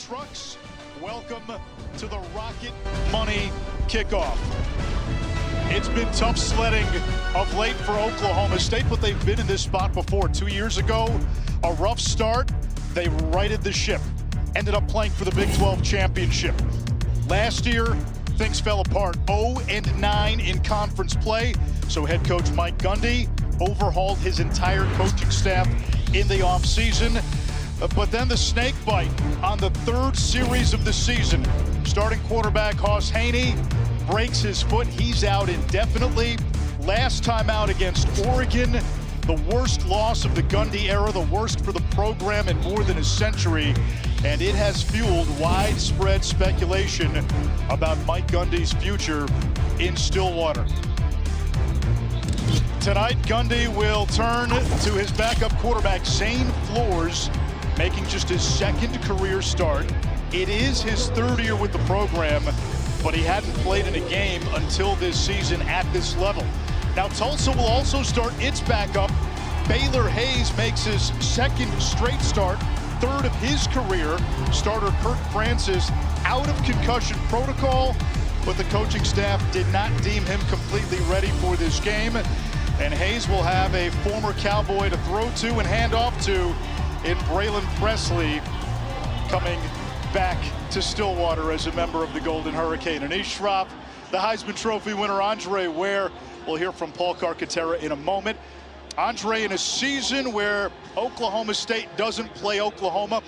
trucks, welcome to the Rocket Money Kickoff. It's been tough sledding of late for Oklahoma State, but they've been in this spot before. 2 years ago, a rough start, they righted the ship. Ended up playing for the Big 12 championship. Last year, things fell apart. 0-9 in conference play, so head coach Mike Gundy overhauled his entire coaching staff in the offseason. But then the snake bite on the third series of the season. Starting quarterback Hoss Haney breaks his foot. He's out indefinitely. Last time out against Oregon, the worst loss of the Gundy era, the worst for the program in more than a century. And it has fueled widespread speculation about Mike Gundy's future in Stillwater. Tonight, Gundy will turn to his backup quarterback, Zane Flores, making just his second career start. It is his third year with the program, but he hadn't played in a game until this season at this level. Now, Tulsa will also start its backup. Baylor Hayes makes his second straight start, third of his career. Starter Kirk Francis out of concussion protocol, but the coaching staff did not deem him completely ready for this game. And Hayes will have a former Cowboy to throw to and hand off to in Braylon Presley, coming back to Stillwater as a member of the Golden Hurricane. And East Schropp, the Heisman Trophy winner Andre Ware. We'll hear from Paul Carcaterra in a moment. Andre, in a season where Oklahoma State doesn't play Oklahoma,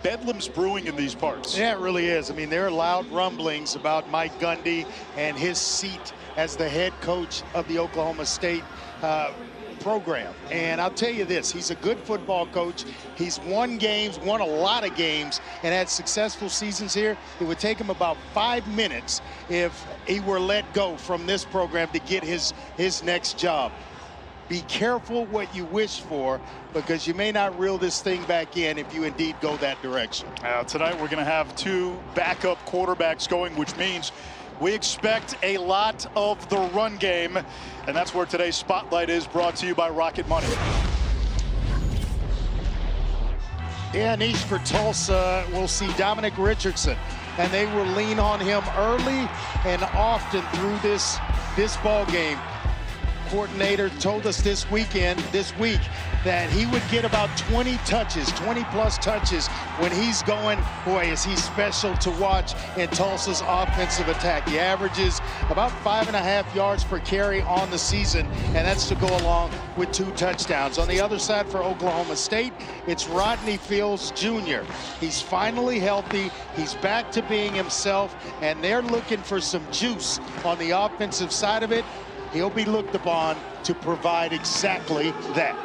bedlam's brewing in these parts. Yeah, it really is. I mean, there are loud rumblings about Mike Gundy and his seat as the head coach of the Oklahoma State program. And I'll tell you this, he's a good football coach. He's won games, won a lot of games, and had successful seasons here. It would take him about 5 minutes if he were let go from this program to get his next job. Be careful what you wish for, because you may not reel this thing back in if you indeed go that direction. Tonight we're going to have two backup quarterbacks going, which means we expect a lot of the run game, and that's where today's Spotlight is, brought to you by Rocket Money. Yeah, Niche, for Tulsa, we'll see Dominic Richardson, and they will lean on him early and often through this ball game. Coordinator told us this week, that he would get about 20 touches, 20-plus touches when he's going. Boy, is he special to watch in Tulsa's offensive attack. He averages about 5.5 yards per carry on the season, and that's to go along with 2 touchdowns. On the other side for Oklahoma State, it's Rodney Fields Jr. He's finally healthy. He's back to being himself, and they're looking for some juice on the offensive side of it. He'll be looked upon to provide exactly that.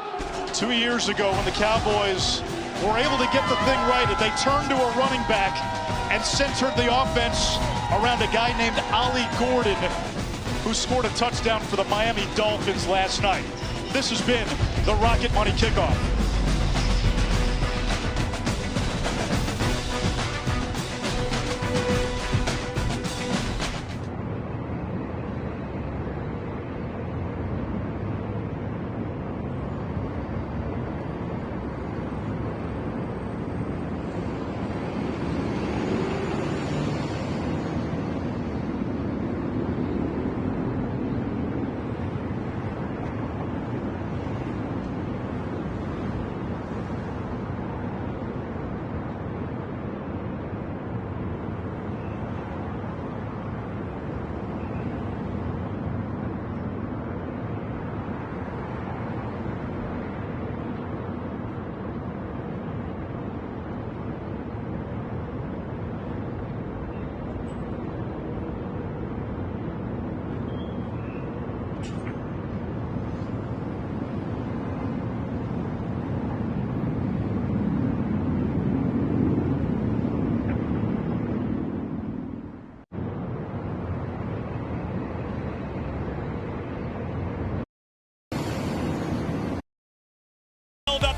2 years ago, when the Cowboys were able to get the thing right, they turned to a running back and centered the offense around a guy named Ollie Gordon, who scored a touchdown for the Miami Dolphins last night. This has been the Rocket Money Kickoff.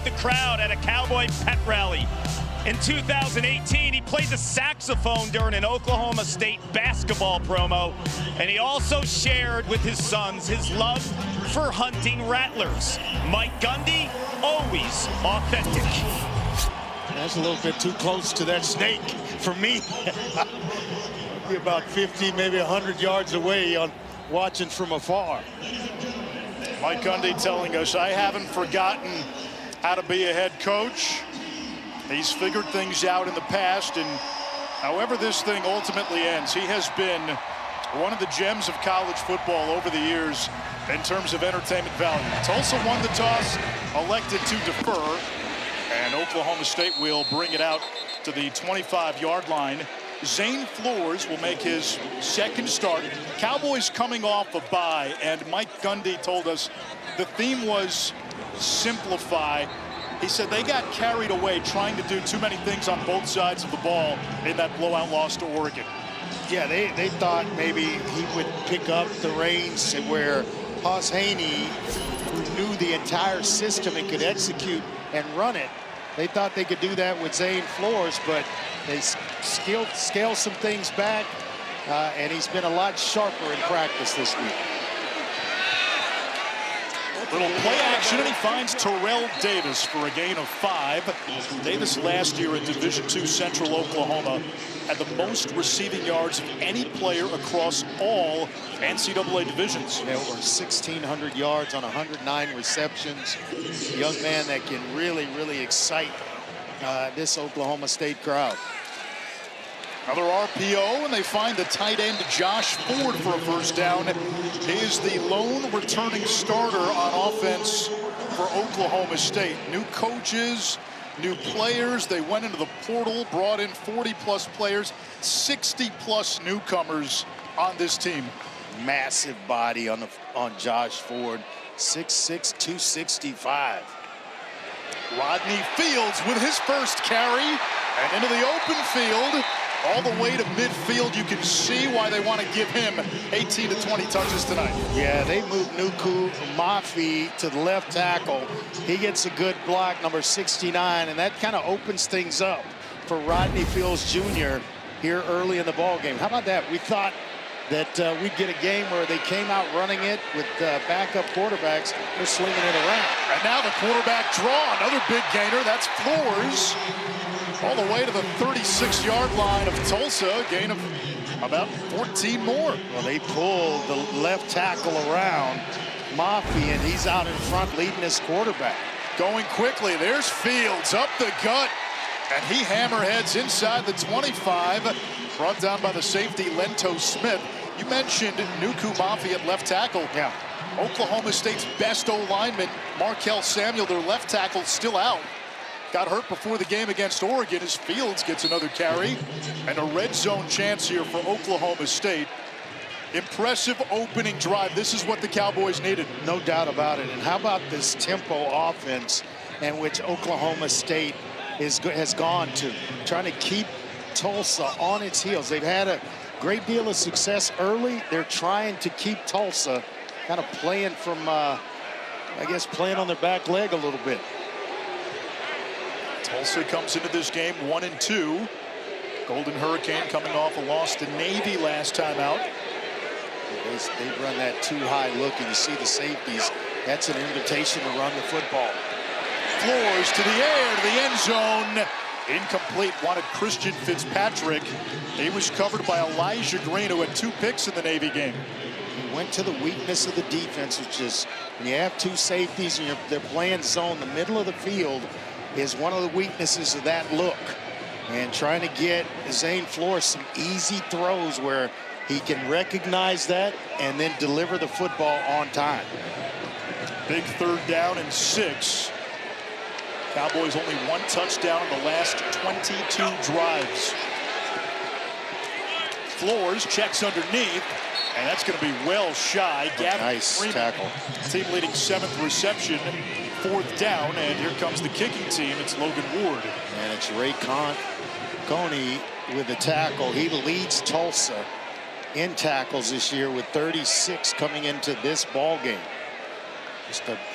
The crowd at a Cowboy pep rally. In 2018, he played the saxophone during an Oklahoma State basketball promo, and he also shared with his sons his love for hunting rattlers. Mike Gundy, always authentic. That's a little bit too close to that snake for me. Be about 50, maybe 100 yards away on watching from afar. Mike Gundy telling us, I haven't forgotten how to be a head coach. He's figured things out in the past, and however this thing ultimately ends, he has been one of the gems of college football over the years in terms of entertainment value. Tulsa won the toss, elected to defer, and Oklahoma State will bring it out to the 25-yard line. Zane Flores will make his second start. Cowboys coming off a bye, and Mike Gundy told us the theme was simplify. He said they got carried away trying to do too many things on both sides of the ball in that blowout loss to Oregon. Yeah, they thought maybe he would pick up the reins where Hoss Haney, who knew the entire system and could execute and run it, they thought they could do that with Zane Flores, but they scaled some things back, and he's been a lot sharper in practice this week. Little play action, and he finds Terrell Davis for a gain of 5. Davis last year at Division II Central Oklahoma had the most receiving yards of any player across all NCAA divisions. There were 1,600 yards on 109 receptions. A young man that can really, really excite this Oklahoma State crowd. Another RPO, and they find the tight end Josh Ford for a first down. He is the lone returning starter on offense for Oklahoma State. New coaches, new players. They went into the portal, brought in 40-plus players, 60-plus newcomers on this team. Massive body on Josh Ford, 6'6", 265. Rodney Fields with his first carry, and into the open field. All the way to midfield. You can see why they want to give him 18 to 20 touches tonight. Yeah, they moved Nuku Mafi to the left tackle. He gets a good block, number 69, and that kind of opens things up for Rodney Fields Jr. here early in the ball game. How about that? We thought that we'd get a game where they came out running it with backup quarterbacks. They're slinging it around. And now the quarterback draw. Another big gainer. That's Flores. All the way to the 36-yard line of Tulsa, a gain of about 14 more. Well, they pull the left tackle around Mafi, and he's out in front leading his quarterback. Going quickly, there's Fields up the gut, and he hammerheads inside the 25, brought down by the safety Lento Smith. You mentioned Nuku Mafi at left tackle. Yeah. Oklahoma State's best O-lineman, Markel Samuel, their left tackle, still out. Got hurt before the game against Oregon as Fields gets another carry. And a red zone chance here for Oklahoma State. Impressive opening drive. This is what the Cowboys needed. No doubt about it. And how about this tempo offense in which Oklahoma State has gone to, trying to keep Tulsa on its heels. They've had a great deal of success early. They're trying to keep Tulsa kind of playing from, I guess, playing on their back leg a little bit. Tulsa comes into this game 1-2. Golden Hurricane coming off a loss to Navy last time out. They run that too high look, and you see the safeties. That's an invitation to run the football. Flores to the air, to the end zone. Incomplete. Wanted Christian Fitzpatrick. He was covered by Elijah Green, who had 2 picks in the Navy game. He went to the weakness of the defense, which is when you have 2 safeties and they're playing zone, the middle of the field is one of the weaknesses of that look. And trying to get Zane Flores some easy throws where he can recognize that and then deliver the football on time. Big 3rd down and 6. Cowboys only 1 touchdown in the last 22 drives. Flores checks underneath, and that's going to be well shy. Gavin nice Freeman, tackle. Team leading 7th reception, 4th down, and here comes the kicking team. It's Logan Ward. And it's Ray Coney with the tackle. He leads Tulsa in tackles this year with 36 coming into this ball game.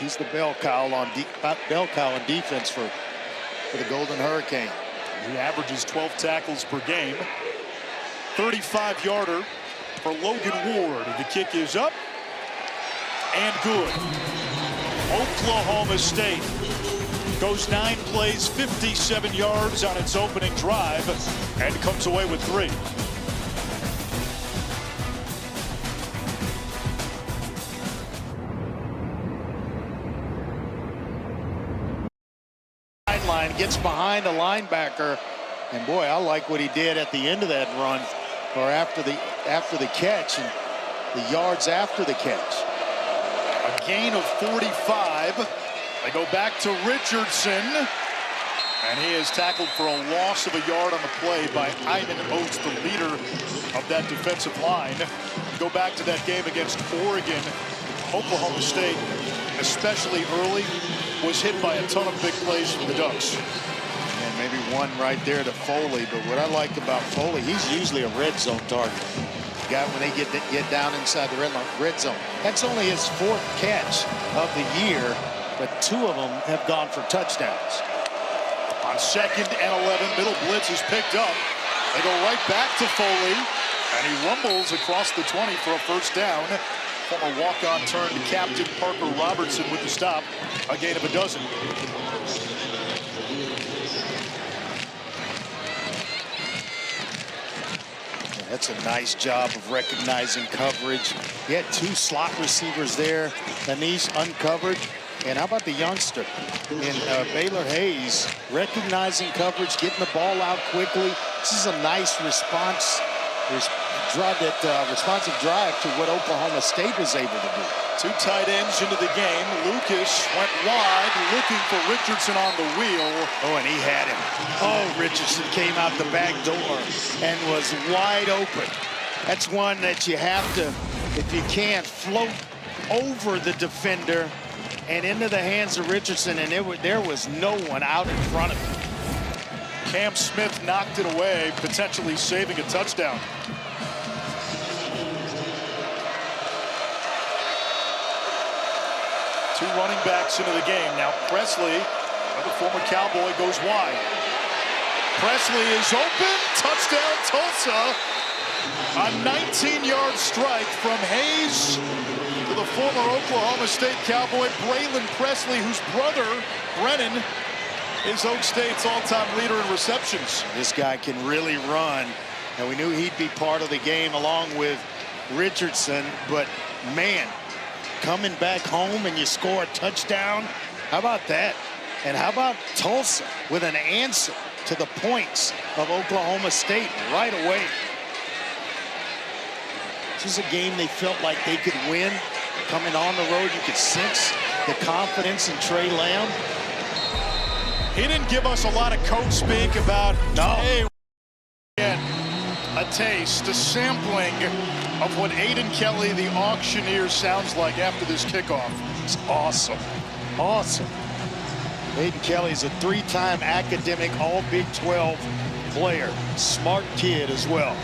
He's the bell cow on defense for the Golden Hurricane. He averages 12 tackles per game. 35-yarder for Logan Ward. The kick is up and good. Oklahoma State Goes 9 plays, 57 yards on its opening drive, and comes away with 3. Line gets behind a linebacker, and boy, I like what he did at the end of that run, or after the catch, and the yards after the catch. A gain of 45. They go back to Richardson, and he is tackled for a loss of a yard on the play by Ivan Oates, the leader of that defensive line. Go back to that game against Oregon. Oklahoma State, especially early, was hit by a ton of big plays from the Ducks. And maybe one right there to Foley, but what I like about Foley, he's usually a red zone target. Guy, when they get down inside the red zone. That's only his 4th catch of the year, but 2 of them have gone for touchdowns. On 2nd and 11, middle blitz is picked up. They go right back to Foley, and he rumbles across the 20 for a first down. Former walk-on turned captain Parker Robertson with the stop, a gain of 12. That's a nice job of recognizing coverage. He had 2 slot receivers there. Anish uncovered. And how about the youngster in Baylor Hayes, recognizing coverage, getting the ball out quickly. This is a nice responsive drive to what Oklahoma State was able to do. 2 tight ends into the game. Lucas went wide, looking for Richardson on the wheel. Oh, and he had him. Oh, Richardson came out the back door and was wide open. That's one that you have to, if you can, float over the defender and into the hands of Richardson, and there was no one out in front of him. Cam Smith knocked it away, potentially saving a touchdown. Two running backs into the game. Now Presley, another former Cowboy, goes wide. Presley is open. Touchdown, Tulsa. A 19-yard strike from Hayes to the former Oklahoma State Cowboy, Braylon Presley, whose brother, Brennan, is Oak State's all-time leader in receptions. This guy can really run, and we knew he'd be part of the game along with Richardson, but man, coming back home and you score a touchdown, how about that? And how about Tulsa with an answer to the points of Oklahoma State right away? This is a game they felt like they could win. Coming on the road, you could sense the confidence in Trey Lamb. He didn't give us a lot of coach speak about, hey, get a taste, a sampling of what Aiden Kelly, the auctioneer, sounds like after this kickoff. It's awesome. Awesome. Aiden Kelly's a 3-time academic All Big 12 player. Smart kid as well.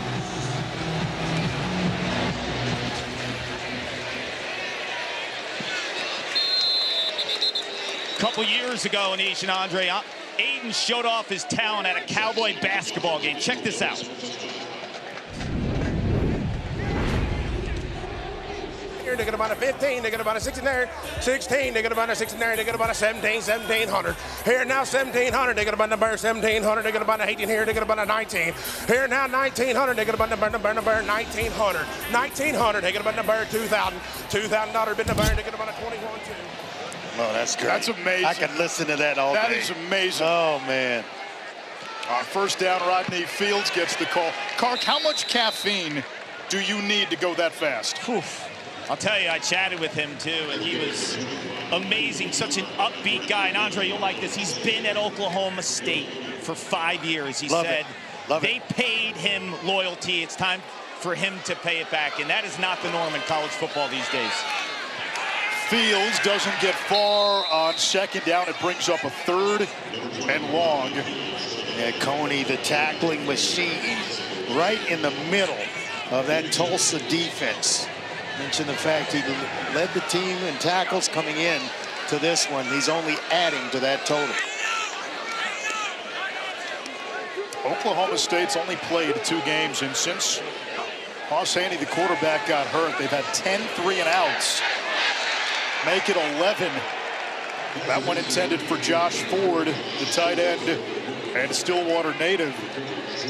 A couple years ago, Anish and Andre, Aiden showed off his talent at a Cowboy basketball game. Check this out. They got about a 15, they got about a 16 there, 16, they got about a 16 there, they got about a 17, 1700. Here now 1700, they got about number 1700, they got about an 18 here, they got about a 19. Here now 1900, they got about number 1900. 1900, they got about number 2000. $2,000 bid number, they got about a 21 too. Oh, that's great. That's amazing. I could listen to that all day. That is amazing. Oh, man. First down, Rodney Fields gets the call. Kark, how much caffeine do you need to go that fast? Oof. I'll tell you, I chatted with him too, and he was amazing, such an upbeat guy. And Andre, you'll like this. He's been at Oklahoma State for 5 years. He said they paid him loyalty. It's time for him to pay it back, and that is not the norm in college football these days. Fields doesn't get far on second down. It brings up a 3rd and long. Yeah, Coney, the tackling machine, right in the middle of that Tulsa defense. Mention the fact he led the team in tackles coming in to this one. He's only adding to that total. Oklahoma State's only played 2 games, and since Ross Haney, the quarterback, got hurt, they've had 10 3-and-outs. Make it 11 That one intended for Josh Ford, the tight end and Stillwater native.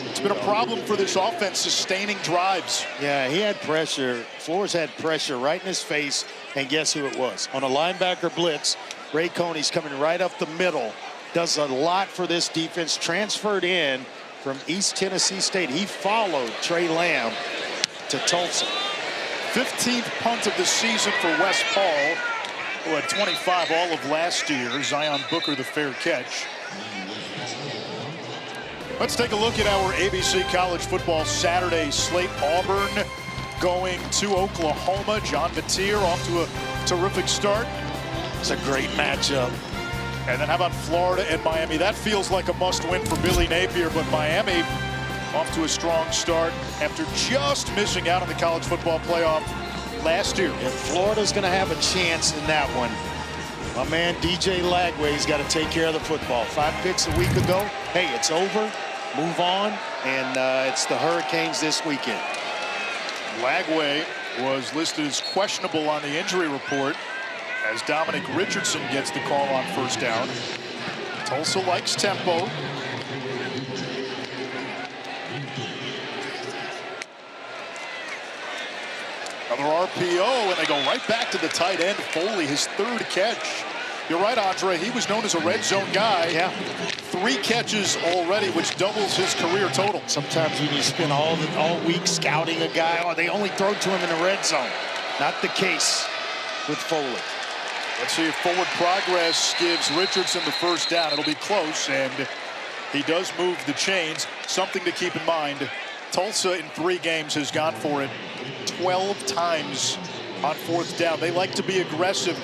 It's been a problem for this offense sustaining drives. Yeah, he had pressure. Flores had pressure right in his face, and guess who it was? On a linebacker blitz, Ray Coney's coming right up the middle. Does a lot for this defense. Transferred in from East Tennessee State. He followed Trey Lamb to Tulsa. 15th punt of the season for West Paul, who had 25 all of last year. Zion Booker the fair catch. Let's take a look at our ABC College Football Saturday slate. Auburn going to Oklahoma. John Mateer off to a terrific start. It's a great matchup. And then how about Florida and Miami? That feels like a must-win for Billy Napier, but Miami off to a strong start after just missing out on the college football playoff last year. And Florida's going to have a chance in that one. My man DJ Lagway's got to take care of the football. 5 picks a week ago. Hey, it's over. Move on. And it's the Hurricanes this weekend. Lagway was listed as questionable on the injury report as Dominic Richardson gets the call on first down. Tulsa likes tempo. Another RPO, and they go right back to the tight end, Foley, his 3rd catch. You're right, Andre. He was known as a red zone guy. Yeah. 3 catches already, which doubles his career total. Sometimes when you spend all week scouting a guy, or they only throw to him in the red zone. Not the case with Foley. Let's see if forward progress gives Richardson the first down. It'll be close, and he does move the chains. Something to keep in mind. Tulsa in 3 games has gone for it 12 times on 4th down. They like to be aggressive,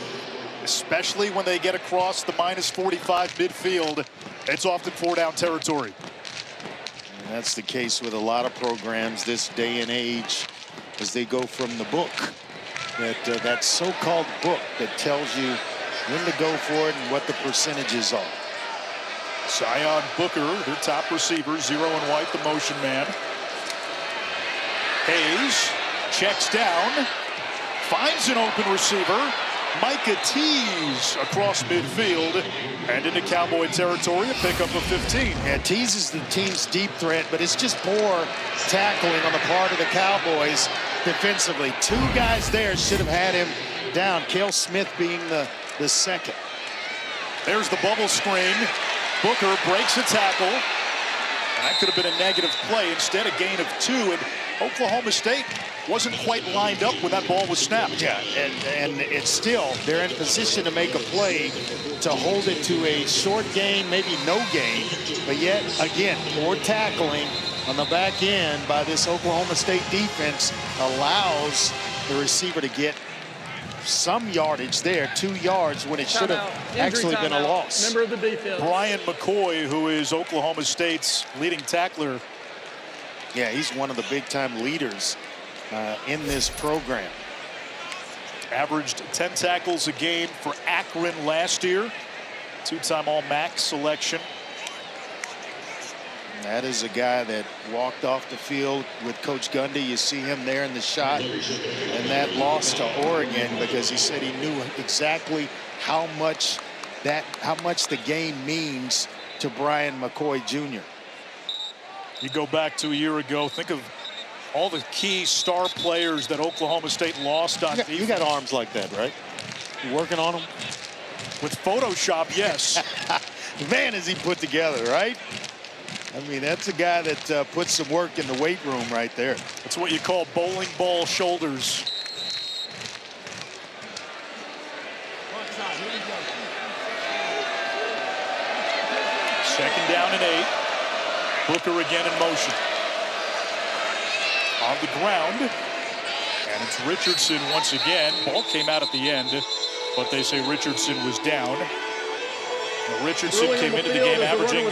especially when they get across the -45 midfield. It's often 4-down territory. And that's the case with a lot of programs this day and age as they go from the book. That so-called book that tells you when to go for it and what the percentages are. Zion Booker, their top receiver, 0 and white, the motion man. Hayes checks down, finds an open receiver. Micah Tease across midfield and into Cowboy territory, a pickup of 15. Yeah, Tease is the team's deep threat, but it's just poor tackling on the part of the Cowboys defensively. 2 guys there should have had him down. Cale Smith being the second. There's the bubble screen. Booker breaks a tackle. That could have been a negative play. Instead, a gain of 2, and Oklahoma State wasn't quite lined up when that ball was snapped. Yeah, and it's still, they're in position to make a play to hold it to a short gain, maybe no gain. But yet, again, poor tackling on the back end by this Oklahoma State defense allows the receiver to get some yardage there, 2 yards, when it should have actually been a loss. Member of the defense. Brian McCoy, who is Oklahoma State's leading tackler. Yeah, he's one of the big-time leaders in this program. Averaged 10 tackles a game for Akron last year. 2-time All-MAC selection. That is a guy that walked off the field with Coach Gundy. You see him there in the shot. And that loss to Oregon because he said he knew exactly how much the game means to Brian McCoy Jr. You go back to a year ago, think of all the key star players that Oklahoma State lost on defense. You got arms like that, right? You working on them? With Photoshop, yes. Man, is he put together, right? I mean, that's a guy that puts some work in the weight room right there. That's what you call bowling ball shoulders. Second down and 8. Booker again in motion. On the ground. And it's Richardson once again. Ball came out at the end, but they say Richardson was down. Richardson came into the game averaging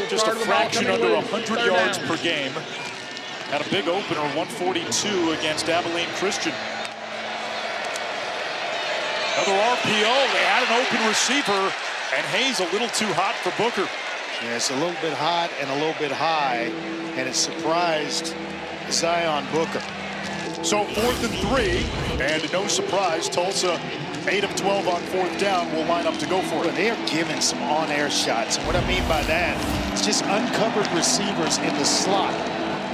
just a fraction under 100 yards per game. Had a big opener, 142 against Abilene Christian. Another RPO. They had an open receiver, and Hayes a little too hot for Booker. Yeah, it's a little bit hot and a little bit high, and it surprised Zion Booker. So 4th and 3, and no surprise, Tulsa 8 of 12 on 4th down will line up to go for it. They are giving some on-air shots. And what I mean by that, it's just uncovered receivers in the slot.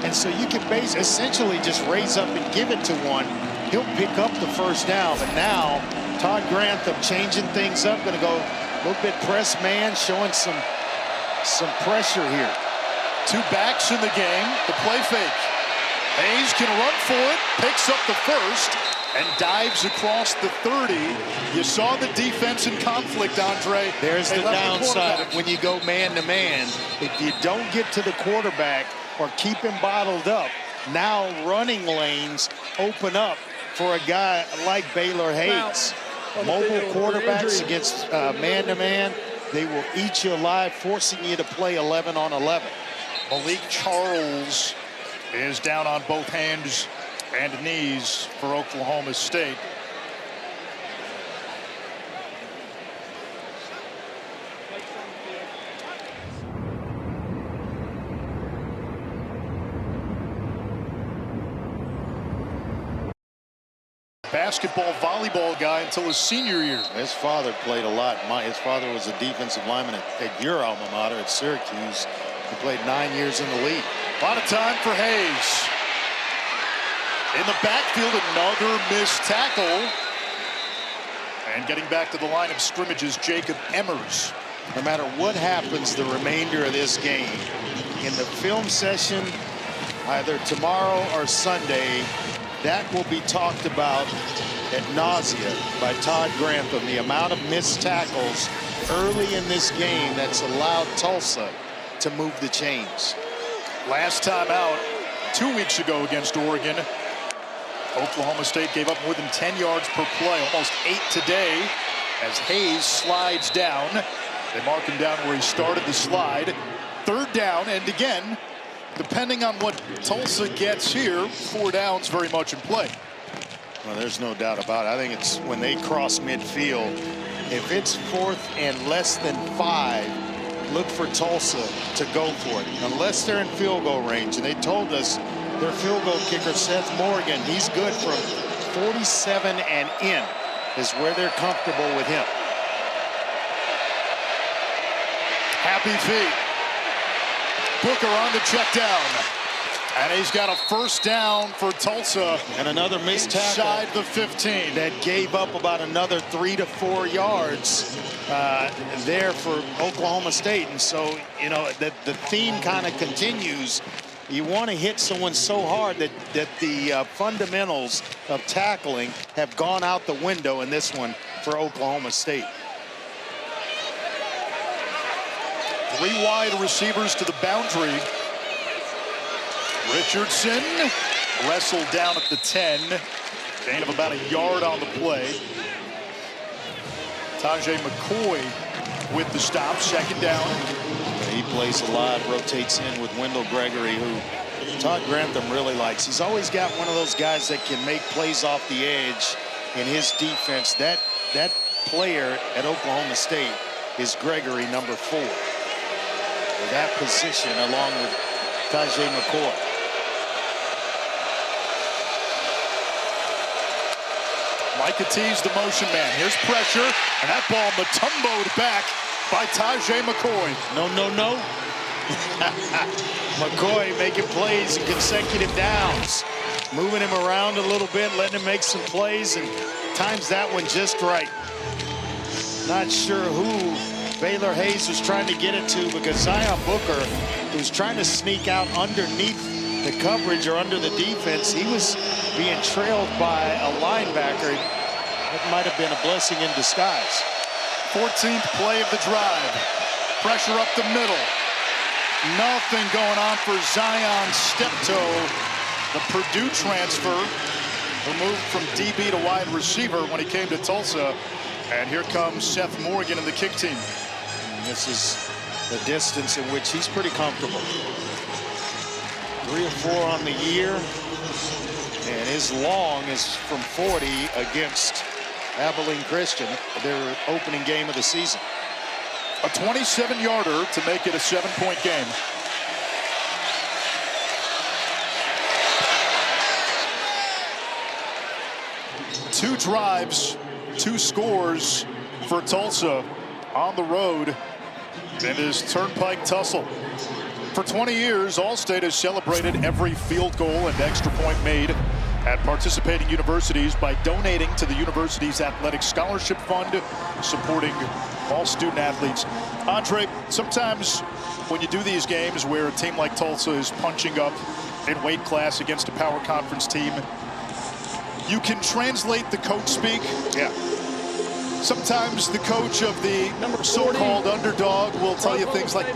And so you can essentially just raise up and give it to one. He'll pick up the first down. But now, Todd Grantham changing things up. Going to go a little bit press man, showing some pressure here. 2 backs in the game. The play fake. Hayes can run for it, picks up the first, and dives across the 30. You saw the defense in conflict, Andre. There's the downside of when you go man-to-man. If you don't get to the quarterback or keep him bottled up, now running lanes open up for a guy like Baylor Hayes. Mobile quarterbacks against man-to-man, they will eat you alive, forcing you to play 11 on 11. Malik Charles is down on both hands and knees for Oklahoma State. Basketball, volleyball guy until his senior year. His father played a lot. His father was a defensive lineman at your alma mater at Syracuse. He played 9 years in the league. A lot of time for Hayes. In the backfield, another missed tackle. And getting back to the line of scrimmage is Jacob Emmers. No matter what happens the remainder of this game, in the film session, either tomorrow or Sunday, that will be talked about ad nausea by Todd Grantham. The amount of missed tackles early in this game that's allowed Tulsa to move the chains. Last time out, 2 weeks ago against Oregon, Oklahoma State gave up more than 10 yards per play, almost 8 today, as Hayes slides down. They mark him down where he started the slide. 3rd down, and again, depending on what Tulsa gets here, 4 downs very much in play. Well, there's no doubt about it. I think it's when they cross midfield. If it's 4th and less than 5, look for Tulsa to go for it, unless they're in field goal range. And they told us their field goal kicker, Seth Morgan, he's good from 47 and in, is where they're comfortable with him. Happy feet. Booker on the check down. And he's got a 1st down for Tulsa. And another missed tackle inside the 15. That gave up about another 3 to 4 yards there for Oklahoma State. And so, you know, the theme kind of continues. You want to hit someone so hard that the fundamentals of tackling have gone out the window in this one for Oklahoma State. 3 wide receivers to the boundary. Richardson wrestled down at the 10. Gain of about a yard on the play. Tajay McCoy with the stop, 2nd down. He plays a lot, rotates in with Wendell Gregory, who Todd Grantham really likes. He's always got one of those guys that can make plays off the edge in his defense. That player at Oklahoma State is Gregory, number 4. For that position, along with Tajay McCoy. Micah T's the motion man. Here's pressure, and that ball Mutombo'd back by Tajay McCoy. No. McCoy making plays in consecutive downs. Moving him around a little bit, letting him make some plays, and times that one just right. Not sure who Baylor Hayes was trying to get it to, because Zion Booker, who's trying to sneak out underneath the coverage or under the defense, he was being trailed by a linebacker. That might have been a blessing in disguise. 14th play of the drive. Pressure up the middle. Nothing going on for Zion Steptoe. The Purdue transfer, who moved from DB to wide receiver when he came to Tulsa. And here comes Seth Morgan and the kick team. And this is the distance in which he's pretty comfortable. 3 or 4 on the year. And his long is from 40 against Abilene Christian, their opening game of the season. A 27-yarder to make it a 7-point game. Two drives 2 scores for Tulsa on the road in this Turnpike tussle. For 20 years, Allstate has celebrated every field goal and extra point made at participating universities by donating to the university's athletic scholarship fund, supporting all student athletes. Andre, sometimes when you do these games where a team like Tulsa is punching up in weight class against a power conference team, you can translate the coach speak. Yeah. Sometimes the coach of the so-called underdog will tell you things like,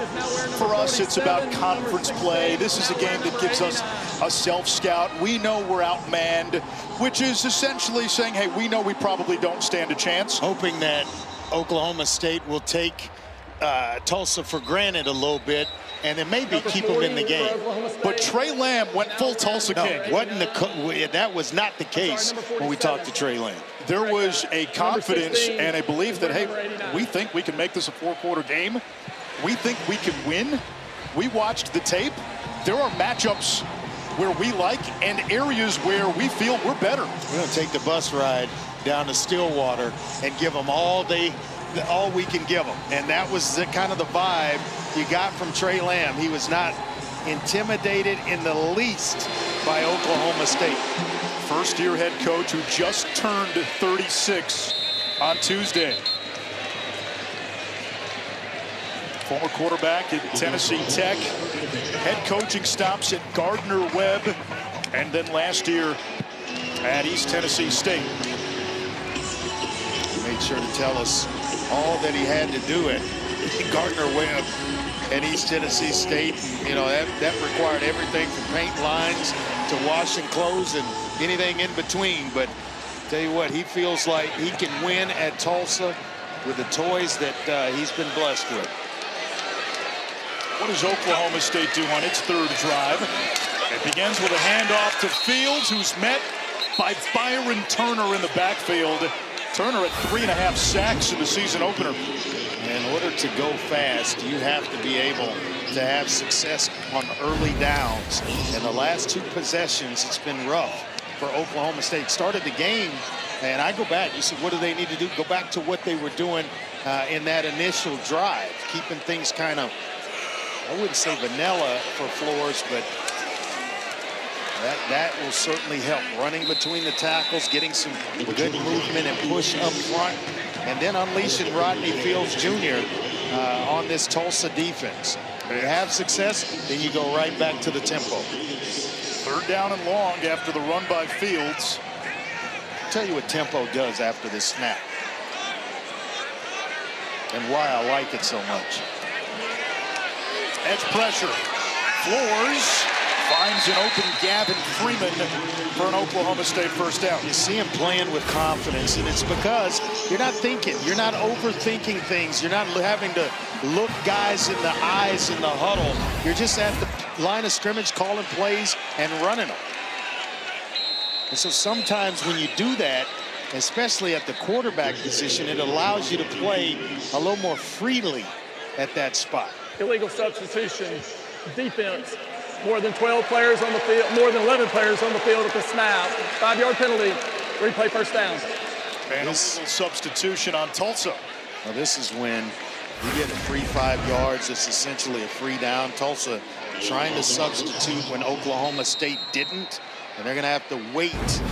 for us, it's about conference play. This is a game that gives us a self-scout. We know we're outmanned, which is essentially saying, hey, we know we probably don't stand a chance. Hoping that Oklahoma State will take Tulsa for granted a little bit, and then maybe keep them in the game. But Trey Lamb went full Tulsa King. That was not the case when we talked to Trey Lamb. There was a confidence and a belief that, hey, we think we can make this a 4-quarter game. We think we can win. We watched the tape. There are matchups where we like and areas where we feel we're better. We're going to take the bus ride down to Stillwater and give them all we can give them. And that was kind of the vibe you got from Trey Lamb. He was not intimidated in the least by Oklahoma State. First-year head coach who just turned 36 on Tuesday. Former quarterback at Tennessee Tech. Head coaching stops at Gardner-Webb. And then last year at East Tennessee State. He made sure to tell us all that he had to do at Gardner-Webb at East Tennessee State. You know, that required everything from paint lines to washing clothes and anything in between. But tell you what, he feels like he can win at Tulsa with the toys that he's been blessed with. What does Oklahoma State do on its third drive? It begins with a handoff to Fields, who's met by Byron Turner in the backfield. Turner at 3.5 sacks in the season opener. In order to go fast, you have to be able to have success on early downs. In the last 2 possessions, it's been rough for Oklahoma State. Started the game, and I go back. You see, what do they need to do? Go back to what they were doing in that initial drive, keeping things kind of, I wouldn't say vanilla for Flores, but that will certainly help. Running between the tackles, getting some good movement and push up front, and then unleashing Rodney Fields Jr. On this Tulsa defense. When you have success, then you go right back to the tempo. 3rd down and long after the run by Fields. I'll tell you what tempo does after this snap and why I like it so much. Edge pressure. Flores finds an open Gavin Freeman for an Oklahoma State first down. You see him playing with confidence, and it's because you're not thinking. You're not overthinking things. You're not having to look guys in the eyes in the huddle. You're just at the line of scrimmage calling plays and running them. And so sometimes when you do that, especially at the quarterback position, it allows you to play a little more freely at that spot. Illegal substitution, defense. More than 12 players on the field, more than 11 players on the field at the snap. 5-yard penalty, replay first down. And a substitution on Tulsa. Now this is when you get a free 5 yards. It's essentially a free down. Tulsa trying to substitute when Oklahoma State didn't. And they're going to have to wait,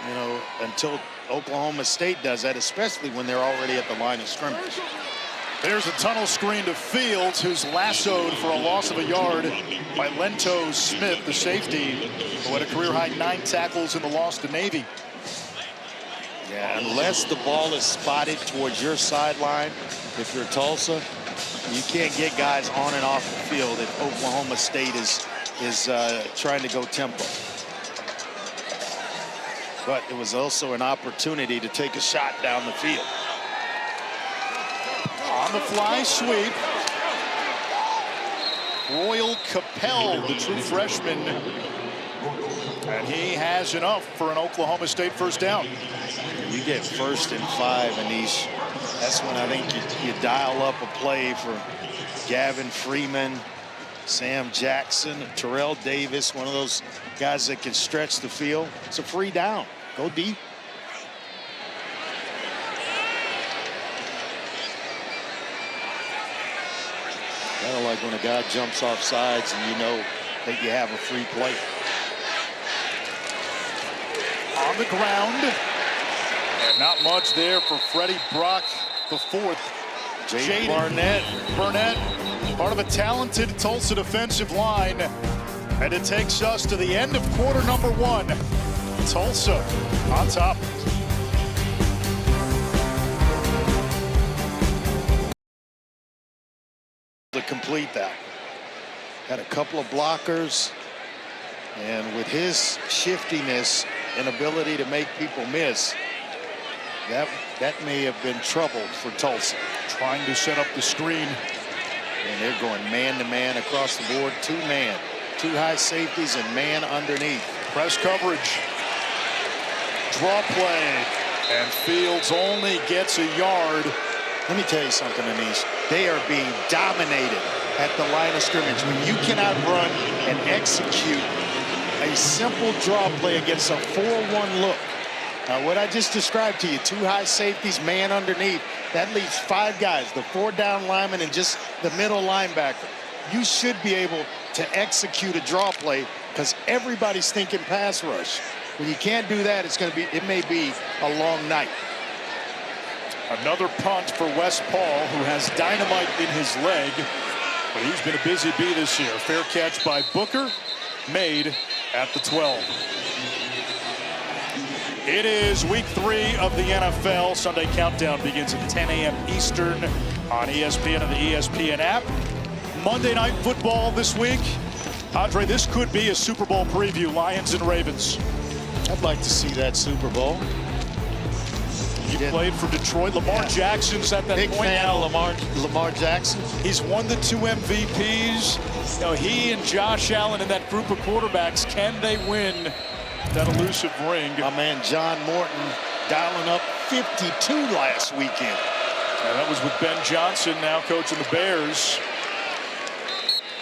you know, until Oklahoma State does that, especially when they're already at the line of scrimmage. There's a tunnel screen to Fields, who's lassoed for a loss of a yard by Lento Smith, the safety, who had a career-high 9 tackles in the loss to Navy. Yeah, unless the ball is spotted towards your sideline, if you're Tulsa, you can't get guys on and off the field if Oklahoma State is trying to go tempo. But it was also an opportunity to take a shot down the field. On the fly sweep. Royal Capel, the true freshman. And he has enough for an Oklahoma State first down. You get 1st and 5, Anish. That's when I think you dial up a play for Gavin Freeman, Sam Jackson, Terrell Davis, one of those guys that can stretch the field. It's a free down. Go deep. of like when a guy jumps off sides and you know that you have a free play. On the ground. And not much there for Freddie Brock, the fourth. Jaden Burnett, part of a talented Tulsa defensive line. And it takes us to the end of quarter number one. Tulsa on top. To complete that. Had a couple of blockers. And with his shiftiness and ability to make people miss, that may have been trouble for Tulsa. Trying to set up the screen. And they're going man-to-man across the board. Two-man. Two high safeties and man underneath. Press coverage. Draw play. And Fields only gets a yard. Let me tell you something, Anish. They are being dominated at the line of scrimmage. When you cannot run and execute a simple draw play against a 4-1 look. What I just described to you, two high safeties, man underneath, that leaves five guys, the 4 down lineman and just the middle linebacker. You should be able to execute a draw play because everybody's thinking pass rush. When you can't do that, it may be a long night. Another punt for Wes Paul, who has dynamite in his leg, but he's been a busy bee this year. Fair catch by Booker, made at the 12. It is week 3 of the NFL. Sunday Countdown begins at 10 a.m. Eastern on ESPN and the ESPN app. Monday Night Football this week. Andre, this could be a Super Bowl preview, Lions and Ravens. I'd like to see that Super Bowl. He played for Detroit. Lamar Jackson's at that big point fan now. of Lamar Jackson. He's won the 2 MVPs. You know, he and Josh Allen and that group of quarterbacks, can they win that elusive ring? My man John Morton dialing up 52 last weekend. And that was with Ben Johnson, now coaching the Bears.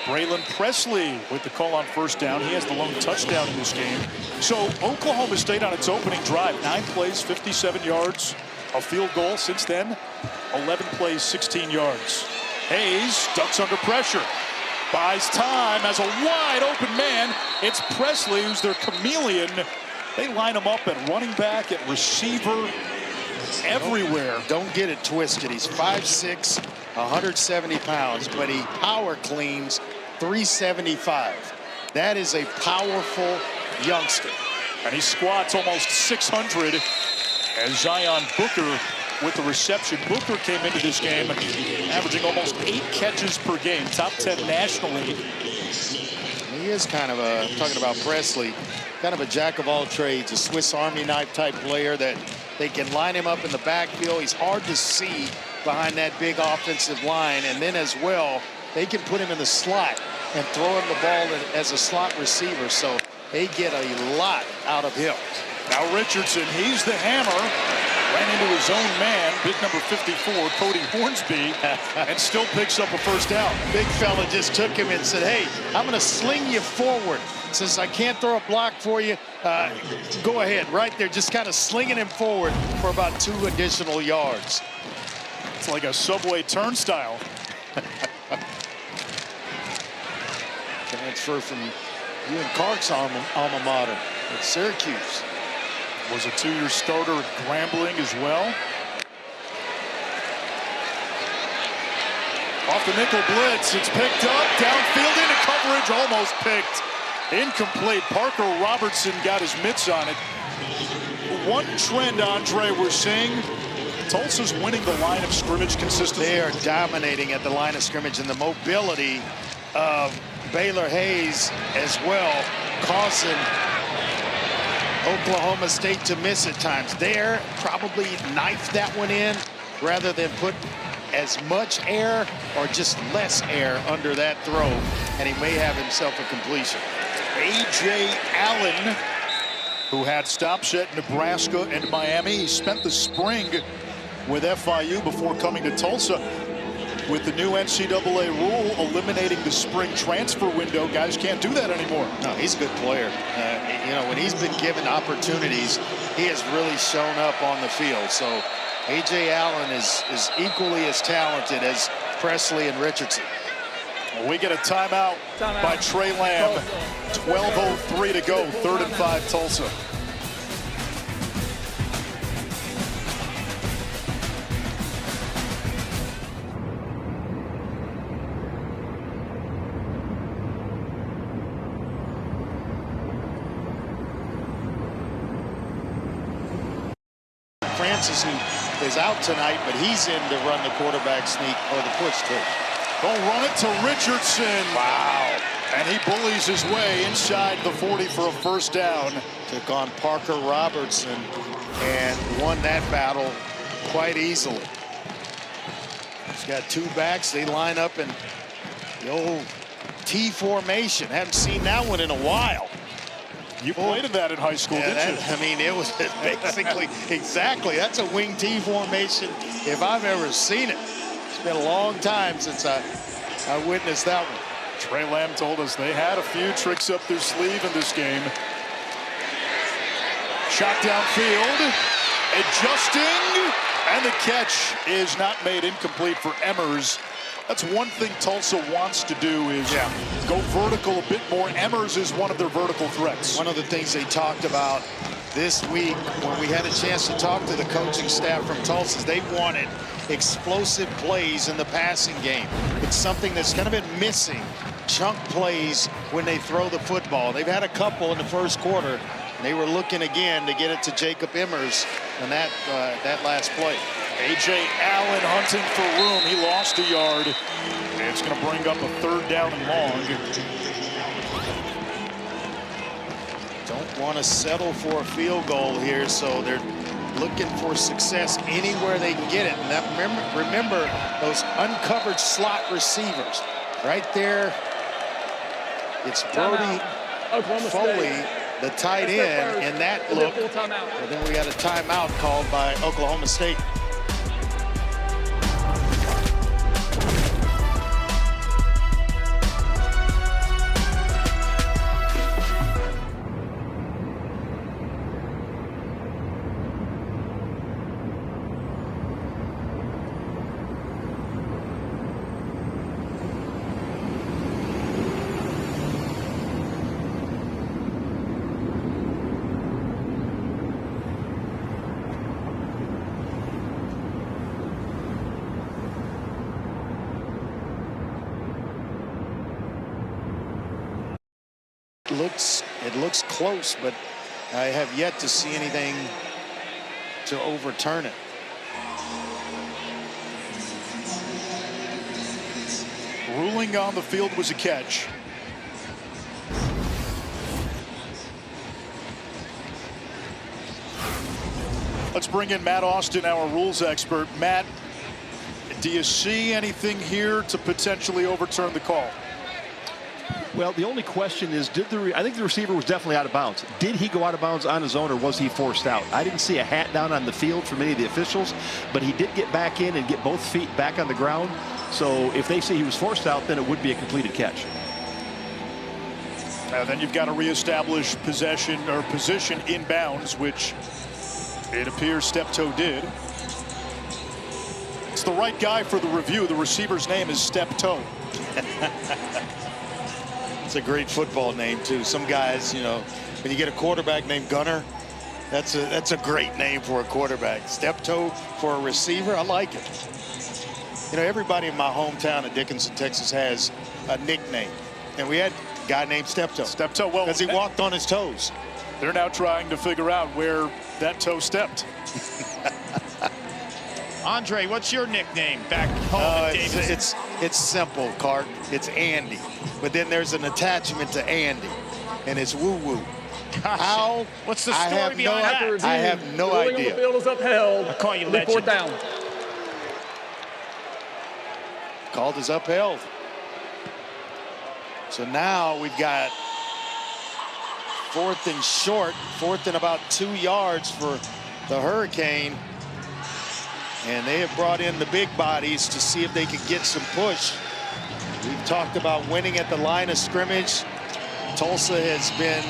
Braylon Presley with the call on first down. He has the lone touchdown in this game. So Oklahoma State on its opening drive, 9 plays, 57 yards, a field goal. Since then, 11 plays, 16 yards. Hayes ducks under pressure, buys time as a wide open man. It's Presley, who's their chameleon. They line him up at running back, at receiver, everywhere. Don't get it twisted. He's 5'6", 170 pounds, but he power cleans 375. That is a powerful youngster. And he squats almost 600 as Zion Booker with the reception. Booker came into this game averaging almost 8 catches per game, top 10 nationally. He is kind of a, talking about Presley, kind of a jack of all trades, a Swiss Army knife type player that they can line him up in the backfield. He's hard to see behind that big offensive line. And then as well, they can put him in the slot and throw him the ball as a slot receiver. So they get a lot out of him. Now Richardson, he's the hammer. Ran into his own man, big number 54, Cody Hornsby, and still picks up a first down. Big fella just took him and said, hey, I'm going to sling you forward. Since I can't throw a block for you, go ahead. Right there, just kind of slinging him forward for about 2 additional yards. It's like a subway turnstile. Transfer from Ewan Clark's alma mater at Syracuse. Was a 2-year starter at Grambling as well. Off the nickel blitz, it's picked up, downfield into coverage, almost picked. Incomplete. Parker Robertson got his mitts on it. One trend, Andre, we're seeing, Tulsa's winning the line of scrimmage consistently. They are dominating at the line of scrimmage, and the mobility of Baylor Hayes as well, causing Oklahoma State to miss at times. There, probably knifed that one in rather than put as much air or just less air under that throw, and he may have himself a completion. A.J. Allen, who had stops at Nebraska and Miami. He spent the spring with FIU before coming to Tulsa. With the new NCAA rule eliminating the spring transfer window, guys can't do that anymore. No, he's a good player. You know, when he's been given opportunities, he has really shown up on the field. So A.J. Allen is equally as talented as Presley and Richardson. We get a timeout by Trey Lamb. 12:03 to go, 3rd and 5, Tulsa. Francis, who is out tonight, but he's in to run the quarterback sneak or the push too. They'll run it to Richardson. Wow. And he bullies his way inside the 40 for a first down. Took on Parker Robertson and won that battle quite easily. He's got two backs. They line up in the old T formation. Haven't seen that one in a while. You played in that in high school, didn't you? I mean, it was basically exactly. That's a wing T formation if I've ever seen it. It's been a long time since I witnessed that one. Trey Lamb told us they had a few tricks up their sleeve in this game. Shot downfield, adjusting, and the catch is not made, incomplete for Emmers. That's one thing Tulsa wants to do is go vertical a bit more. Emmers is one of their vertical threats. One of the things they talked about this week when we had a chance to talk to the coaching staff from Tulsa is they wanted explosive plays in the passing game. It's something that's kind of been missing, chunk plays when they throw the football. They've had a couple in the first quarter. And they were looking again to get it to Jacob Emmers on that last play. A.J. Allen hunting for room. He lost a yard. And it's going to bring up a 3rd down and long. Don't want to settle for a field goal here, so they're looking for success anywhere they can get it. And that, remember those uncovered slot receivers right there. It's Brody Foley, the tight end, and that look. And then we got a timeout called by Oklahoma State. It looks close, but I have yet to see anything to overturn it. Ruling on the field was a catch. Let's bring in Matt Austin, our rules expert. Matt, do you see anything here to potentially overturn the call? Well, the only question is, I think the receiver was definitely out of bounds. Did he go out of bounds on his own, or was he forced out? I didn't see a hat down on the field from any of the officials, but he did get back in and get both feet back on the ground. So if they say he was forced out, then it would be a completed catch. Then you've got to reestablish possession or position in bounds, which it appears Steptoe did. It's the right guy for the review. The receiver's name is Steptoe. It's a great football name too. Some guys, you know, when you get a quarterback named Gunner, that's a great name for a quarterback. Steptoe for a receiver, I like it. You know, everybody in my hometown of Dickinson, Texas has a nickname, and we had a guy named Steptoe. Steptoe, well, because he walked on his toes. They're now trying to figure out where that toe stepped. Andre, what's your nickname back home in Davis? It's simple, Cart. It's Andy. But then there's an attachment to Andy, and it's woo-woo. How? What's the story behind that? I have no idea. On the field is upheld. I call you legend. 4th down. Called is upheld. So now we've got 4th and short, 4th and about 2 yards for the Hurricane. And they have brought in the big bodies to see if they could get some push. We've talked about winning at the line of scrimmage. Tulsa has been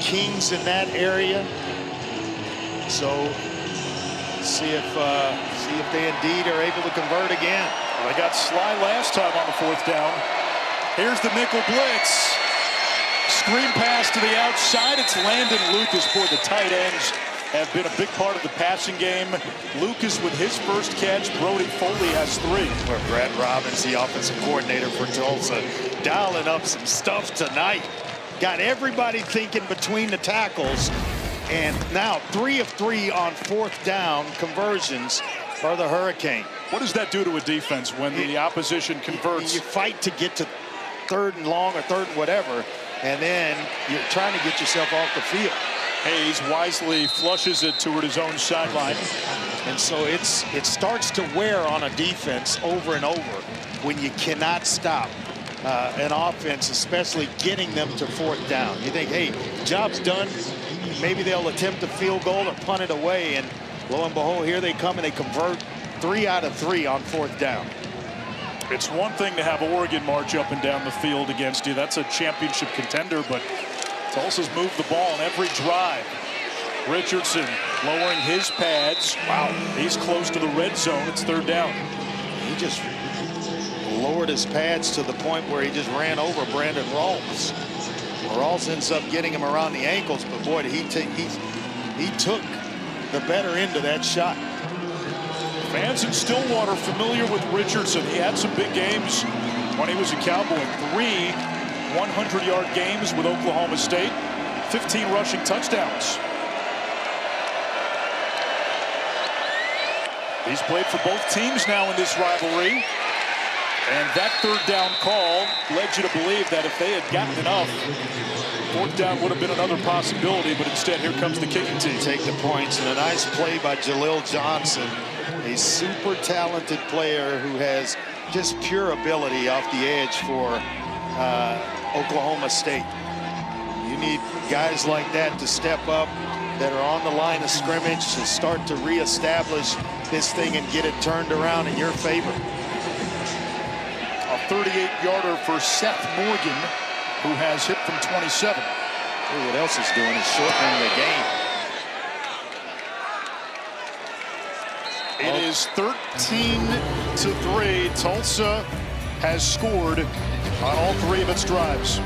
kings in that area. So see if they indeed are able to convert again. Well, they got Sly last time on the 4th down. Here's the nickel blitz. Screen pass to the outside. It's Landon Lucas. Boy, the tight ends have been a big part of the passing game. Lucas with his first catch. Brody Foley has 3. Where Brad Robbins, the offensive coordinator for Tulsa, dialing up some stuff tonight. Got everybody thinking between the tackles. And now 3 of 3 on 4th down conversions for the Hurricane. What does that do to a defense when the opposition converts? You fight to get to 3rd and long or 3rd and whatever, and then you're trying to get yourself off the field. Hayes wisely flushes it toward his own sideline. And so it starts to wear on a defense over and over when you cannot stop an offense, especially getting them to 4th down. You think, hey, job's done. Maybe they'll attempt a field goal or punt it away, and lo and behold, here they come and they convert 3 out of 3 on 4th down. It's one thing to have Oregon march up and down the field against you. That's a championship contender, but Tulsa's moved the ball on every drive. Richardson lowering his pads. Wow, he's close to the red zone. It's 3rd down. He just lowered his pads to the point where he just ran over Brandon Rawls. Rawls ends up getting him around the ankles, but boy, he took the better end of that shot. Fans in Stillwater familiar with Richardson. He had some big games when he was a Cowboy. 3 100-yard games with Oklahoma State, 15 rushing touchdowns. He's played for both teams now in this rivalry. And that 3rd down call led you to believe that if they had gotten enough, 4th down would have been another possibility, but instead here comes the kicking team. Take the points, and a nice play by Jalil Johnson, a super talented player who has just pure ability off the edge for Oklahoma State. You need guys like that to step up, that are on the line of scrimmage, to start to reestablish this thing and get it turned around in your favor. A 38-yarder for Seth Morgan, who has hit from 27. Hey, what else he's doing is shortening the game. It is 13-3. Tulsa has scored on all 3 of its drives.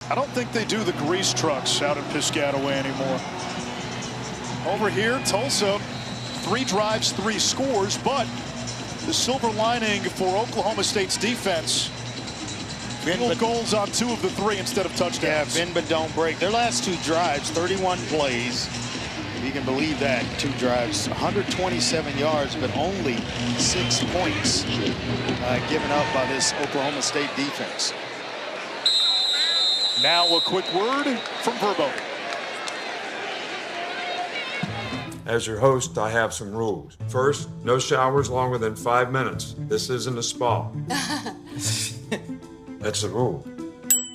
I don't think they do the grease trucks out in Piscataway anymore. Over here, Tulsa, 3 drives, 3 scores, but the silver lining for Oklahoma State's defense, field goals on 2 of the 3 instead of touchdowns. Yeah, bend but don't break. Their last 2 drives, 31 plays. If you can believe that, 2 drives, 127 yards, but only 6 points given up by this Oklahoma State defense. Now a quick word from Verbo. As your host, I have some rules. First, no showers longer than 5 minutes. This isn't a spa. That's the rule.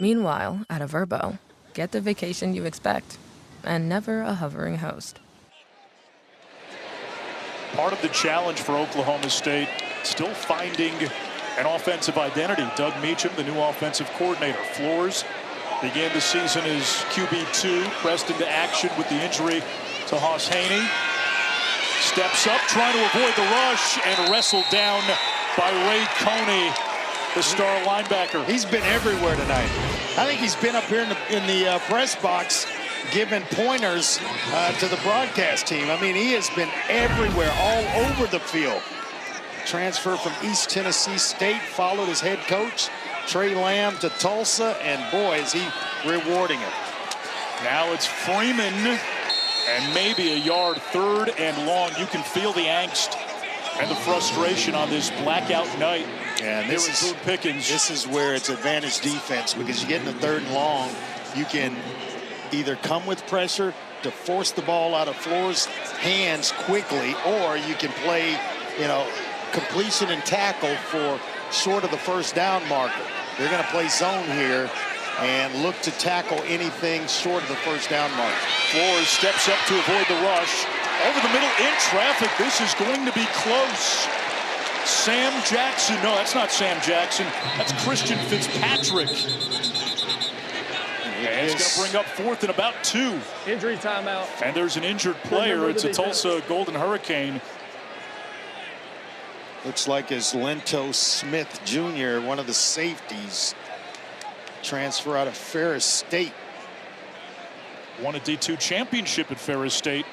Meanwhile, at a Verbo, get the vacation you expect and never a hovering host. Part of the challenge for Oklahoma State, still finding an offensive identity. Doug Meacham, the new offensive coordinator. Flores began the season as QB2, pressed into action with the injury to Hoss Haney. Steps up, trying to avoid the rush, and wrestled down by Ray Coney, the star linebacker. He's been everywhere tonight. I think he's been up here in the press box giving pointers to the broadcast team. I mean, he has been everywhere, all over the field. Transfer from East Tennessee State, followed his head coach, Trey Lamb, to Tulsa, and boy, is he rewarding it. Now it's Freeman, and maybe a yard, 3rd and long. You can feel the angst and the frustration on this blackout night. And this is Boone Pickens. This is where it's advantage defense, because you get in the 3rd and long, you can either come with pressure to force the ball out of Flores' hands quickly, or you can play, completion and tackle for short of the first down marker. They're going to play zone here and look to tackle anything short of the first down marker. Flores steps up to avoid the rush. Over the middle in traffic. This is going to be close. Sam Jackson. No, that's not Sam Jackson. That's Christian Fitzpatrick. And it's going to bring up 4th and about 2. Injury timeout. And there's an injured player. It's a Tulsa Golden Hurricane. Looks like it's Lento Smith Jr., one of the safeties, transfer out of Ferris State. Won a D2 championship at Ferris State.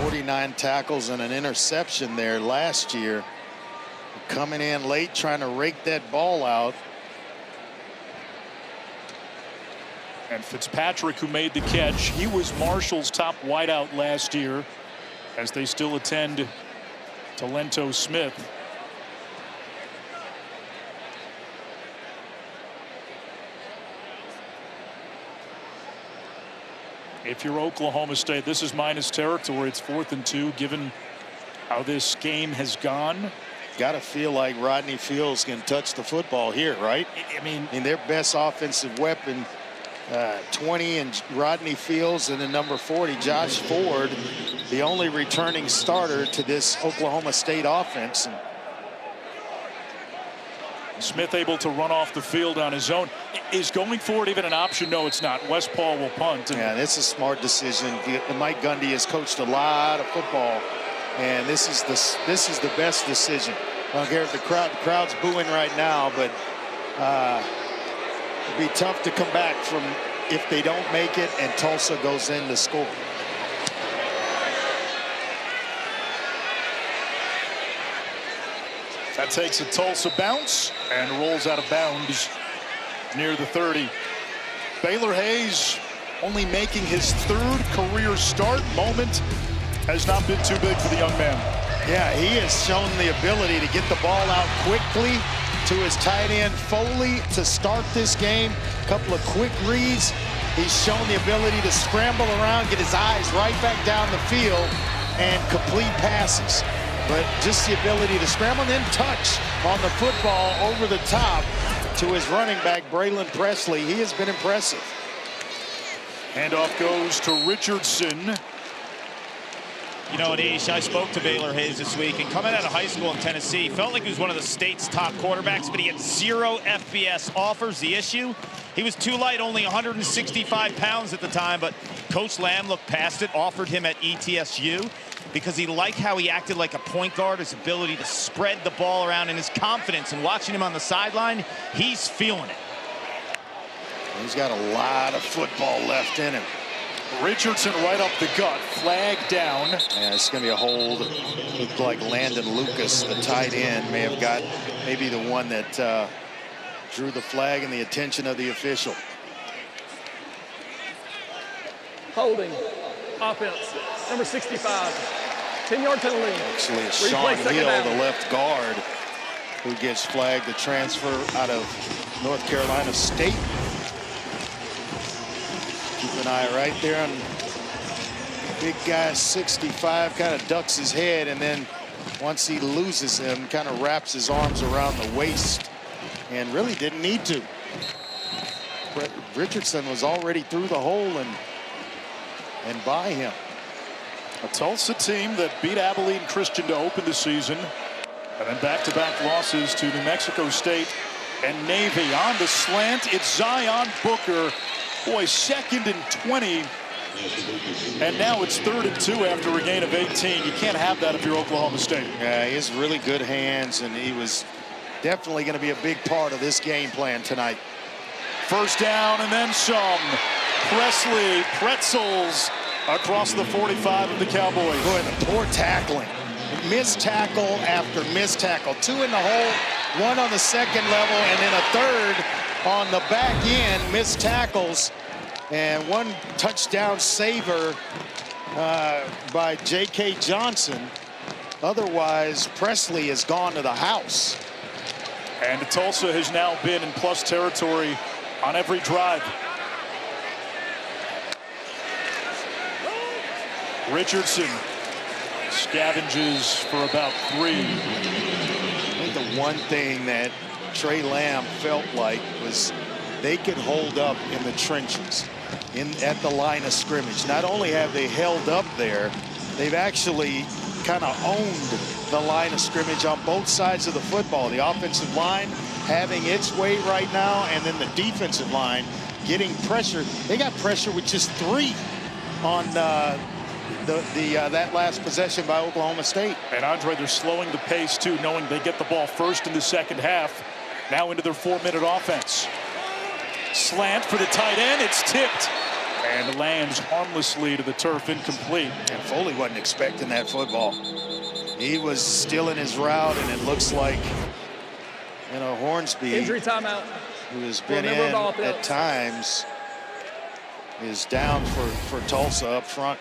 49 tackles and an interception there last year. Coming in late, trying to rake that ball out. And Fitzpatrick, who made the catch, he was Marshall's top wideout last year, as they still attend to Lento Smith. If you're Oklahoma State, this is minus territory. It's 4th and 2, given how this game has gone. Got to feel like Rodney Fields can touch the football here, right? I mean, their best offensive weapon, 20 and Rodney Fields, and then number 40, Josh Ford, the only returning starter to this Oklahoma State offense. Smith able to run off the field on his own. Is going forward even an option? No, it's not. West Paul will punt. Yeah, it's a smart decision. Mike Gundy has coached a lot of football, and this is the best decision. I don't care if the crowd's booing right now, but it'd be tough to come back from if they don't make it and Tulsa goes in to score. That takes a Tulsa bounce and rolls out of bounds near the 30. Baylor Hayes only making his 3rd career start. Moment has not been too big for the young man. Yeah, he has shown the ability to get the ball out quickly to his tight end Foley to start this game. A couple of quick reads. He's shown the ability to scramble around, get his eyes right back down the field, and complete passes. But just the ability to scramble and then touch on the football over the top to his running back, Braylon Presley. He has been impressive. Handoff goes to Richardson. You know, Anish, I spoke to Baylor Hayes this week, and coming out of high school in Tennessee, felt like he was one of the state's top quarterbacks, but he had 0 FBS offers. The issue, he was too light, only 165 pounds at the time, but Coach Lamb looked past it, offered him at ETSU because he liked how he acted like a point guard, his ability to spread the ball around, and his confidence. And watching him on the sideline, he's feeling it. He's got a lot of football left in him. Richardson right up the gut, flag down. Yeah, it's going to be a hold. Looked like Landon Lucas, the tight end, may have got maybe the one that drew the flag and the attention of the official. Holding. Offense. Number 65. 10-yard penalty. Actually, it's Sean Hill, the left guard, who gets flagged to transfer out of North Carolina State. Keep an eye right there on big guy 65, kind of ducks his head, and then once he loses him, kind of wraps his arms around the waist, and really didn't need to. Richardson was already through the hole and by him. A Tulsa team that beat Abilene Christian to open the season, and then back-to-back losses to New Mexico State and Navy. On the slant, it's Zion Booker. Boy, 2nd and 20. And now it's 3rd and 2 after a gain of 18. You can't have that if you're Oklahoma State. Yeah, he has really good hands, and he was definitely going to be a big part of this game plan tonight. First down and then some. Presley pretzels across the 45 of the Cowboys. Boy, the poor tackling. Missed tackle after missed tackle. 2 in the hole, 1 on the second level, and then a 3rd on the back end. Missed tackles, and 1 touchdown saver by J.K. Johnson. Otherwise, Presley has gone to the house. And Tulsa has now been in plus territory on every drive. Richardson Scavenges for about 3. I think the one thing that Trey Lamb felt like was they could hold up in the trenches, at the line of scrimmage. Not only have they held up there, they've actually kind of owned the line of scrimmage on both sides of the football. The offensive line having its way right now, and then the defensive line getting pressure. They got pressure with just 3 on that last possession by Oklahoma State. And Andre, they're slowing the pace too, knowing they get the ball first in the second half. Now into their 4-minute offense. Slant for the tight end. It's tipped and lands harmlessly to the turf, incomplete. And Foley wasn't expecting that football. He was still in his route, and it looks like, you know, Hornsby, injury timeout, who has been in at times, is down for Tulsa up front.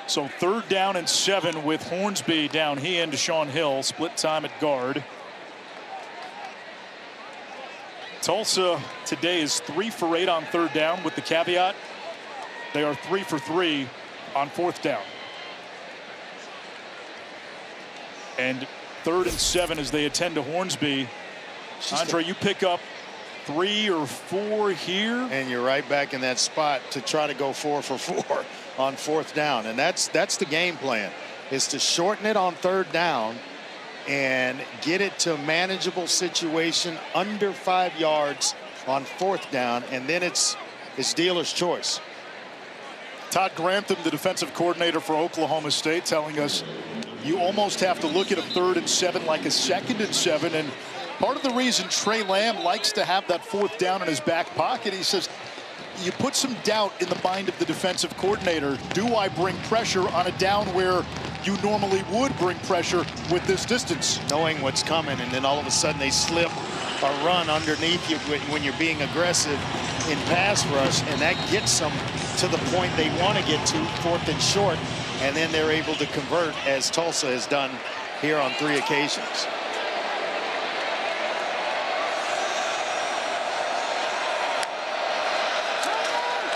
So 3rd down and 7 with Hornsby down. He and Deshaun Hill split time at guard. Tulsa today is 3 for 8 on 3rd down, with the caveat they are 3 for 3 on 4th down. And 3rd and 7 as they attend to Hornsby. Andre, you pick up 3 or 4 here, and you're right back in that spot to try to go 4 for 4 on 4th down. And that's the game plan, is to shorten it on 3rd down and get it to a manageable situation under 5 yards on 4th down, and then it's dealer's choice. Todd Grantham, the defensive coordinator for Oklahoma State, telling us you almost have to look at a 3rd and 7 like a 2nd and 7. And part of the reason Trey Lamb likes to have that 4th down in his back pocket, he says, you put some doubt in the mind of the defensive coordinator. Do I bring pressure on a down where you normally would bring pressure with this distance? Knowing what's coming, and then all of a sudden they slip or run underneath you when you're being aggressive in pass rush, and that gets them to the point they want to get to, 4th and short, and then they're able to convert, as Tulsa has done here on 3 occasions.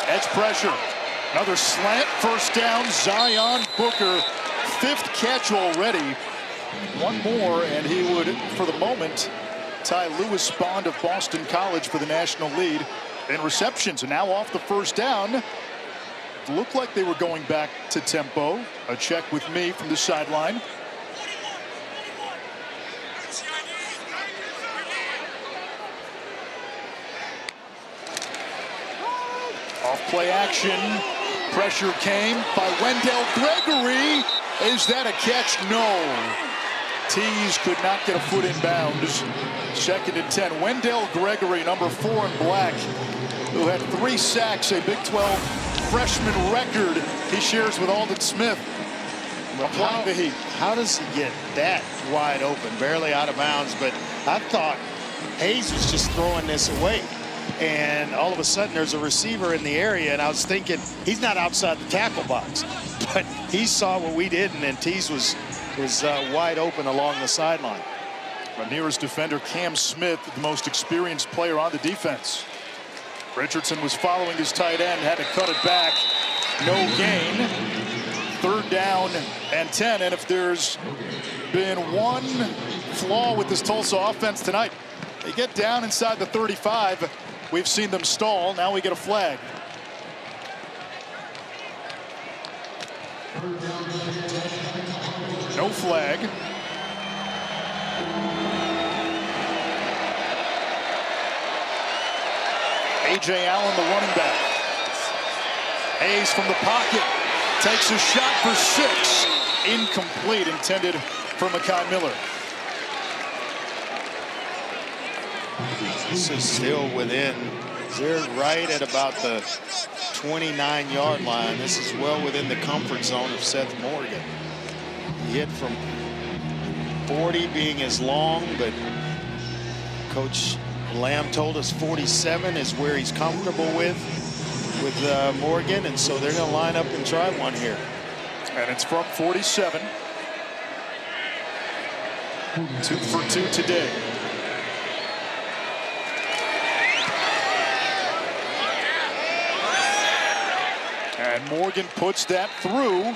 Edge pressure. Another slant, 1st down. Zion Booker, 5th catch already. One more, and he would, for the moment, tie Lewis Bond of Boston College for the national lead in receptions. And now off the 1st down, it looked like they were going back to tempo. A check with me from the sideline. Off play action. Pressure came by Wendell Gregory. Is that a catch? No. Tees could not get a foot in bounds. 2nd and 10. Wendell Gregory, number 4 in black, who had 3 sacks, a Big 12 freshman record he shares with Aldon Smith. Applying the heat. How does he get that wide open? Barely out of bounds, but I thought Hayes was just throwing this away. And all of a sudden there's a receiver in the area, and I was thinking he's not outside the tackle box, but he saw what we didn't, and Tees was wide open along the sideline. The nearest defender, Cam Smith, the most experienced player on the defense. Richardson was following his tight end, had to cut it back. No gain. 3rd down and 10. And if there's been one flaw with this Tulsa offense tonight, they get down inside the 35. We've seen them stall. Now we get a flag. No flag. A.J. Allen, the running back. Hayes from the pocket takes a shot for 6. Incomplete, intended for Mekhi Miller. This is still within. They're right at about the 29-yard line. This is well within the comfort zone of Seth Morgan. He hit from 40 being as long, but Coach Lamb told us 47 is where he's comfortable with Morgan, and so they're going to line up and try one here. And it's from 47. 2 for 2 today. And Morgan puts that through.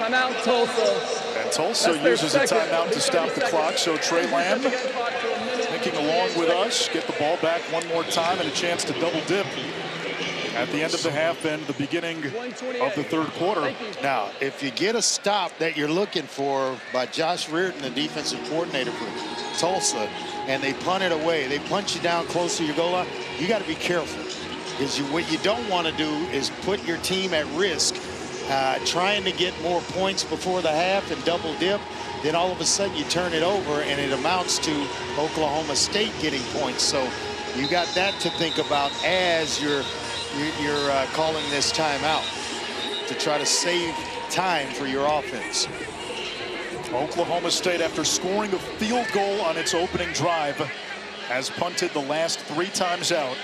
Timeout, Tulsa. And Tulsa uses a timeout to stop the clock. So Trey Lamb thinking along with us, get the ball back one more time and a chance to double dip at the end of the half and the beginning of the third quarter. Now, if you get a stop that you're looking for by Josh Reardon, the defensive coordinator for Tulsa, and they punt it away, they punch you down close to your goal line, you got to be careful. Because what you don't want to do is put your team at risk trying to get more points before the half and double dip. Then all of a sudden you turn it over and it amounts to Oklahoma State getting points. So you got that to think about as you're calling this timeout to try to save time for your offense. Oklahoma State, after scoring a field goal on its opening drive, has punted the last 3 times out.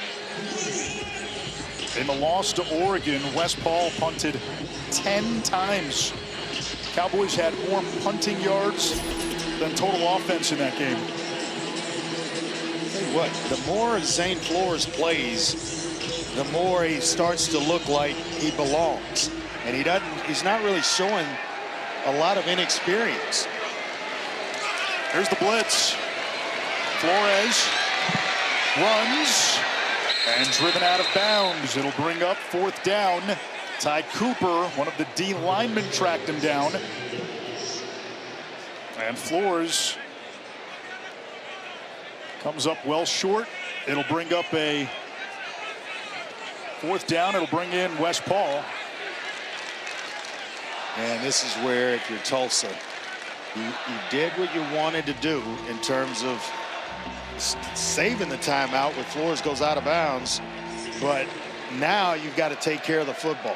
In the loss to Oregon, West Paul punted 10 times. Cowboys had more punting yards than total offense in that game. Tell you what, the more Zane Flores plays, the more he starts to look like he belongs. And he's not really showing a lot of inexperience. Here's the blitz. Flores runs and driven out of bounds. It'll bring up 4th down. Ty Cooper, one of the D linemen, tracked him down. And Flores comes up well short. It'll bring up a 4th down. It'll bring in West Paul. And this is where, if you're Tulsa, you did what you wanted to do in terms of saving the timeout when Flores goes out of bounds. But now you've got to take care of the football.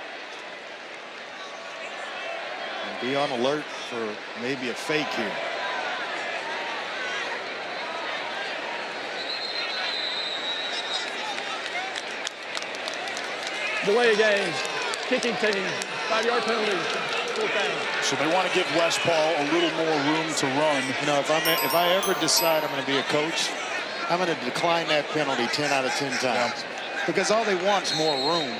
And be on alert for maybe a fake here. Delay a game. Kicking team. 5-yard penalty. So they want to give West Paul a little more room to run. You know, if I ever decide I'm going to be a coach, I'm going to decline that penalty 10 out of 10 times. Yeah. Because all they want is more room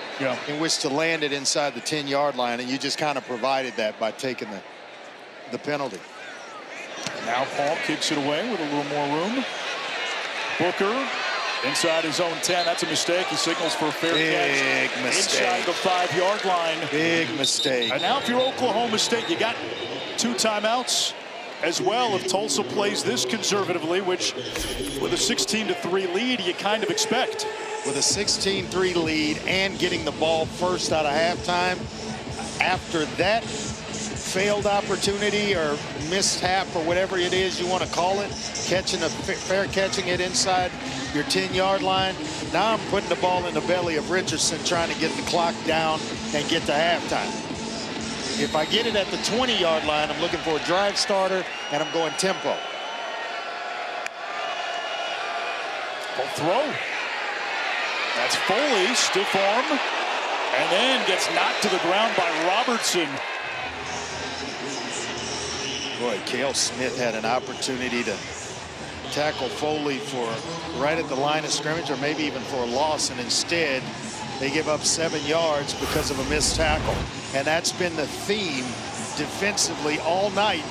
in which to land it inside the 10-yard line, and you just kind of provided that by taking the penalty. Now Paul kicks it away with a little more room. Booker inside his own 10. That's a mistake. He signals for a fair catch. Big mistake. Inside the 5-yard line. Big mistake. And now if you're Oklahoma State, you got 2 timeouts as well if Tulsa plays this conservatively, which with a 16-3 lead, you kind of expect. With a 16-3 lead and getting the ball first out of halftime, after that failed opportunity or mishap or whatever it is you want to call it, catching it inside your 10-yard line, now I'm putting the ball in the belly of Richardson trying to get the clock down and get to halftime. If I get it at the 20-yard line, I'm looking for a drive starter and I'm going tempo. Full throw. That's Foley, stiff arm, and then gets knocked to the ground by Robertson. Boy, Cale Smith had an opportunity to tackle Foley for right at the line of scrimmage or maybe even for a loss, and instead they give up 7 yards because of a missed tackle. And that's been the theme defensively all night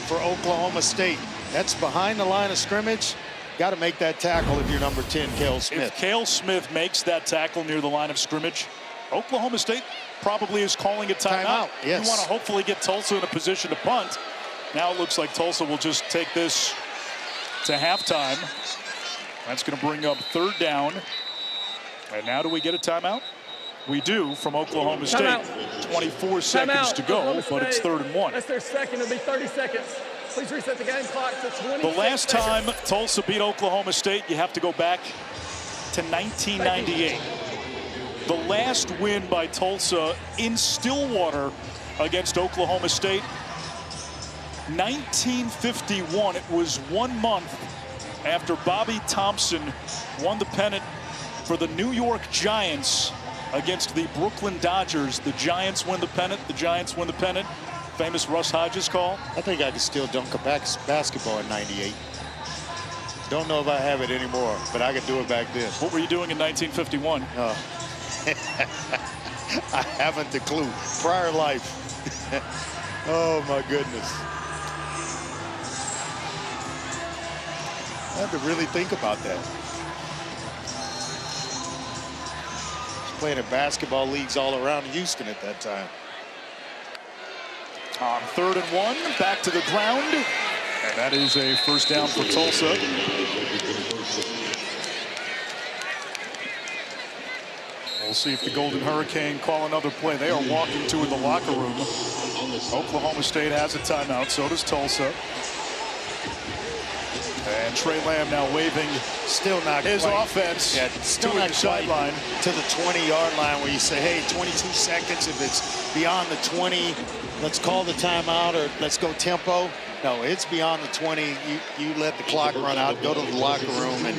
for Oklahoma State. That's behind the line of scrimmage. Got to make that tackle if you're number 10, Cale Smith. If Cale Smith makes that tackle near the line of scrimmage, Oklahoma State probably is calling a timeout. Yes. You want to hopefully get Tulsa in a position to punt. Now it looks like Tulsa will just take this to halftime. That's going to bring up 3rd down. And now do we get a timeout? We do from Oklahoma State. Timeout. 24 seconds to go, but it's 3rd and 1. That's their second. It'll be 30 seconds. Please reset the game clock to 20. The last time Tulsa beat Oklahoma State, you have to go back to 1998. The last win by Tulsa in Stillwater against Oklahoma State, 1951. It was 1 month after Bobby Thompson won the pennant for the New York Giants against the Brooklyn Dodgers. The Giants win the pennant. The Giants win the pennant. Famous Russ Hodges call. I think I could still dunk a basketball in '98. Don't know if I have it anymore, but I could do it back then. What were you doing in 1951? I haven't a clue. Prior life. Oh, my goodness. I have to really think about that. He's playing in basketball leagues all around Houston at that time. On 3rd and 1, back to the ground. And that is a first down for Tulsa. We'll see if the Golden Hurricane call another play. They are walking to in the locker room. Oklahoma State has a timeout, so does Tulsa. And Trey Lamb now waving still not his quite, offense still to not the sideline. To the 20-yard line where you say, hey, 22 seconds. If it's beyond the 20, let's call the timeout or let's go tempo. No, it's beyond the 20. You let the clock run out, go to the locker room, and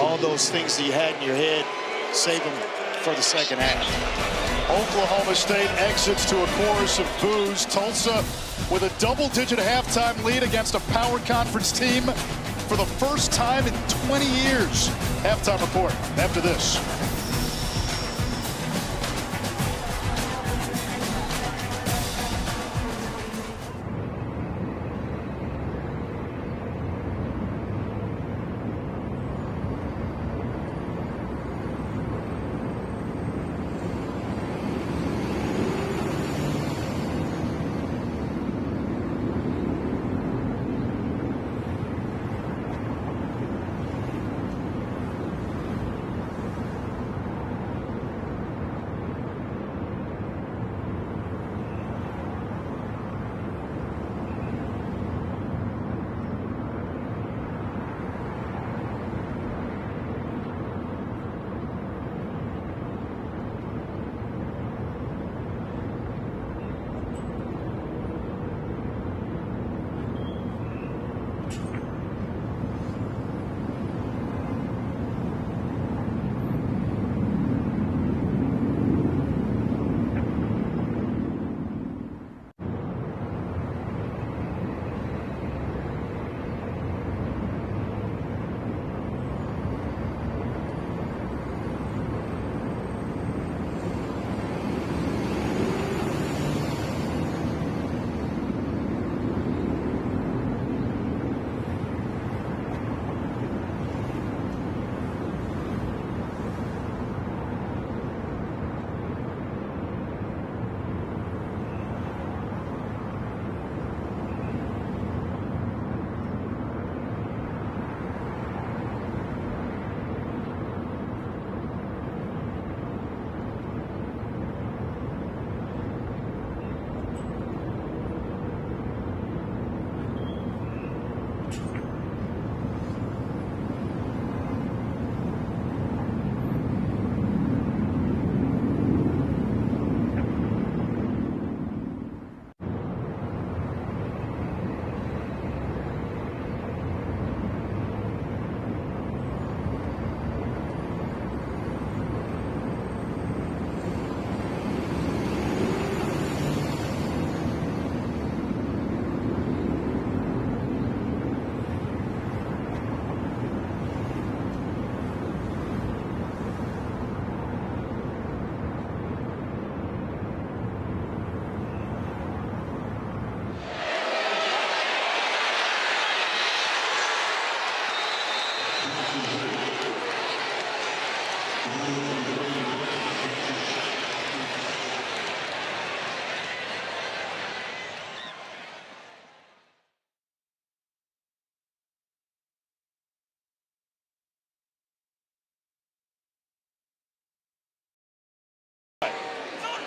all those things that you had in your head, save them for the second half. Oklahoma State exits to a chorus of boos. Tulsa with a double-digit halftime lead against a power conference team for the first time in 20 years. Halftime report after this.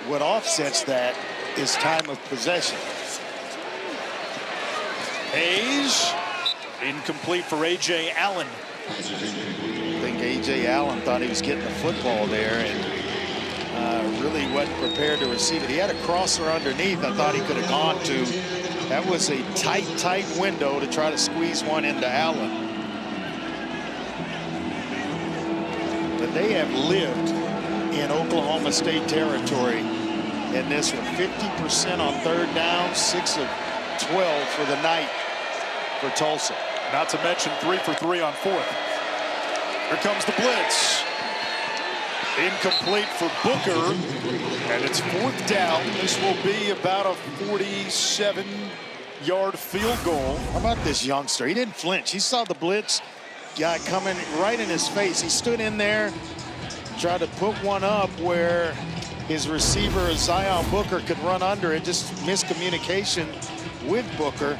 What offsets that is time of possession. Hayes, incomplete for A.J. Allen. I think A.J. Allen thought he was getting the football there and really wasn't prepared to receive it. He had a crosser underneath. I thought he could have gone to. That was a tight window to try to squeeze one into Allen. But they have lived in Oklahoma State territory in this one. 50% on third down, 6 of 12 for the night for Tulsa. Not to mention 3 for 3 on fourth. Here comes the blitz. Incomplete for Booker, and it's 4th down. This will be about a 47-yard field goal. How about this youngster? He didn't flinch. He saw the blitz guy coming right in his face. He stood in there, tried to put one up where his receiver, Zion Booker, could run under it. Just miscommunication with Booker,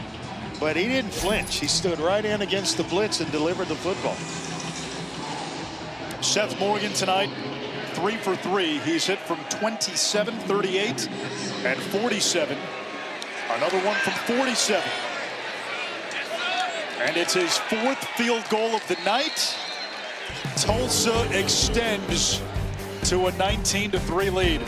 but he didn't flinch. He stood right in against the blitz and delivered the football. Seth Morgan tonight, 3 for 3. He's hit from 27, 38, and 47. Another one from 47. And it's his 4th field goal of the night. Tulsa extends to a 19-3 lead.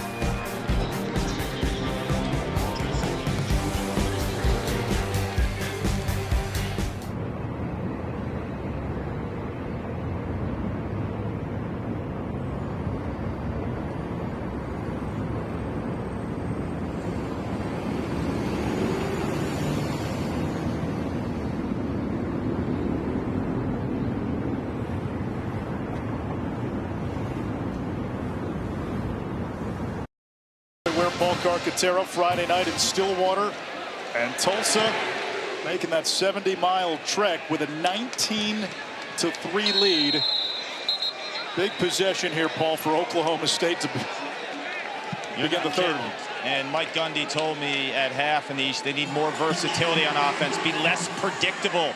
Paul Carcaterra Friday night in Stillwater, and Tulsa making that 70-mile trek with a 19-3 lead. Big possession here, Paul, for Oklahoma State to begin the third. And Mike Gundy told me at half in the East they need more versatility on offense, be less predictable,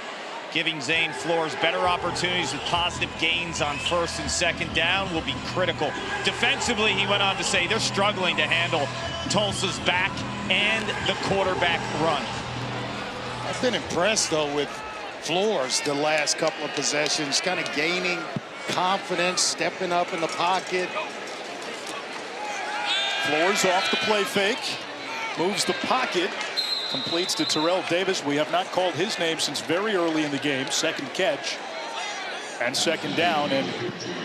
giving Zane Flores better opportunities with positive gains on 1st and 2nd down will be critical. Defensively, he went on to say they're struggling to handle Tulsa's back and the quarterback run. I've been impressed, though, with Flores the last couple of possessions, kind of gaining confidence, stepping up in the pocket. Flores off the play fake, moves the pocket, completes to Terrell Davis. We have not called his name since very early in the game. 2nd catch and 2nd down. And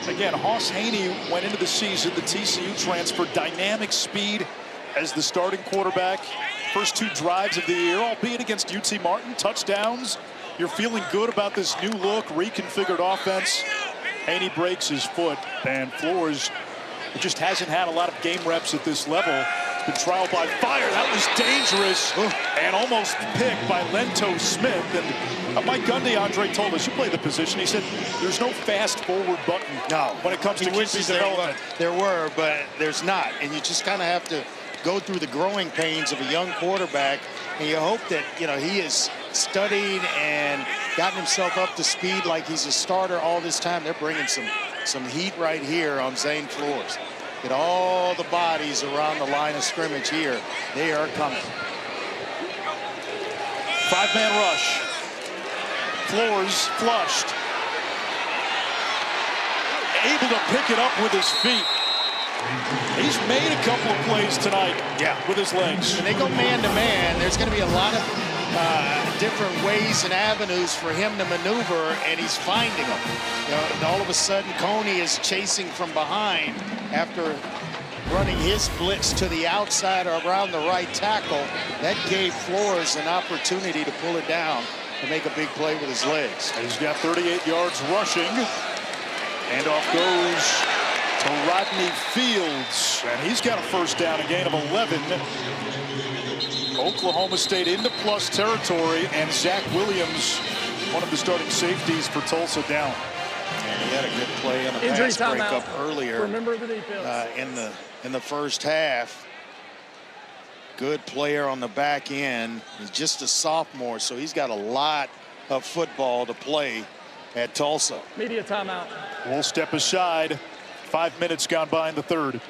again, Hoss Haney went into the season, the TCU transfer, dynamic speed as the starting quarterback. First 2 drives of the year, albeit against UT Martin, touchdowns. You're feeling good about this new look, reconfigured offense. Haney breaks his foot, and Flores just hasn't had a lot of game reps at this level. Been trial by fire. That was dangerous and almost picked by Lento Smith. And Mike Gundy, Andre told us, you play the position. He said there's no fast forward button when it comes to QB development. There were, but there's not. And you just kind of have to go through the growing pains of a young quarterback. And you hope that, you know, he has studied and gotten himself up to speed like he's a starter all this time. They're bringing some heat right here on Zane Flores. Get all the bodies around the line of scrimmage here. They are coming. 5-man rush. Flores flushed. Able to pick it up with his feet. He's made a couple of plays tonight with his legs. When they go man-to-man, there's going to be a lot of different ways and avenues for him to maneuver, and he's finding them. You know, and all of a sudden, Coney is chasing from behind after running his blitz to the outside or around the right tackle. That gave Flores an opportunity to pull it down and make a big play with his legs. He's got 38 yards rushing. Handoff goes to Rodney Fields, and he's got a 1st down, a gain of 11. Oklahoma State into plus territory, and Zach Williams, one of the starting safeties for Tulsa, down. And he had a good play on a pass breakup earlier in the first half. Good player on the back end. He's just a sophomore, so he's got a lot of football to play at Tulsa. Media timeout. We'll step aside. 5 minutes gone by in the third.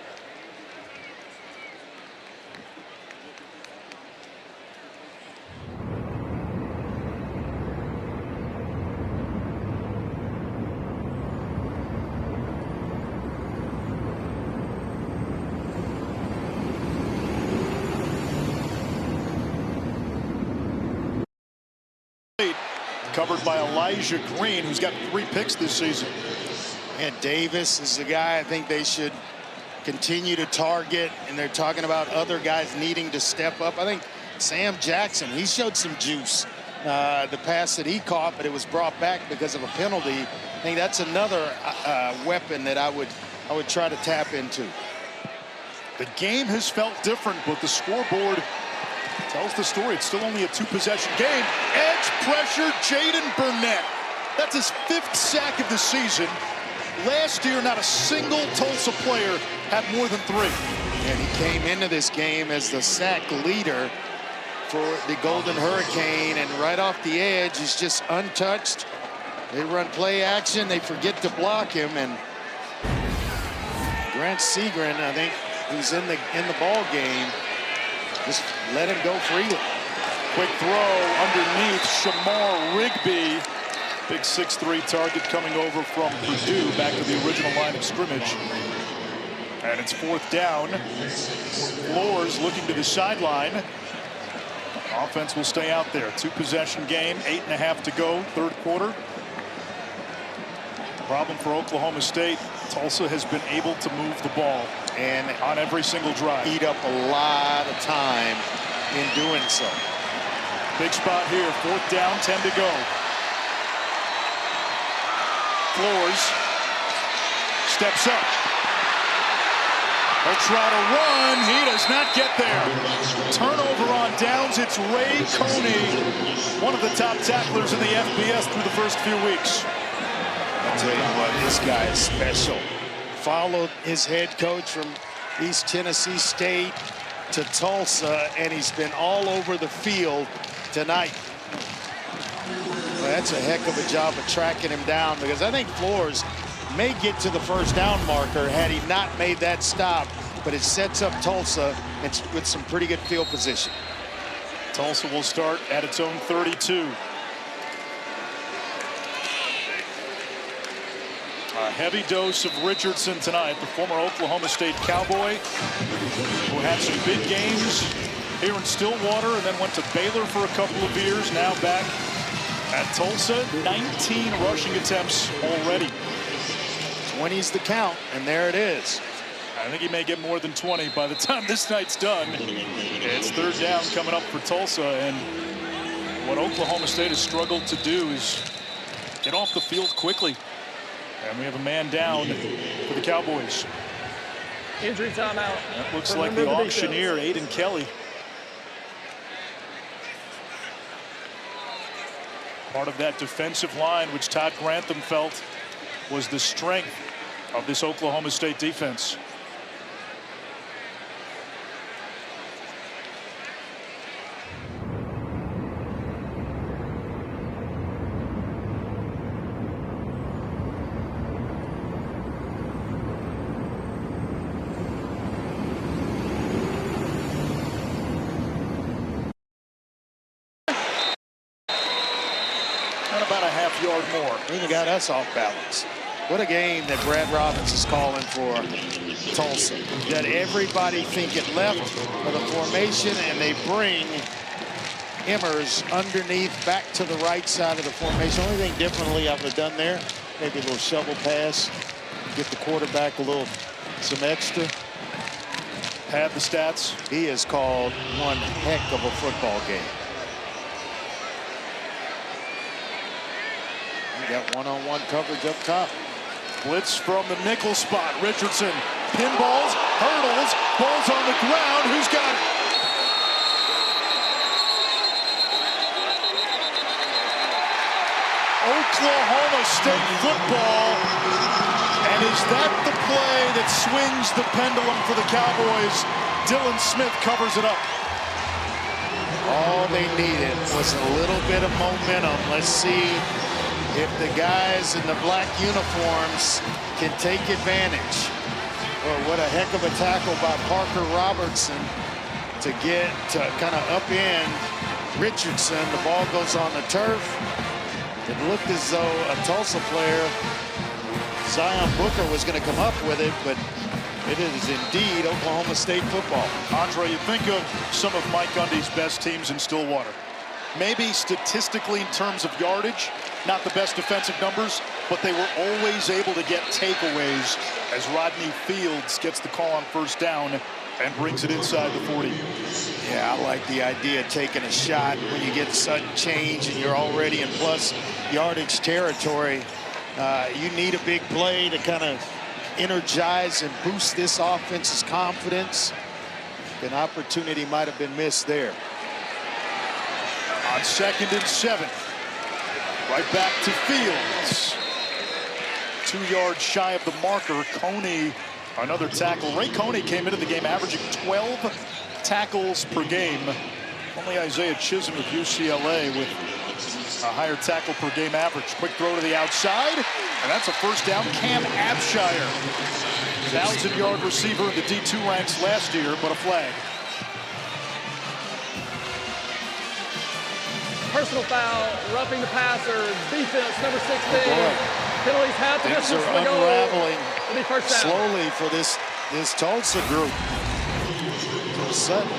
Covered by Elijah Green, who's got 3 picks this season. And Davis is the guy I think they should continue to target, and they're talking about other guys needing to step up. I think Sam Jackson, he showed some juice. The pass that he caught, but it was brought back because of a penalty. I think that's another weapon that I would I would try to tap into. The game has felt different, but the scoreboard tells the story. It's still only a 2-possession game. Edge pressure, Jaden Burnett. That's his 5th sack of the season. Last year, not a single Tulsa player had more than 3. And he came into this game as the sack leader for the Golden Hurricane, and right off the edge, he's just untouched. They run play action, they forget to block him, and Grant Segrin, I think, who's in the ball game, just let him go freely. Quick throw underneath Shamar Rigby. Big 6'3" target coming over from Purdue back to the original line of scrimmage. And it's 4th down. Flores looking to the sideline. Offense will stay out there. 2-possession game, 8.5 to go, 3rd quarter. Problem for Oklahoma State, Tulsa has been able to move the ball and on every single drive. Eat up a lot of time in doing so. Big spot here, 4th down, 10 to go. Flores steps up. He'll try to run. He does not get there. Turnover on downs. It's Ray Coney, one of the top tacklers in the FBS through the first few weeks. I'll tell you what, this guy is special. Followed his head coach from East Tennessee State to Tulsa, and he's been all over the field tonight. Well, that's a heck of a job of tracking him down, because I think Flores may get to the 1st down marker had he not made that stop, but it sets up Tulsa with some pretty good field position. Tulsa will start at its own 32. A heavy dose of Richardson tonight, the former Oklahoma State Cowboy, who had some big games here in Stillwater and then went to Baylor for a couple of years, now back at Tulsa. 19 rushing attempts already. 20's the count, and there it is. I think he may get more than 20 by the time this night's done. It's 3rd down coming up for Tulsa, and what Oklahoma State has struggled to do is get off the field quickly. And we have a man down for the Cowboys. Injury timeout. That looks like the auctioneer, Aiden Kelly. Part of that defensive line, which Todd Grantham felt was the strength of this Oklahoma State defense. And about a half-yard more. He got us off balance. What a game that Brad Robbins is calling for Tulsa. Got everybody thinking left of the formation, and they bring Emmers underneath back to the right side of the formation. Only thing differently I would have done there, maybe a little shovel pass, get the quarterback some extra. Have the stats. He has called one heck of a football game. We got one-on-one coverage up top. Blitz from the nickel spot. Richardson pinballs, hurdles, ball's on the ground. Who's got it? Oklahoma State football. And is that the play that swings the pendulum for the Cowboys? Dylan Smith covers it up. All they needed was a little bit of momentum. Let's see if the guys in the black uniforms can take advantage. Well, what a heck of a tackle by Parker Robertson to get to kind of upend Richardson. The ball goes on the turf. It looked as though a Tulsa player, Zion Booker, was going to come up with it, but it is indeed Oklahoma State football. Andre, you think of some of Mike Gundy's best teams in Stillwater. Maybe statistically in terms of yardage, not the best defensive numbers, but they were always able to get takeaways as Rodney Fields gets the call on 1st down and brings it inside the 40. Yeah, I like the idea of taking a shot when you get sudden change and you're already in plus yardage territory. You need a big play to kind of energize and boost this offense's confidence, an opportunity might have been missed there. On 2nd and 7. Right back to Fields. 2 yards shy of the marker. Coney, another tackle. Ray Coney came into the game averaging 12 tackles per game. Only Isaiah Chisholm of UCLA with a higher tackle per game average. Quick throw to the outside, and that's a first down. Cam Abshire, 1,000-yard receiver in the D2 ranks last year, but a flag. Personal foul, roughing the passer, defense, number 16. Penalties have to miss Things are the goal. unraveling It'll be first down. slowly for this Tulsa group. All of a sudden,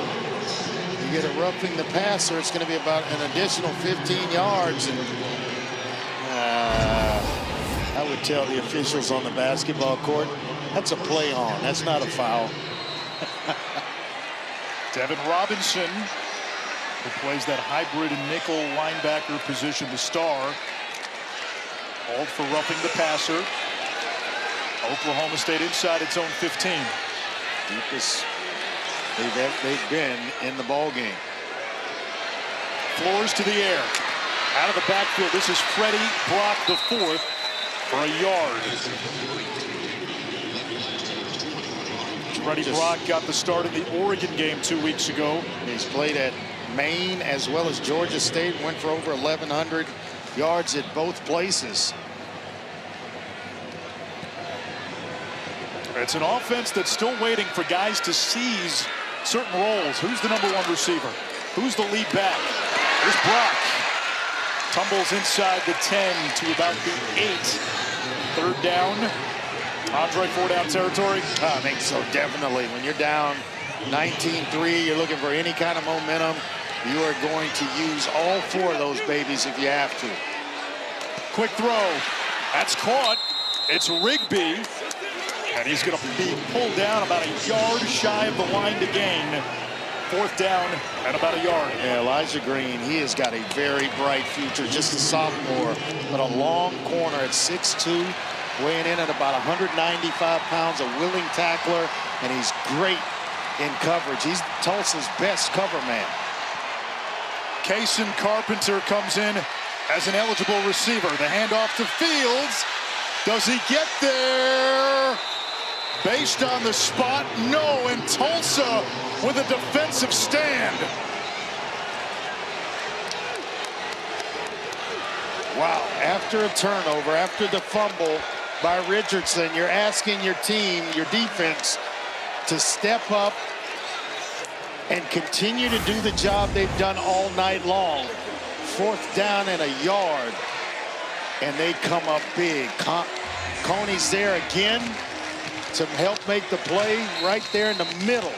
you get a roughing the passer, it's going to be about an additional 15 yards. And I would tell the officials on the basketball court, that's a play on. That's not a foul. Devin Robinson, who plays that hybrid nickel linebacker position, the star, called for roughing the passer. Oklahoma State inside its own 15. Deepest they've been in the ball game. Floors to the air. Out of the backfield, this is Freddie Brock IV for a yard. Freddie Brock got the start in the Oregon game 2 weeks ago. He's played at Maine as well as Georgia State, went for over 1,100 yards at both places. It's an offense that's still waiting for guys to seize certain roles. Who's the number 1 receiver? Who's the lead back? Here's Brock. Tumbles inside the 10 to about the 8. 3rd down. Andre, 4-down territory? I think so, definitely. When you're down 19-3, you're looking for any kind of momentum. You are going to use all 4 of those babies if you have to. Quick throw. That's caught. It's Rigby. And he's going to be pulled down about a yard shy of the line to gain. 4th down and about a yard. Yeah, Elijah Green, he has got a very bright future, just a sophomore, but a long corner at 6'2", weighing in at about 195 pounds, a willing tackler, and he's great in coverage. He's Tulsa's best cover man. Kason Carpenter comes in as an eligible receiver. The handoff to Fields. Does he get there? Based on the spot, no, and Tulsa with a defensive stand. Wow, after a turnover, after the fumble by Richardson, you're asking your team, your defense, to step up and continue to do the job they've done all night long. 4th down and a yard, and they come up big. Coney's there again to help make the play right there in the middle.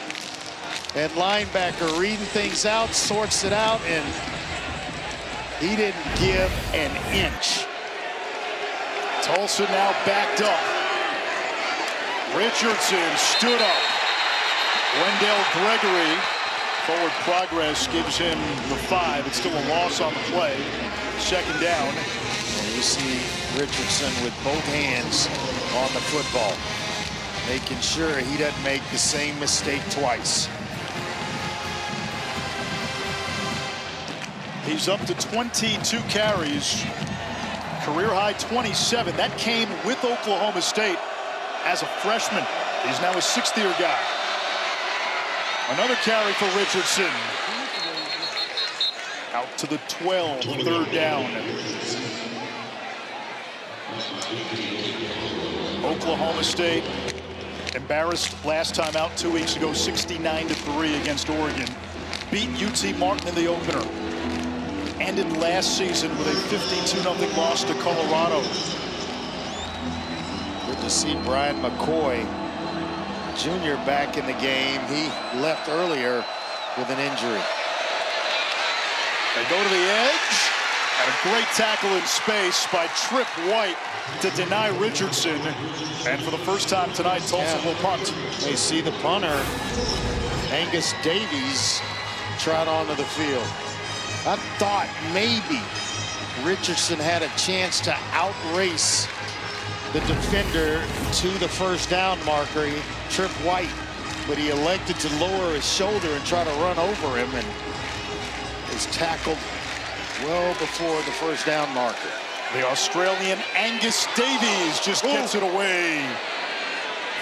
And linebacker reading things out, sorts it out, and he didn't give an inch. Tulsa now backed up. Richardson stood up. Wendell Gregory, forward progress gives him the 5. It's still a loss on the play. 2nd down. And you see Richardson with both hands on the football, making sure he doesn't make the same mistake twice. He's up to 22 carries. Career high 27. That came with Oklahoma State as a freshman. He's now a 6th-year guy. Another carry for Richardson. Out to the 12, 3rd down. Oklahoma State embarrassed last time out 2 weeks ago, 69-3 against Oregon. Beat UT Martin in the opener. Ended last season with a 52-0 loss to Colorado. Good to see Brian McCoy Jr. back in the game. He left earlier with an injury. They go to the edge, and a great tackle in space by Trip White to deny Richardson. And for the first time tonight, Tulsa will punt. They see the punter, Angus Davies, trot onto the field. I thought maybe Richardson had a chance to outrace the defender to the first down marker. He tripped White, but he elected to lower his shoulder and try to run over him, and is tackled well before the first down marker. The Australian Angus Davies just gets it away.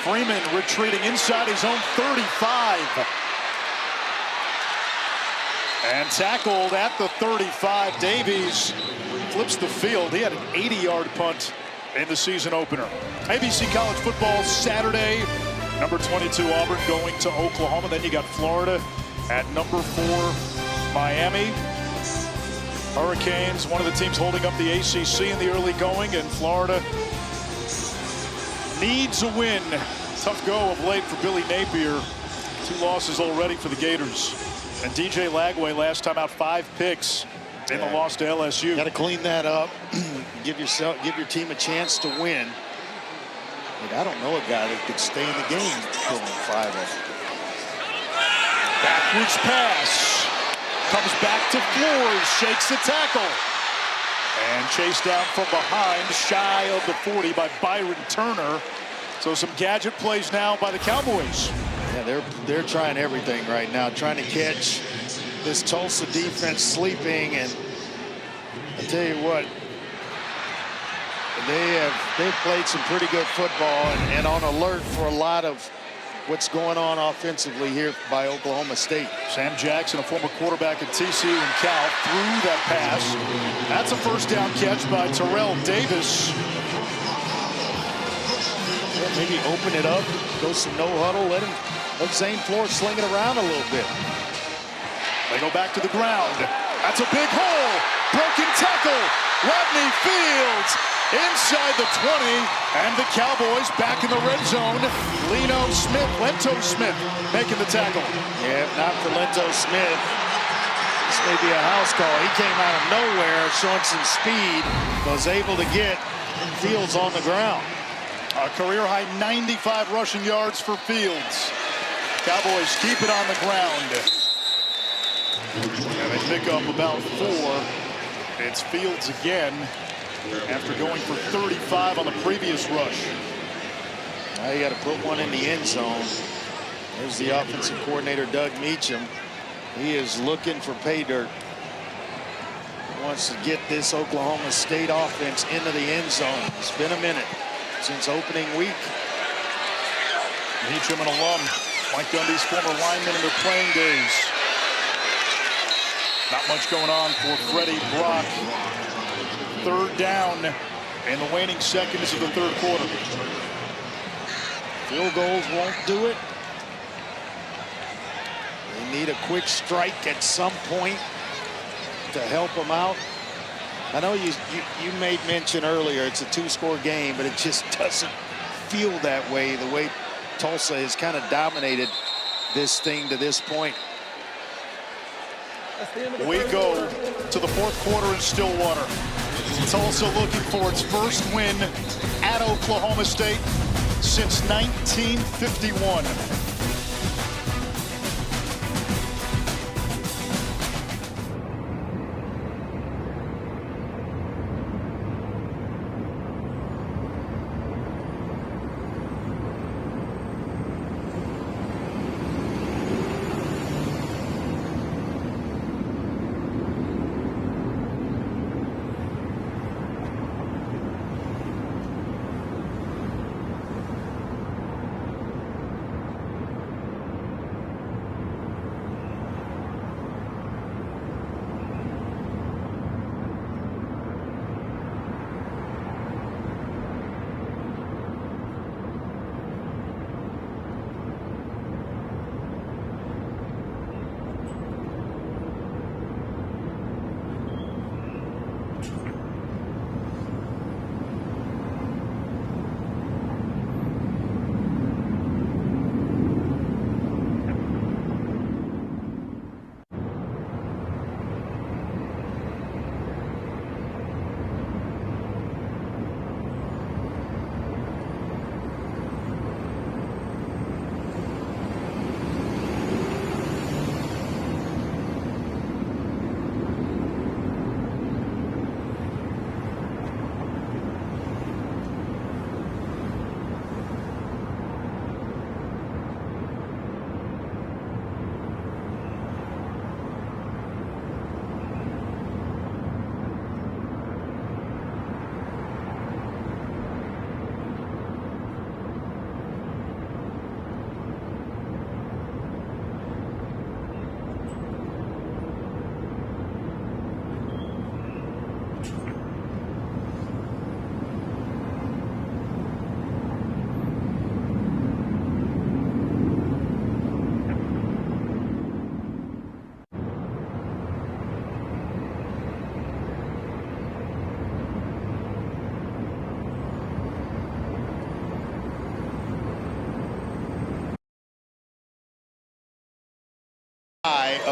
Freeman retreating inside his own 35. And tackled at the 35. Davies flips the field. He had an 80-yard punt in the season opener. ABC College Football Saturday. Number 22 Auburn going to Oklahoma. Then you got Florida at number 4 Miami. Hurricanes, one of the teams holding up the ACC in the early going, and Florida needs a win. Tough go of late for Billy Napier. 2 losses already for the Gators. And DJ Lagway last time out 5 picks in the loss to LSU. Got to clean that up. give your team a chance to win. Like, I don't know a guy that could stay in the game pulling 5 of them. Backwards pass. Comes back to Flores, shakes the tackle. And chased down from behind, shy of the 40 by Byron Turner. So some gadget plays now by the Cowboys. Yeah, they're trying everything right now, trying to catch this Tulsa defense sleeping. And I tell you what, they've played some pretty good football and on alert for a lot of what's going on offensively here by Oklahoma State. Sam Jackson, a former quarterback at TCU and Cal, threw that pass. That's a first down catch by Terrell Davis. Yeah, maybe open it up, go some no huddle, let Zane Flores sling it around a little bit. They go back to the ground. That's a big hole. Broken tackle. Rodney Fields inside the 20, and the Cowboys back in the red zone. Lento Smith making the tackle. Yeah, if not for Lento Smith, this may be a house call. He came out of nowhere, showing some speed, was able to get Fields on the ground. A career-high 95 rushing yards for Fields. Cowboys keep it on the ground. And they pick up about 4. It's Fields again, after going for 35 on the previous rush. Now you got to put one in the end zone. There's the offensive coordinator, Doug Meacham. He is looking for pay dirt. He wants to get this Oklahoma State offense into the end zone. It's been a minute since opening week. Meacham, an alum, Mike Gundy's former lineman in their playing days. Not much going on for Freddie Brock. 3rd down in the waning seconds of the 3rd quarter. Field goals won't do it. They need a quick strike at some point to help them out. I know you made mention earlier it's a 2-score game, but it just doesn't feel that way, the way Tulsa has kind of dominated this thing to this point. We go to the 4th quarter in Stillwater. Tulsa looking for its first win at Oklahoma State since 1951.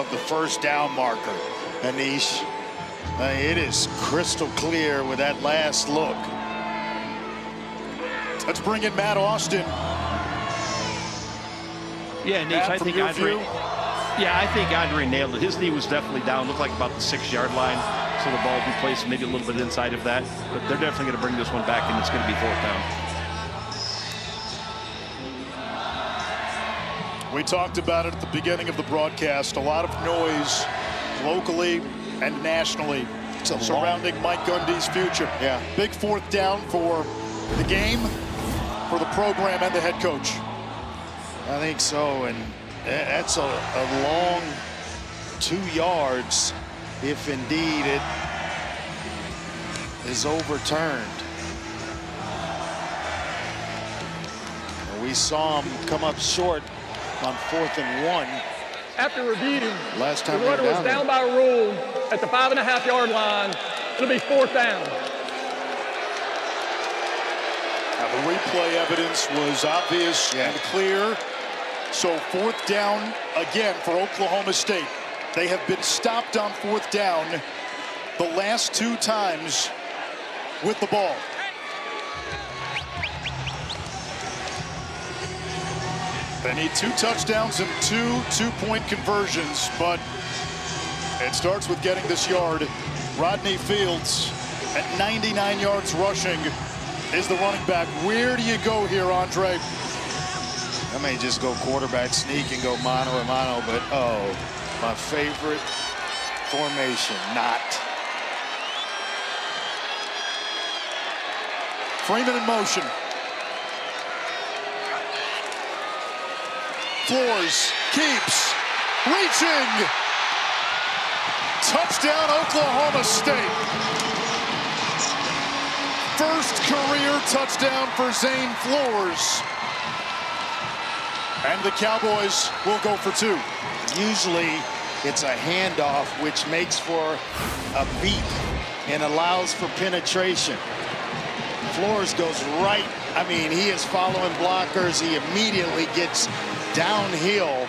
of the first down marker, Anish. It is crystal clear with that last look. Let's bring in Matt Austin. Yeah, Anish, I think Andre. Yeah, I think Andre nailed it. His knee was definitely down. Looked like about the 6-yard line. So the ball will be placed maybe a little bit inside of that. But they're definitely going to bring this one back, and it's going to be 4th down. We talked about it at the beginning of the broadcast. A lot of noise locally and nationally surrounding Mike Gundy's future. Yeah. Big 4th down for the game, for the program, and the head coach. I think so, and that's a long 2 yards if indeed it is overturned. We saw him come up short on 4th and 1. After review, Last time the runner was down by a rule at the 5.5-yard line. It'll be 4th down. Now, the replay evidence was obvious and clear. So 4th down again for Oklahoma State. They have been stopped on 4th down the last 2 times with the ball. They need 2 touchdowns and 2 two-point conversions, but it starts with getting this yard. Rodney Fields at 99 yards rushing is the running back. Where do you go here, Andre? I may just go quarterback sneak and go mano a mano, but oh, my favorite formation, not. Freeman in motion. Floors, keeps, reaching. Touchdown, Oklahoma State. First career touchdown for Zane Floors. And the Cowboys will go for 2. Usually it's a handoff, which makes for a beat and allows for penetration. Floors goes right. I mean, he is following blockers. He immediately gets downhill,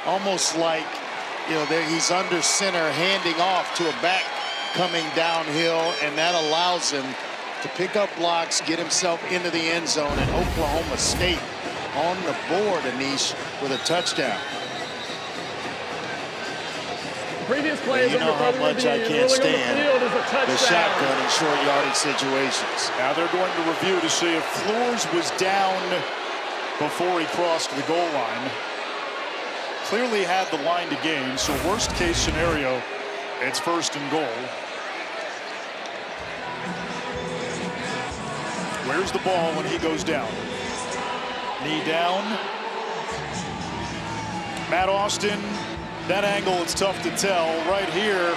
almost like, you know, he's under center, handing off to a back coming downhill, and that allows him to pick up blocks, get himself into the end zone, and Oklahoma State on the board, Anish, with a touchdown. Previous plays, you know how much I can't stand the shotgun in short yardage situations. Now they're going to review to see if Floors was down before he crossed the goal line. Clearly had the line to gain, so worst case scenario, it's 1st and goal. Where's the ball when he goes down? Knee down. Matt Austin, that angle, it's tough to tell. Right here,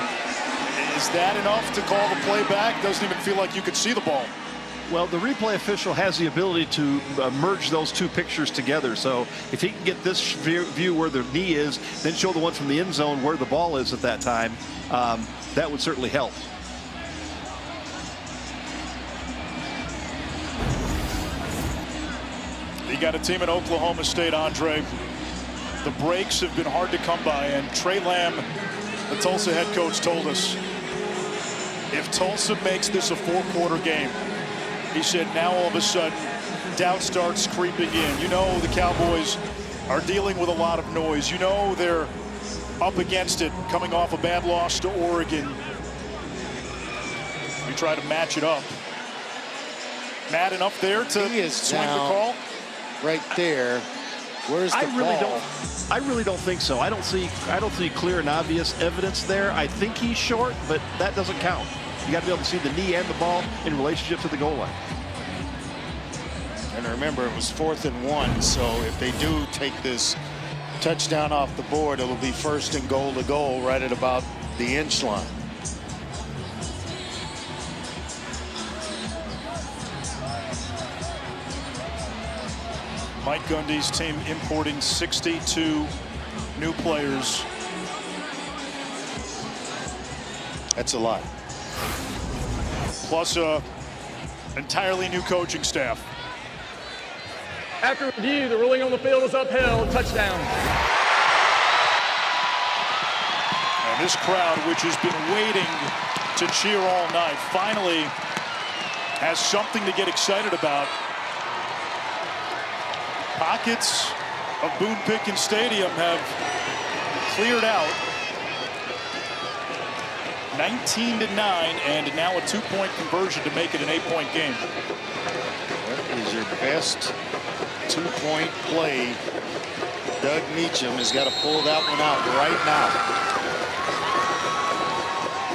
is that enough to call the play back? Doesn't even feel like you could see the ball. Well, the replay official has the ability to merge those 2 pictures together. So if he can get this view where the knee is, then show the one from the end zone where the ball is at that time, that would certainly help. You got a team in Oklahoma State, Andre. The breaks have been hard to come by, and Trey Lamb, the Tulsa head coach, told us if Tulsa makes this a 4-quarter game, he said now all of a sudden doubt starts creeping in. You know the Cowboys are dealing with a lot of noise. You know they're up against it, coming off a bad loss to Oregon. We try to match it up. Matt, enough there to swing the call? Right there. Where's the ball? I really don't think so. I don't see clear and obvious evidence there. I think he's short, but that doesn't count. You got to be able to see the knee and the ball in relationship to the goal line. And remember, it was 4th and 1, so if they do take this touchdown off the board, it'll be 1st and goal to goal right at about the inch line. Mike Gundy's team importing 62 new players. That's a lot. Plus a entirely new coaching staff. After review, the ruling on the field is upheld. Touchdown. This crowd, which has been waiting to cheer all night, finally has something to get excited about. Pockets of Boone Pickens Stadium have cleared out. 19-9, and now a 2-point conversion to make it an 8-point game. What is your best 2-point play? Doug Meacham has got to pull that one out right now.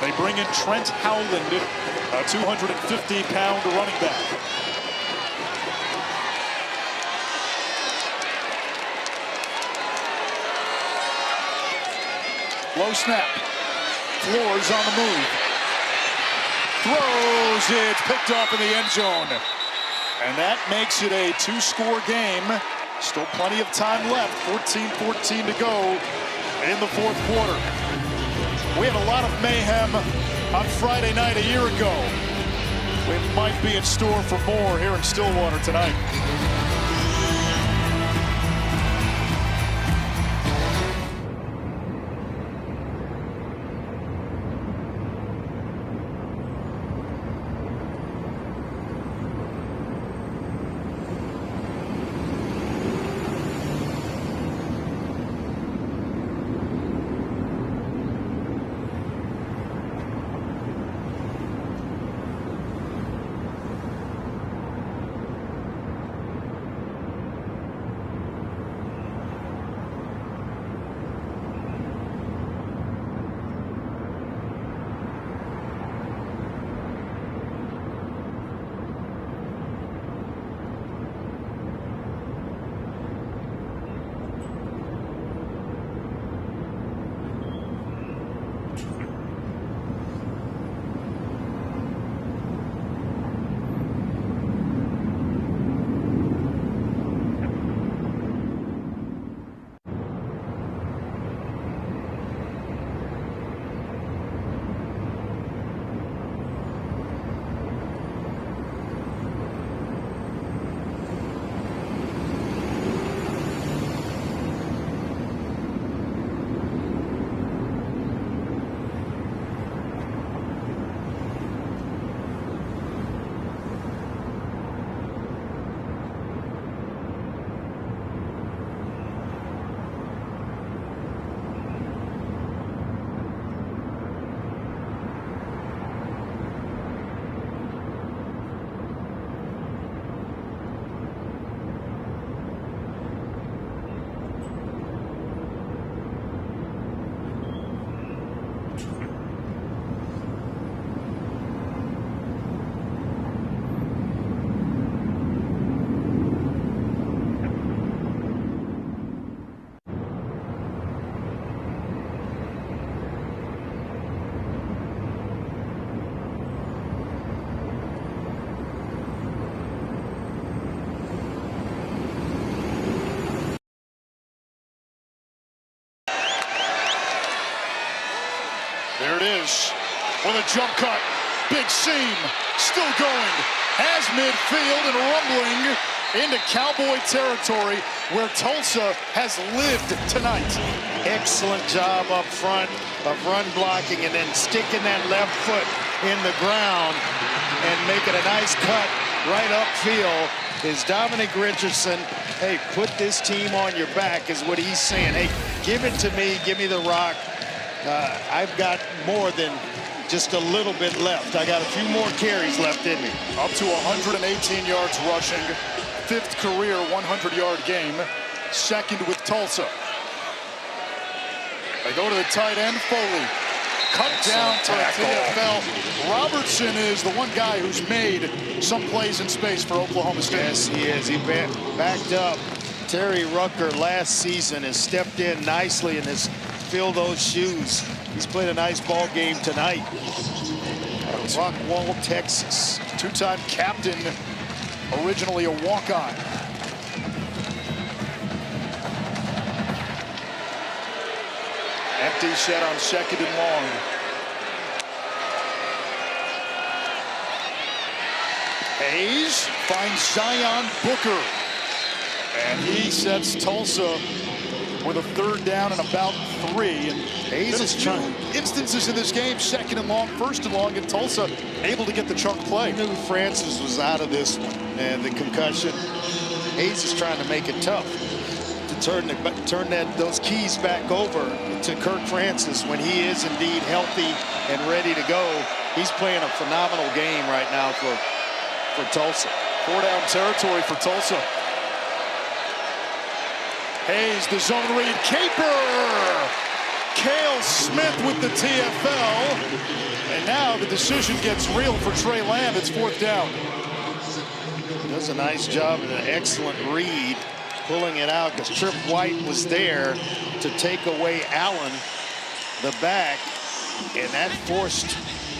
They bring in Trent Howland, a 250-pound running back. Low snap. Flores on the move. Throws it, picked off in the end zone. And that makes it a 2-score game. Still plenty of time left. 14-14 to go in the fourth quarter. We had a lot of mayhem on Friday night a year ago. We might be in store for more here in Stillwater tonight. There it is with a jump cut. Big seam, still going. Has midfield and rumbling into Cowboy territory where Tulsa has lived tonight. Excellent job up front of run blocking and then sticking that left foot in the ground and making a nice cut right upfield. Is Dominic Richardson. Hey, put this team on your back is what he's saying. Hey, give it to me, give me the rock. I've got more than just a little bit left. I got a few more carries left in me. Up to 118 yards rushing, 5th career 100-yard game, 2nd with Tulsa. They go to the tight end, Foley. Cut down for a TFL. Robertson is the one guy who's made some plays in space for Oklahoma State. Yes, he is. He backed up. Terry Rucker last season has stepped in nicely and has filled those shoes. He's played a nice ball game tonight. Rockwall, Texas. 2-time captain, originally a walk-on. Empty set on 2nd and long. Hayes finds Zion Booker. And he sets Tulsa with a 3rd down and about 3. And Hayes is trying. Instances in this game, 2nd and long, 1st and long, and Tulsa able to get the chunk play. I knew Francis was out of this one, and the concussion. Hayes is trying to make it tough to turn those keys back over to Kirk Francis when he is indeed healthy and ready to go. He's playing a phenomenal game right now for Tulsa. 4-down territory for Tulsa. Hayes, the zone read, caper! Cale Smith with the TFL. And now the decision gets real for Trey Lamb. It's 4th down. Does a nice job and an excellent read, pulling it out because Trip White was there to take away Allen, the back, and that forced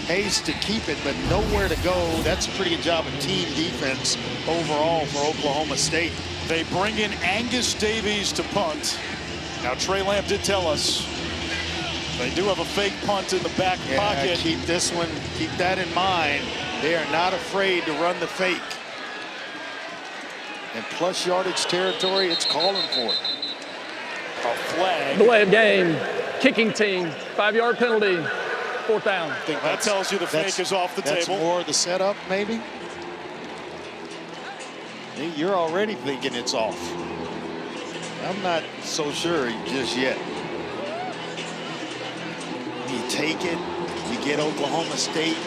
Hayes to keep it, but nowhere to go. That's a pretty good job of team defense overall for Oklahoma State. They bring in Angus Davies to punt. Now, Trey Lamb did tell us they do have a fake punt in the back pocket. Keep this one, keep that in mind. They are not afraid to run the fake. And plus yardage territory, it's calling for it. A flag. Delay of game, kicking team, 5-yard penalty, 4th down. I think that tells you the fake is off the that's table. More the setup, maybe. You're already thinking it's off. I'm not so sure just yet. You take it, you get Oklahoma State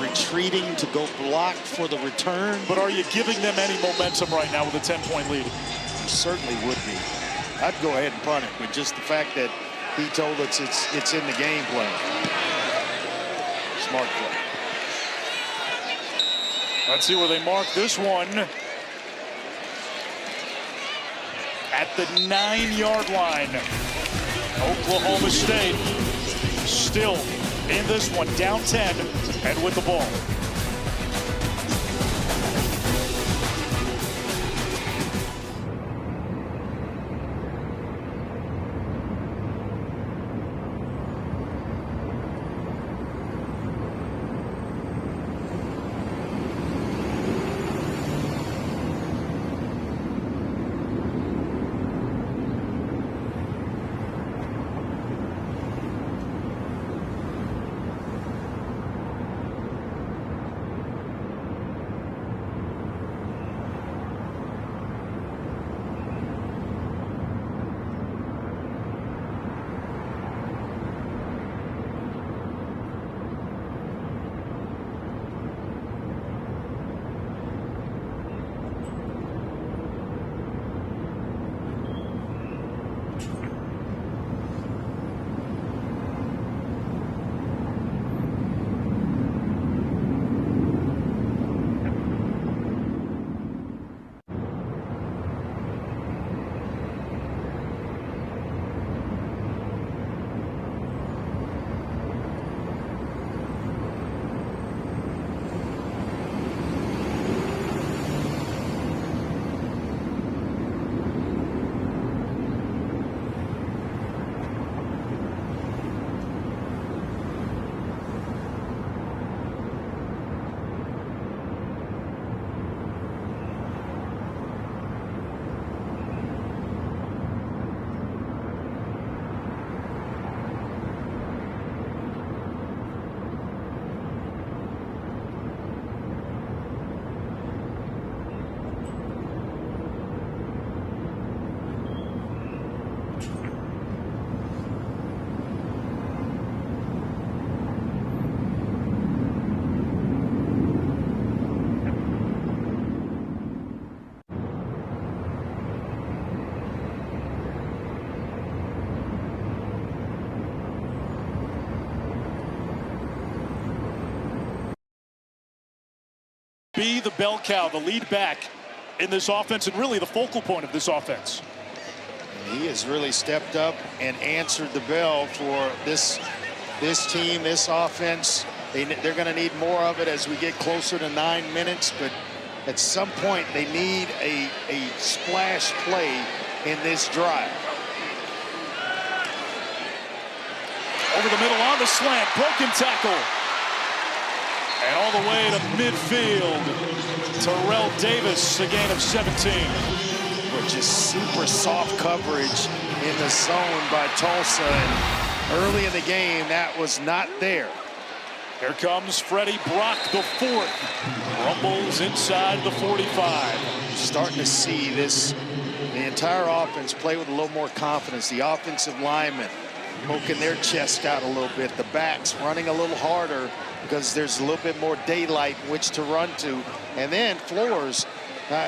retreating to go block for the return. But are you giving them any momentum right now with a 10-point lead? Certainly would be. I'd go ahead and punt it with just the fact that he told us it's in the game plan. Smart play. Let's see where they mark this one. At the 9-yard line. Oklahoma State still in this one, down 10 and with the ball. Be the bell cow, the lead back in this offense, and really the focal point of this offense. He has really stepped up and answered the bell for this team, this offense. They're going to need more of it as we get closer to 9 minutes, but at some point they need a splash play in this drive. Over the middle on the slant, broken tackle. And all the way to midfield, Terrell Davis, a gain of 17. Which is super soft coverage in the zone by Tulsa. And early in the game, that was not there. Here comes Freddie Brock, the fourth. Rumbles inside the 45. Starting to see this, the entire offense play with a little more confidence. The offensive linemen poking their chest out a little bit. The backs running a little harder because there's a little bit more daylight in which to run to. And then Flores,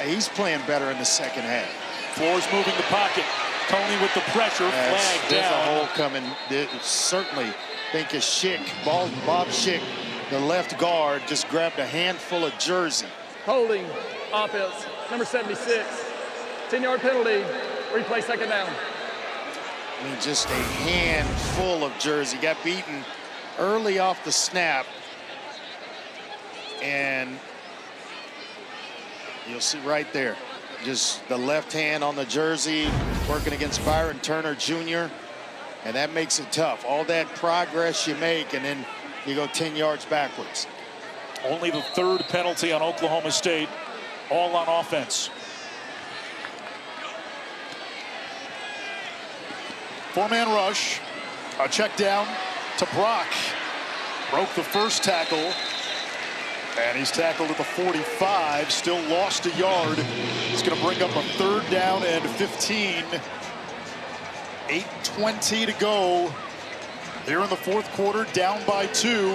he's playing better in the second half. Flores moving the pocket. Tony with the pressure, flag down. There's a hole coming. Certainly think of Schick, Bob Schick, the left guard, just grabbed a handful of jersey. Holding offense, number 76. 10-yard penalty, replay second down. I mean, just a handful of jersey. Got beaten early off the snap. And you'll see right there, just the left hand on the jersey, working against Byron Turner Jr. And that makes it tough. All that progress you make, and then you go 10 yards backwards. Only the third penalty on Oklahoma State, all on offense. Four-man rush, a check down to Brock. Broke the first tackle, and he's tackled at the 45, still lost a yard. It's going to bring up a third down and 15. 8:20 to go. They're in the fourth quarter, down by 2.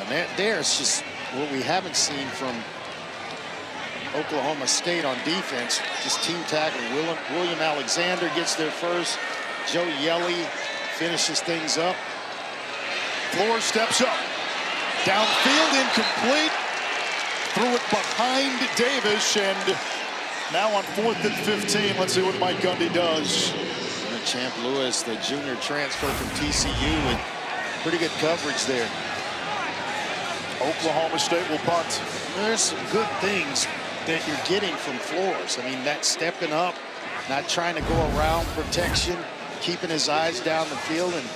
Man, there's just what we haven't seen from Oklahoma State on defense. Just team tackling. William Alexander gets there first. Joe Yelly finishes things up. Flores steps up. Downfield, incomplete. Threw it behind Davis, and now on 4th and 15. Let's see what Mike Gundy does. Champ Lewis, the junior transfer from TCU, with pretty good coverage there. Oklahoma State will punt. There's some good things that you're getting from Flores. I mean, that stepping up, not trying to go around protection, keeping his eyes down the field, and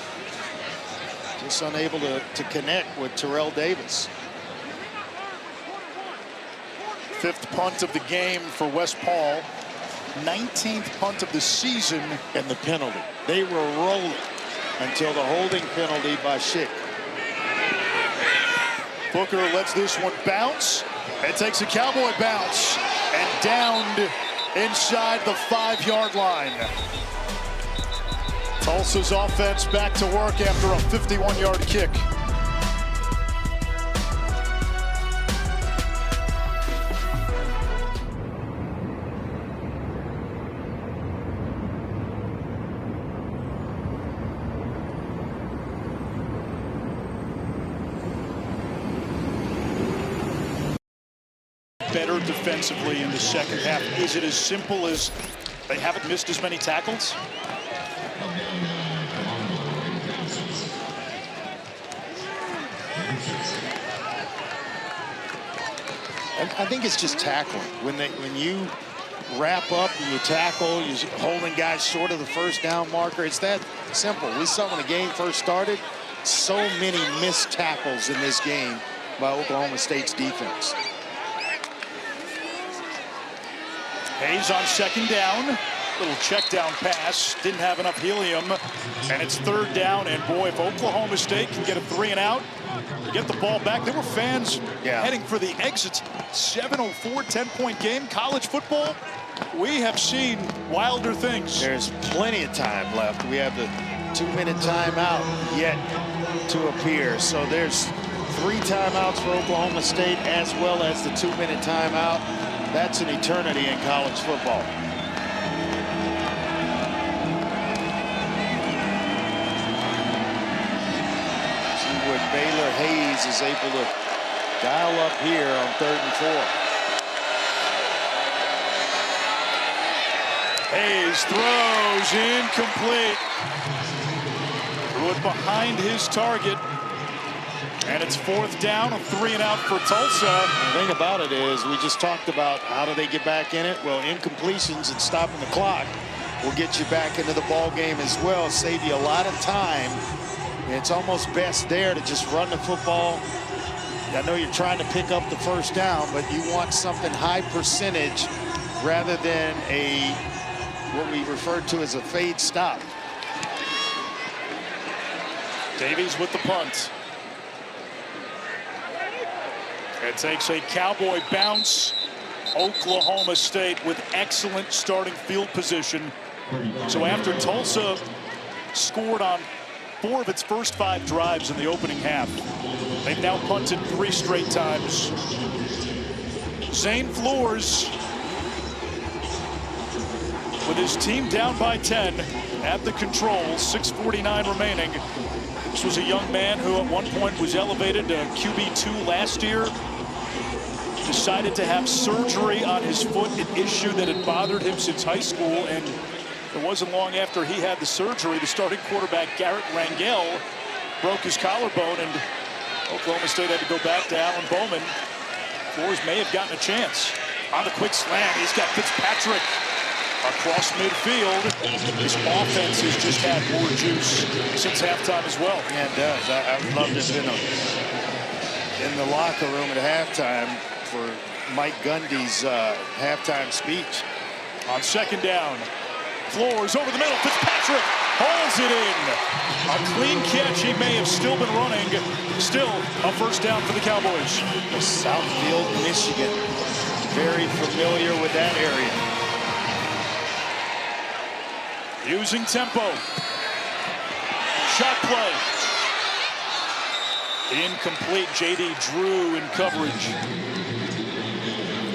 just unable to connect with Terrell Davis. 5th punt of the game for West Paul. 19th punt of the season. And the penalty. They were rolling until the holding penalty by Schick. Booker lets this one bounce. It takes a Cowboy bounce and downed inside the 5-yard line. Tulsa's offense back to work after a 51-yard kick. Better defensively in the second half. Is it as simple as they haven't missed as many tackles? I think it's just tackling. When you wrap up and you tackle, you're holding guys short of the first down marker. It's that simple. We saw when the game first started, so many missed tackles in this game by Oklahoma State's defense. Hayes on second down. Little check down pass. Didn't have enough helium. And it's 3rd down. And boy, if Oklahoma State can get a 3 and out, get the ball back. There were fans heading for the exits. 7:04, 10-point game. College football, we have seen wilder things. There's plenty of time left. We have the 2-minute timeout yet to appear. So there's 3 timeouts for Oklahoma State as well as the 2-minute timeout. That's an eternity in college football. See what Baylor Hayes is able to dial up here on 3rd and 4. Hayes throws incomplete. Threw it behind his target. And it's 4th down, a 3 and out for Tulsa. The thing about it is, we just talked about how do they get back in it. Well, incompletions and stopping the clock will get you back into the ball game as well, save you a lot of time. And it's almost best there to just run the football. I know you're trying to pick up the first down, but you want something high percentage rather than a what we refer to as a fade stop. Davies with the punt. It takes a Cowboy bounce. Oklahoma State with excellent starting field position. So after Tulsa scored on 4 of its first 5 drives in the opening half, they've now punted 3 straight times. Zane Flores, with his team down by 10 at the controls, 6:49 remaining. This was a young man who at one point was elevated to QB2 last year. Decided to have surgery on his foot, an issue that had bothered him since high school, and it wasn't long after he had the surgery, the starting quarterback Garrett Rangel broke his collarbone, and Oklahoma State had to go back to Alan Bowman. Flores may have gotten a chance. On the quick slant, he's got Fitzpatrick across midfield. His offense has just had more juice since halftime as well. Yeah, it does. I've loved it in the locker room at halftime for Mike Gundy's halftime speech. On second down, Flores over the middle. Fitzpatrick holds it in. A clean catch. He may have still been running. Still a first down for the Cowboys. Southfield, Michigan. Very familiar with that area. Using tempo. Shot play. Incomplete. J.D. Drew in coverage.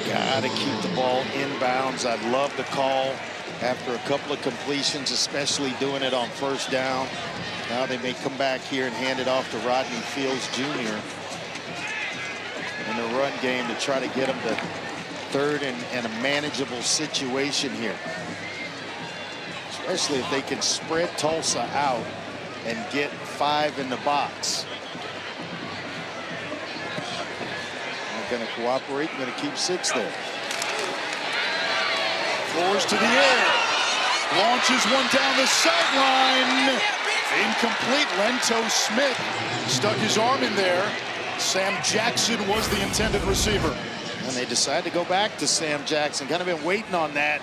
Gotta keep the ball inbounds. I'd love the call after a couple of completions, especially doing it on first down. Now they may come back here and hand it off to Rodney Fields Jr. in the run game to try to get him to third and a manageable situation here. Especially if they can spread Tulsa out and get 5 in the box. Not going to cooperate. Going to keep 6 there. Flores to the air. Launches one down the sideline. Incomplete. Lento Smith stuck his arm in there. Sam Jackson was the intended receiver. And they decide to go back to Sam Jackson. Kind of been waiting on that.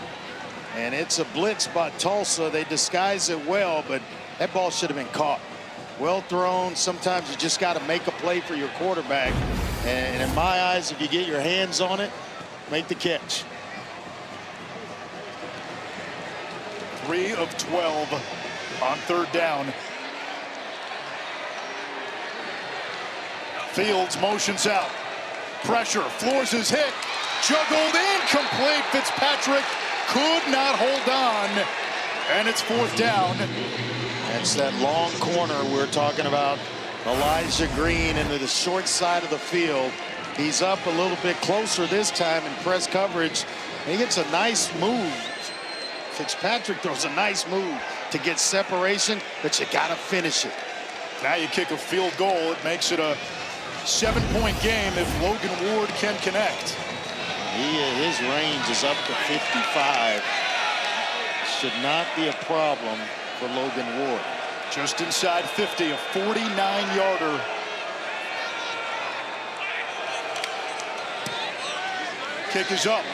And it's a blitz by Tulsa. They disguise it well, but that ball should have been caught. Well thrown. Sometimes you just got to make a play for your quarterback. And in my eyes, if you get your hands on it, make the catch. 3 of 12 on third down. Fields motions out. Pressure. Flores is hit. Juggled incomplete. Fitzpatrick could not hold on. And it's 4th down. That's that long corner we're talking about. Elijah Green into the short side of the field. He's up a little bit closer this time in press coverage. He gets a nice move. Fitzpatrick throws a nice move to get separation, but you got to finish it. Now you kick a field goal. It makes it a 7-point game if Logan Ward can connect. His range is up to 55. Should not be a problem for Logan Ward. Just inside 50, a 49-yarder. Kick is up.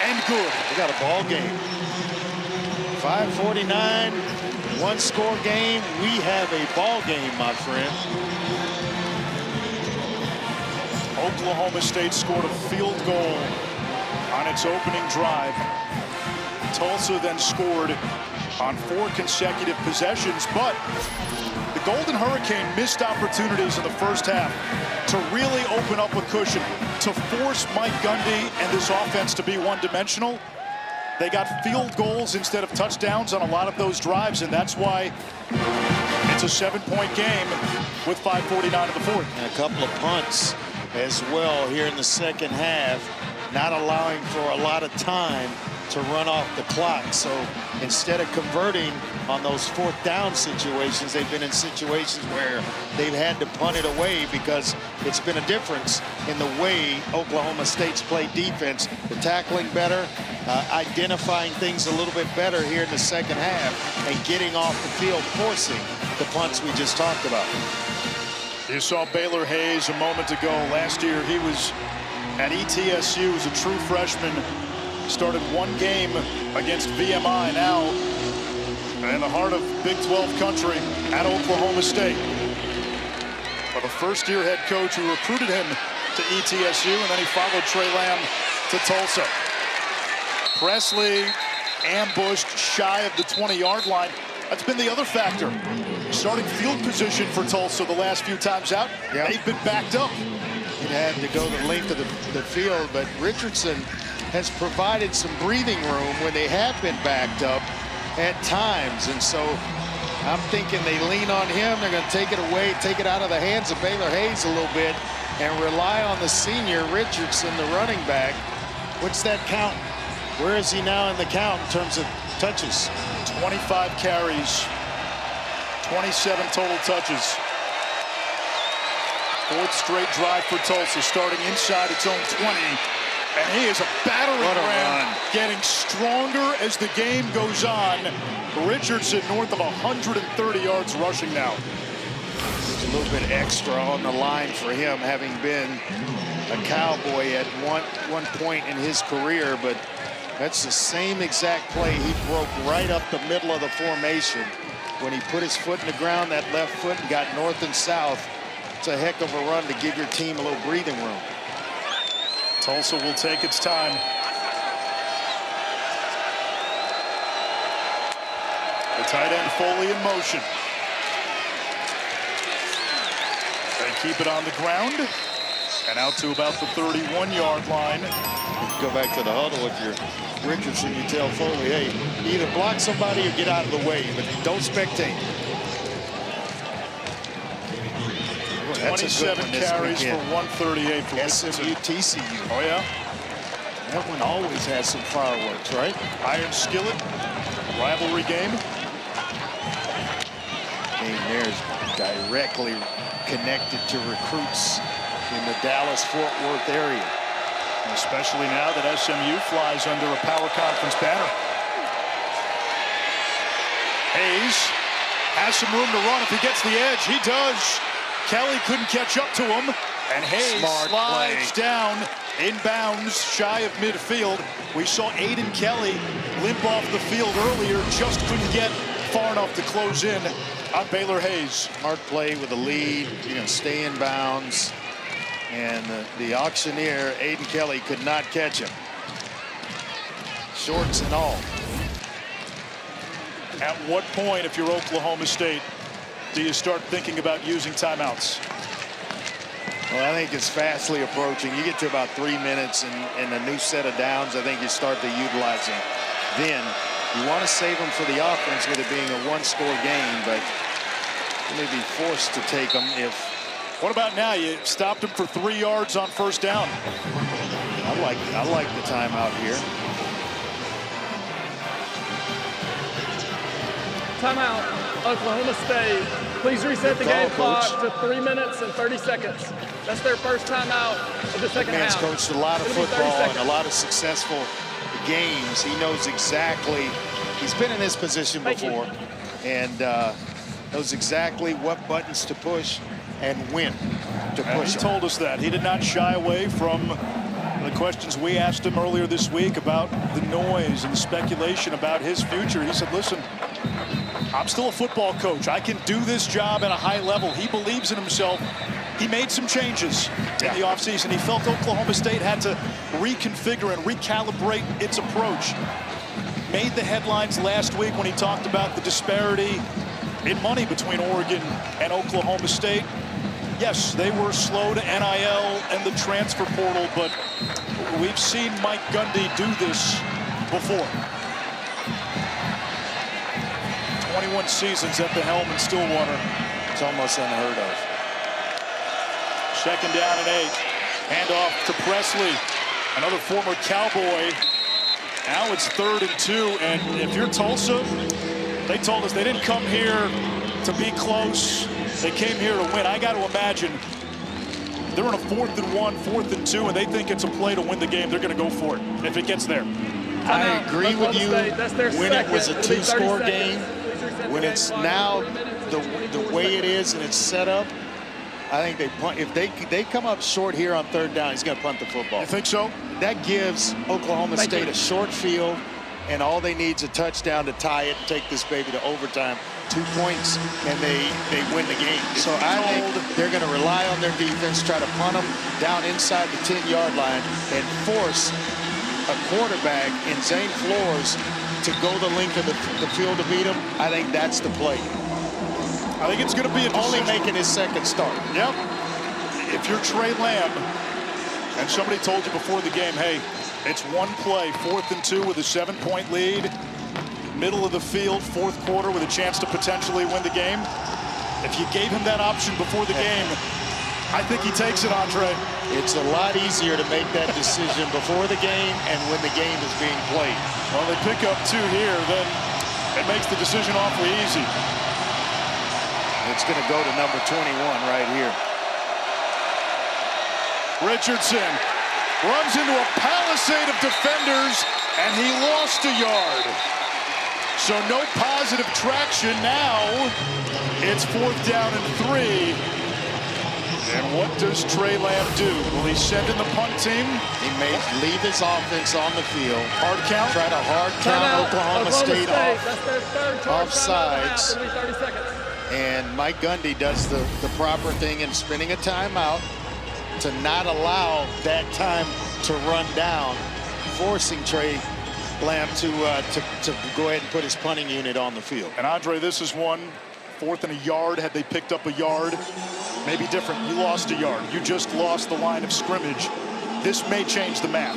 And good. We got a ball game. 5:49, 1-score game. We have a ball game, my friend. Oklahoma State scored a field goal on its opening drive. Tulsa then scored on 4 consecutive possessions, but the Golden Hurricane missed opportunities in the first half to really open up a cushion, to force Mike Gundy and this offense to be one-dimensional. They got field goals instead of touchdowns on a lot of those drives, and that's why it's a 7-point game with 5:49 in the 4th. And a couple of punts as well here in the second half, not allowing for a lot of time to run off the clock. So instead of converting on those 4th down situations, they've been in situations where they've had to punt it away because it's been a difference in the way Oklahoma State's played defense. The tackling better, identifying things a little bit better here in the second half, and getting off the field, forcing the punts we just talked about. You saw Baylor Hayes a moment ago. Last year he was at ETSU as a true freshman. Started one game against VMI, now in the heart of Big 12 country at Oklahoma State. But the first-year head coach who recruited him to ETSU, and then he followed Trey Lamb to Tulsa. Presley ambushed shy of the 20-yard line. That's been the other factor. Starting field position for Tulsa the last few times out. Yep. They've been backed up. It had to go the length of the field, but Richardson has provided some breathing room when they have been backed up at times. And so I'm thinking they lean on him. They're going to take it away, take it out of the hands of Baylor Hayes a little bit, and rely on the senior Richardson, the running back. What's that count? Where is he now in the count in terms of touches? 25 carries, 27 total touches. Fourth straight drive for Tulsa, starting inside its own 20. And he is a battering ram, getting stronger as the game goes on. Richardson north of 130 yards rushing now. There's a little bit extra on the line for him, having been a Cowboy at one point in his career, but that's the same exact play. He broke right up the middle of the formation when he put his foot in the ground, that left foot, and got north and south. It's a heck of a run to give your team a little breathing room. Tulsa will take its time. The tight end Foley in motion. They keep it on the ground and out to about the 31-yard line. Go back to the huddle if you're Richardson. You tell Foley, hey, either block somebody or get out of the way, but don't spectate. 27 carries for 138 for SMU TCU. Oh, yeah. That one always has some fireworks, right? Iron Skillet, rivalry game. Game there is directly connected to recruits in the Dallas-Fort Worth area. And especially now that SMU flies under a power conference banner. Hayes has some room to run if he gets the edge. He does. Kelly couldn't catch up to him, and Hayes slides down inbounds shy of midfield. We saw Aiden Kelly limp off the field earlier, just couldn't get far enough to close in on Baylor Hayes. Hard play with a lead. You're going to stay in bounds. And the auctioneer, Aiden Kelly, could not catch him. Shorts and all. At what point, if you're Oklahoma State, do you start thinking about using timeouts? Well, I think it's fastly approaching. You get to about 3 minutes and a new set of downs, I think you start to utilize them. Then you want to save them for the offense with it being a one-score game, but you may be forced to take them if... What about now? You stopped him for 3 yards on first down. I like the timeout here. Timeout. Oklahoma State, please reset the game clock to 3 minutes and 30 seconds. That's their first timeout of the second half. Man's coached a lot of football and a lot of successful games. He knows exactly, he's been in this position before, and knows exactly what buttons to push and when to push. He told us that. He did not shy away from the questions we asked him earlier this week about the noise and the speculation about his future. He said, listen, I'm still a football coach. I can do this job at a high level. He believes in himself. He made some changes in the offseason. He felt Oklahoma State had to reconfigure and recalibrate its approach. Made the headlines last week when he talked about the disparity in money between Oregon and Oklahoma State. Yes, they were slow to NIL and the transfer portal, but we've seen Mike Gundy do this before. 21 seasons at the helm in Stillwater. It's almost unheard of. Second down and 8. Handoff to Presley, another former Cowboy. Now it's 3rd and 2, and if you're Tulsa, they told us they didn't come here to be close. They came here to win. I got to imagine they're in a 4th and 1, 4th and 2, and they think it's a play to win the game. They're going to go for it if it gets there. I agree with you. When it was a 2-score game, when it's now the way it is and it's set up, I think they punt. If they come up short here on 3rd down, he's going to punt the football. You think so? That gives Oklahoma State a short field, and all they need is a touchdown to tie it and take this baby to overtime. 2 points, and they win the game. So I think they're going to rely on their defense, try to punt them down inside the 10-yard line, and force a quarterback in Zane Flores to go the length of the field to beat him. I think that's the play. I think it's going to be only making his 2nd start. Yep. If you're Trey Lamb, and somebody told you before the game, hey, it's one play, 4th and 2 with a 7-point lead, middle of the field, 4th quarter with a chance to potentially win the game. If you gave him that option before the game, I think he takes it, Andre. It's a lot easier to make that decision before the game and when the game is being played. Well, they pick up 2 here, then it makes the decision awfully easy. It's going to go to number 21 right here. Richardson runs into a palisade of defenders, and he lost a yard. So no positive traction now. It's 4th down and 3. And what does Trey Lamb do? Will he send in the punt team? He may leave his offense on the field. Hard count? Try to hard count Oklahoma State off. That's their 3rd charge. Offsides. It'll be 30 seconds. And Mike Gundy does the proper thing in spinning a timeout to not allow that time to run down, forcing Trey Lamb to go ahead and put his punting unit on the field. And Andre, this is 4th and a yard. Had they picked up a yard, maybe different. You lost a yard. You just lost the line of scrimmage. This may change the math.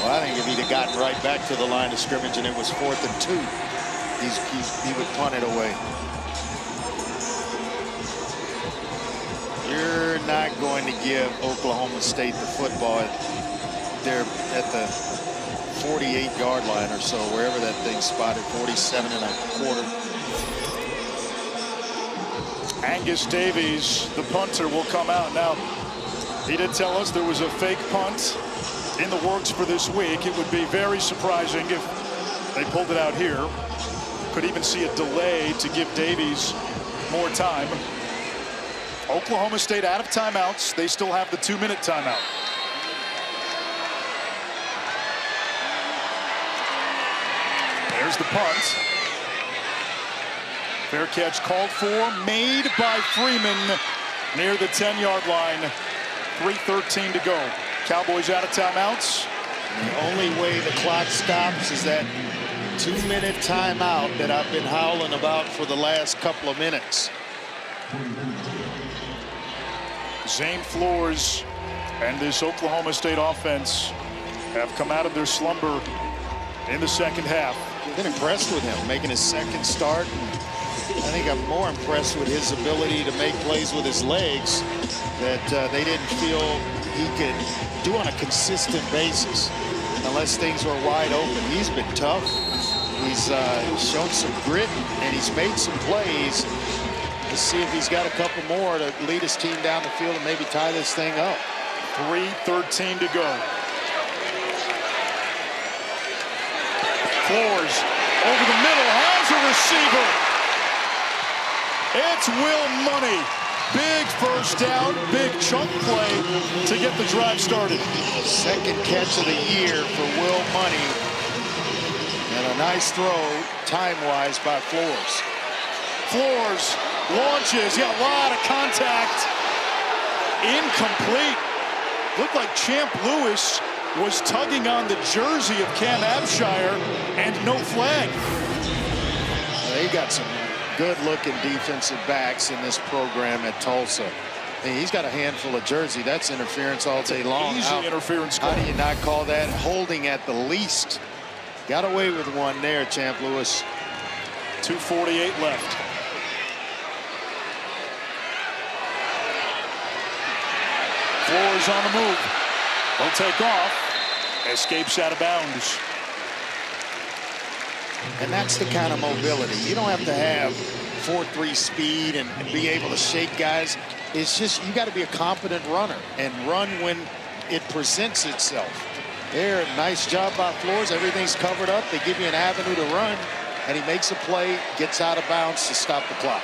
Well, I think if he'd have gotten right back to the line of scrimmage and it was 4th and 2, he would punt it away. You're not going to give Oklahoma State the football. They're at the 48-yard line or so, wherever that thing's spotted, 47 1/4. Angus Davies, the punter, will come out. Now, he did tell us there was a fake punt in the works for this week. It would be very surprising if they pulled it out here. Could even see a delay to give Davies more time. Oklahoma State out of timeouts. They still have the 2-minute timeout. There's the punt. Fair catch called for, made by Freeman near the 10-yard line. 3:13 to go. Cowboys out of timeouts. The only way the clock stops is that 2-minute timeout that I've been howling about for the last couple of minutes. Zane Flores and this Oklahoma State offense have come out of their slumber in the 2nd half. Been impressed with him making his 2nd start. I think I'm more impressed with his ability to make plays with his legs that they didn't feel he could do on a consistent basis unless things were wide open. He's been tough. He's shown some grit, and he's made some plays. Let's see if he's got a couple more to lead his team down the field and maybe tie this thing up. 3:13 to go. Flores over the middle, has a receiver. It's Will Money. Big first down, big chunk play to get the drive started. 2nd catch of the year for Will Money. And a nice throw, time-wise, by Flores. Flores launches, a lot of contact. Incomplete. Looked like Champ Lewis was tugging on the jersey of Cam Abshire, and no flag. They got some good-looking defensive backs in this program at Tulsa. He's got a handful of jersey. That's interference all day long. Easy interference call. How do you not call that holding at the least? Got away with one there, Champ Lewis. 2:48 left. Flores on the move. He'll take off. Escapes out of bounds. And that's the kind of mobility. You don't have to have 4.3 speed and be able to shake guys. It's just you got to be a competent runner and run when it presents itself. There, nice job by Flores. Everything's covered up. They give you an avenue to run, and he makes a play, gets out of bounds to stop the clock.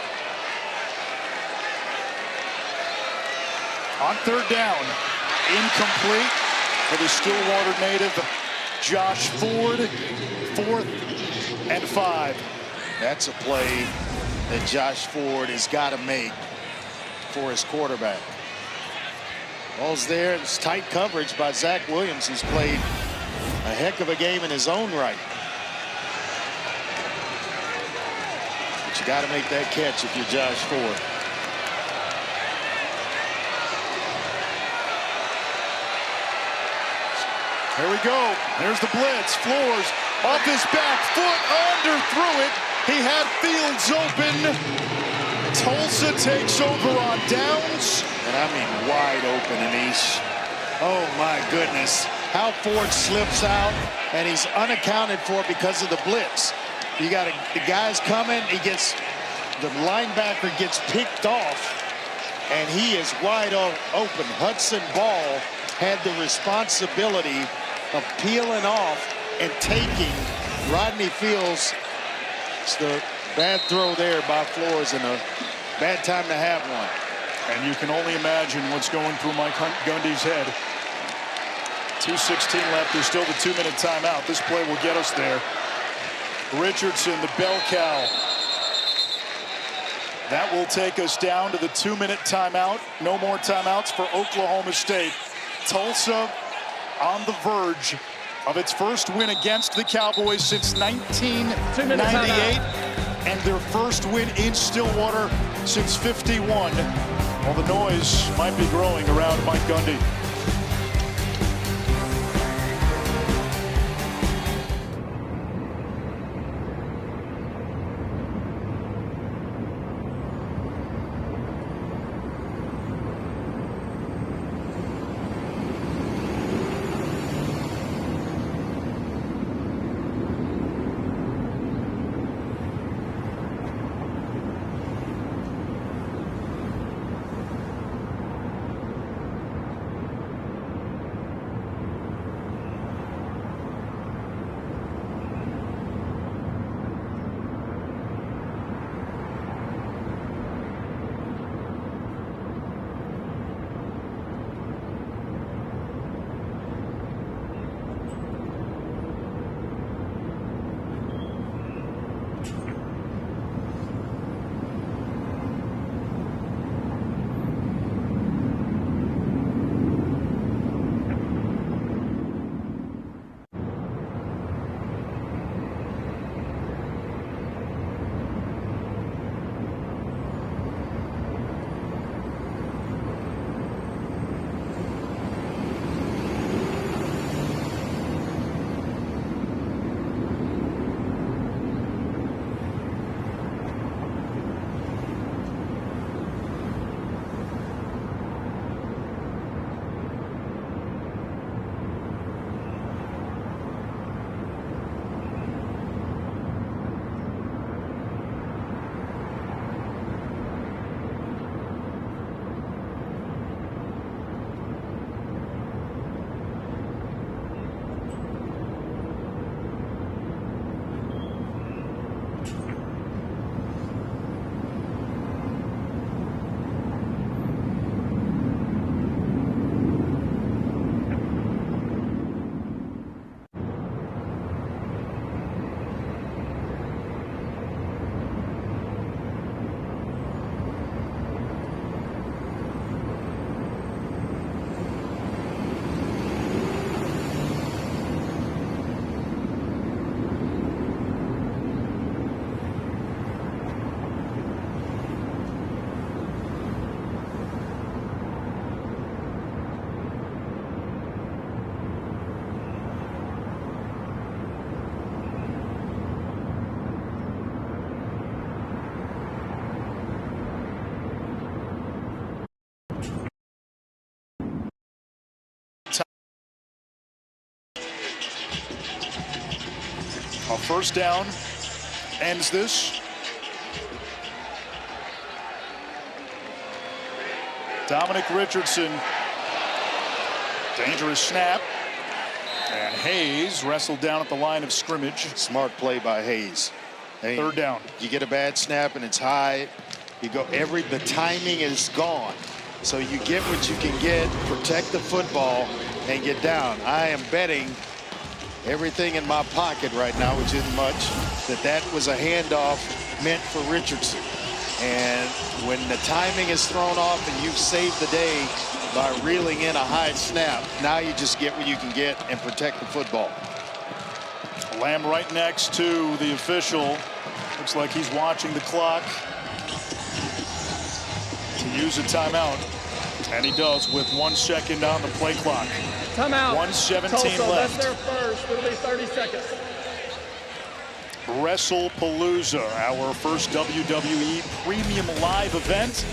On third down, incomplete for the Stillwater native, Josh Ford. 4th and 5. That's a play that Josh Ford has got to make for his quarterback. Ball's there. It's tight coverage by Zach Williams, who's played a heck of a game in his own right. But you got to make that catch if you're Josh Ford. Here we go. There's the blitz. Flores off his back foot, underthrew it. He had Fields open. Tulsa takes over on downs. And I mean wide open, Anish. Oh my goodness. How Ford slips out, and he's unaccounted for because of the blitz. You got the guy's coming. The linebacker gets picked off, and he is wide open. Hudson Ball had the responsibility of peeling off and taking Rodney Fields. It's the bad throw there by Flores and a bad time to have one. And you can only imagine what's going through Mike Gundy's head. 2:16 left. There's still the 2-minute timeout. This play will get us there. Richardson, the bell cow. That will take us down to the 2-minute timeout. No more timeouts for Oklahoma State. Tulsa on the verge of its first win against the Cowboys since 1998, and their first win in Stillwater since '51. Well, the noise might be growing around Mike Gundy. A first down ends this. Dominic Richardson. Dangerous snap. And Hayes wrestled down at the line of scrimmage. Smart play by Hayes. Hey, third down. You get a bad snap and it's high. You go the timing is gone. So you get what you can get, protect the football, and get down. I am betting everything in my pocket right now, which isn't much, that was a handoff meant for Richardson. And when the timing is thrown off and you've saved the day by reeling in a high snap, now you just get what you can get and protect the football. Lamb right next to the official. Looks like he's watching the clock to use a timeout. And he does with 1 second on the play clock. Timeout. 1:17 Tulsa, left. that's their first. It'll be 30 seconds. WrestlePalooza, our first WWE premium live event.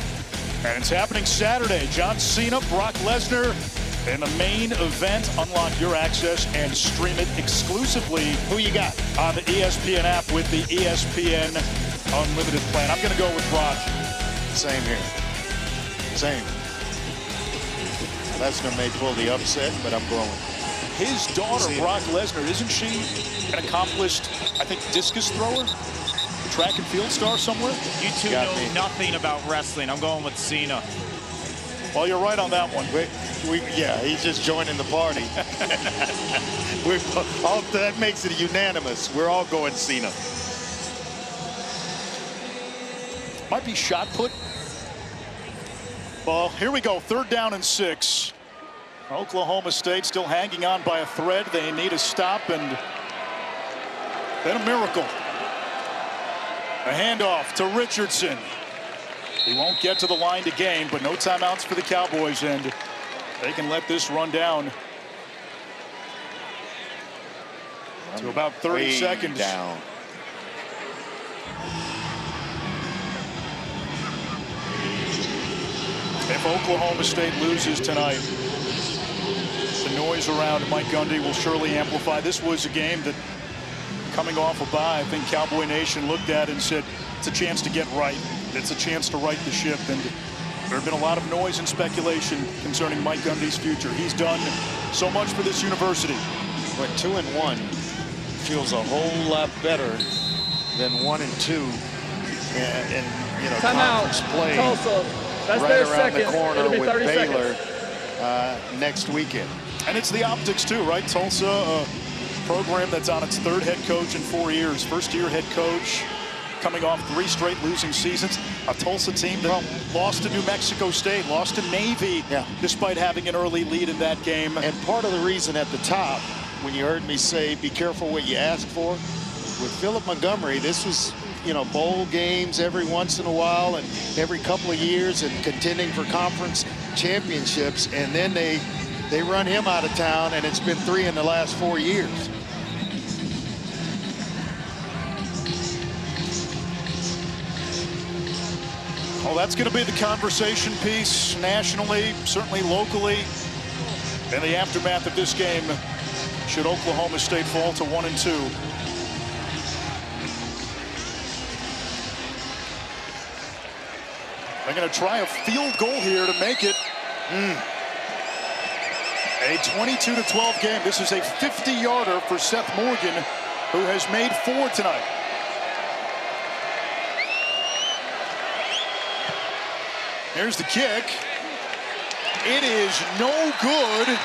And it's happening Saturday. John Cena, Brock Lesnar in the main event. Unlock your access and stream it exclusively. Who you got? On the ESPN app with the ESPN Unlimited plan. I'm going to go with Brock. Same here. Same. Lesnar may pull the upset, but I'm going. His daughter, Brock Lesnar, isn't she an accomplished, I think, discus thrower? Track and field star somewhere? You two know nothing about wrestling. I'm going with Cena. Well, you're right on that one. Yeah, he's just joining the party. That makes it unanimous. We're all going Cena. Might be shot put. Well, here we go. 3rd down and 6. Oklahoma State still hanging on by a thread. They need a stop and then a miracle. A handoff to Richardson. He won't get to the line to gain, but no timeouts for the Cowboys, and they can let this run down to about 30 seconds. Down. If Oklahoma State loses tonight, the noise around Mike Gundy will surely amplify. This was a game that, coming off a bye, I think Cowboy Nation looked at and said, it's a chance to get right. It's a chance to right the ship. And there have been a lot of noise and speculation concerning Mike Gundy's future. He's done so much for this university. But 2-1 feels a whole lot better than 1-2 and you know, conference play. Tulsa. That's right their around second. the corner with 30 Baylor seconds. next weekend. And it's the optics too, right? Tulsa, a program that's on its 3rd head coach in 4 years. First-year head coach, coming off 3 straight losing seasons. A Tulsa team that lost to New Mexico State, lost to Navy, despite having an early lead in that game. And part of the reason at the top, when you heard me say, be careful what you ask for, with Philip Montgomery, this was, you know, bowl games every once in a while and every couple of years and contending for conference championships. And then they run him out of town, and it's been 3 in the last 4 years. Well, that's going to be the conversation piece nationally, certainly locally. In the aftermath of this game, should Oklahoma State fall to 1-2. They're going to try a field goal here to make it a 22-12 game. This is a 50-yarder for Seth Morgan, who has made 4 tonight. Here's the kick. It is no good.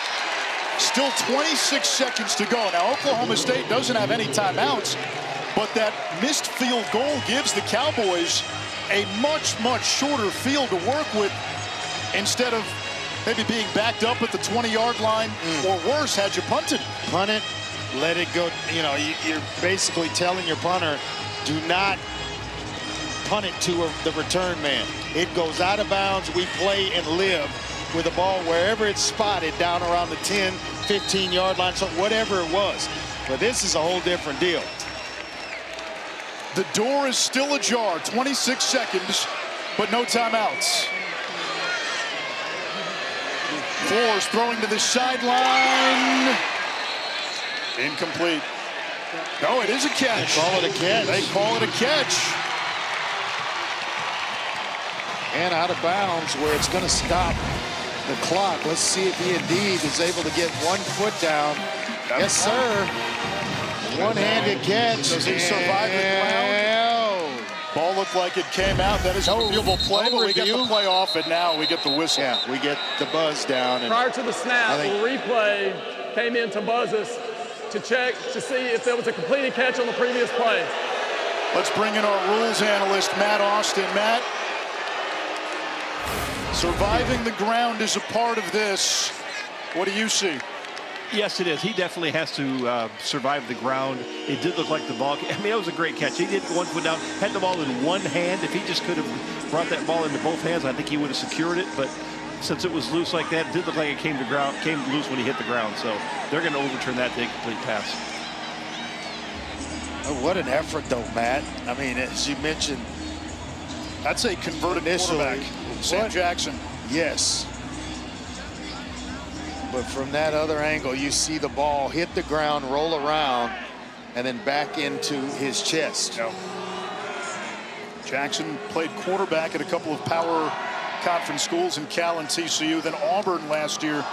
Still 26 seconds to go. Now, Oklahoma State doesn't have any timeouts, but that missed field goal gives the Cowboys a much, much shorter field to work with instead of maybe being backed up at the 20-yard line or worse, had you punted. Punt it, let it go. You know, you're basically telling your punter, do not punt it to the return man. It goes out of bounds. We play and live with the ball wherever it's spotted down around the 10, 15-yard line, so whatever it was. But this is a whole different deal. The door is still ajar. 26 seconds, but no timeouts. Flores throwing to the sideline. Incomplete. No, it is a catch. They call it a catch. They call it a catch. And out of bounds where it's going to stop the clock. Let's see if he indeed is able to get 1 foot down. Yes, sir. One-handed catch. Does he survive the ground? Ball looked like it came out. That is a reviewable play, but we get the play off, and now we get the whistle. Yeah, we get the buzz down. And prior to the snap, the replay came in to buzz us to check to see if there was a completed catch on the previous play. Let's bring in our rules analyst, Matt Austin. Matt, surviving the ground is a part of this. What do you see? Yes, it is. He definitely has to survive the ground. It did look like the ball. I mean, it was a great catch. He did 1 foot down, had the ball in one hand. If he just could have brought that ball into both hands, I think he would have secured it. But since it was loose like that, it did look like it came loose when he hit the ground. So they're going to overturn that to incomplete pass. Oh, what an effort, though, Matt. I mean, as you mentioned, that's a converted quarterback, Sam Jackson. Yes. But from that other angle, you see the ball hit the ground, roll around, and then back into his chest. Yeah. Jackson played quarterback at a couple of power conference schools in Cal and TCU. Then Auburn last year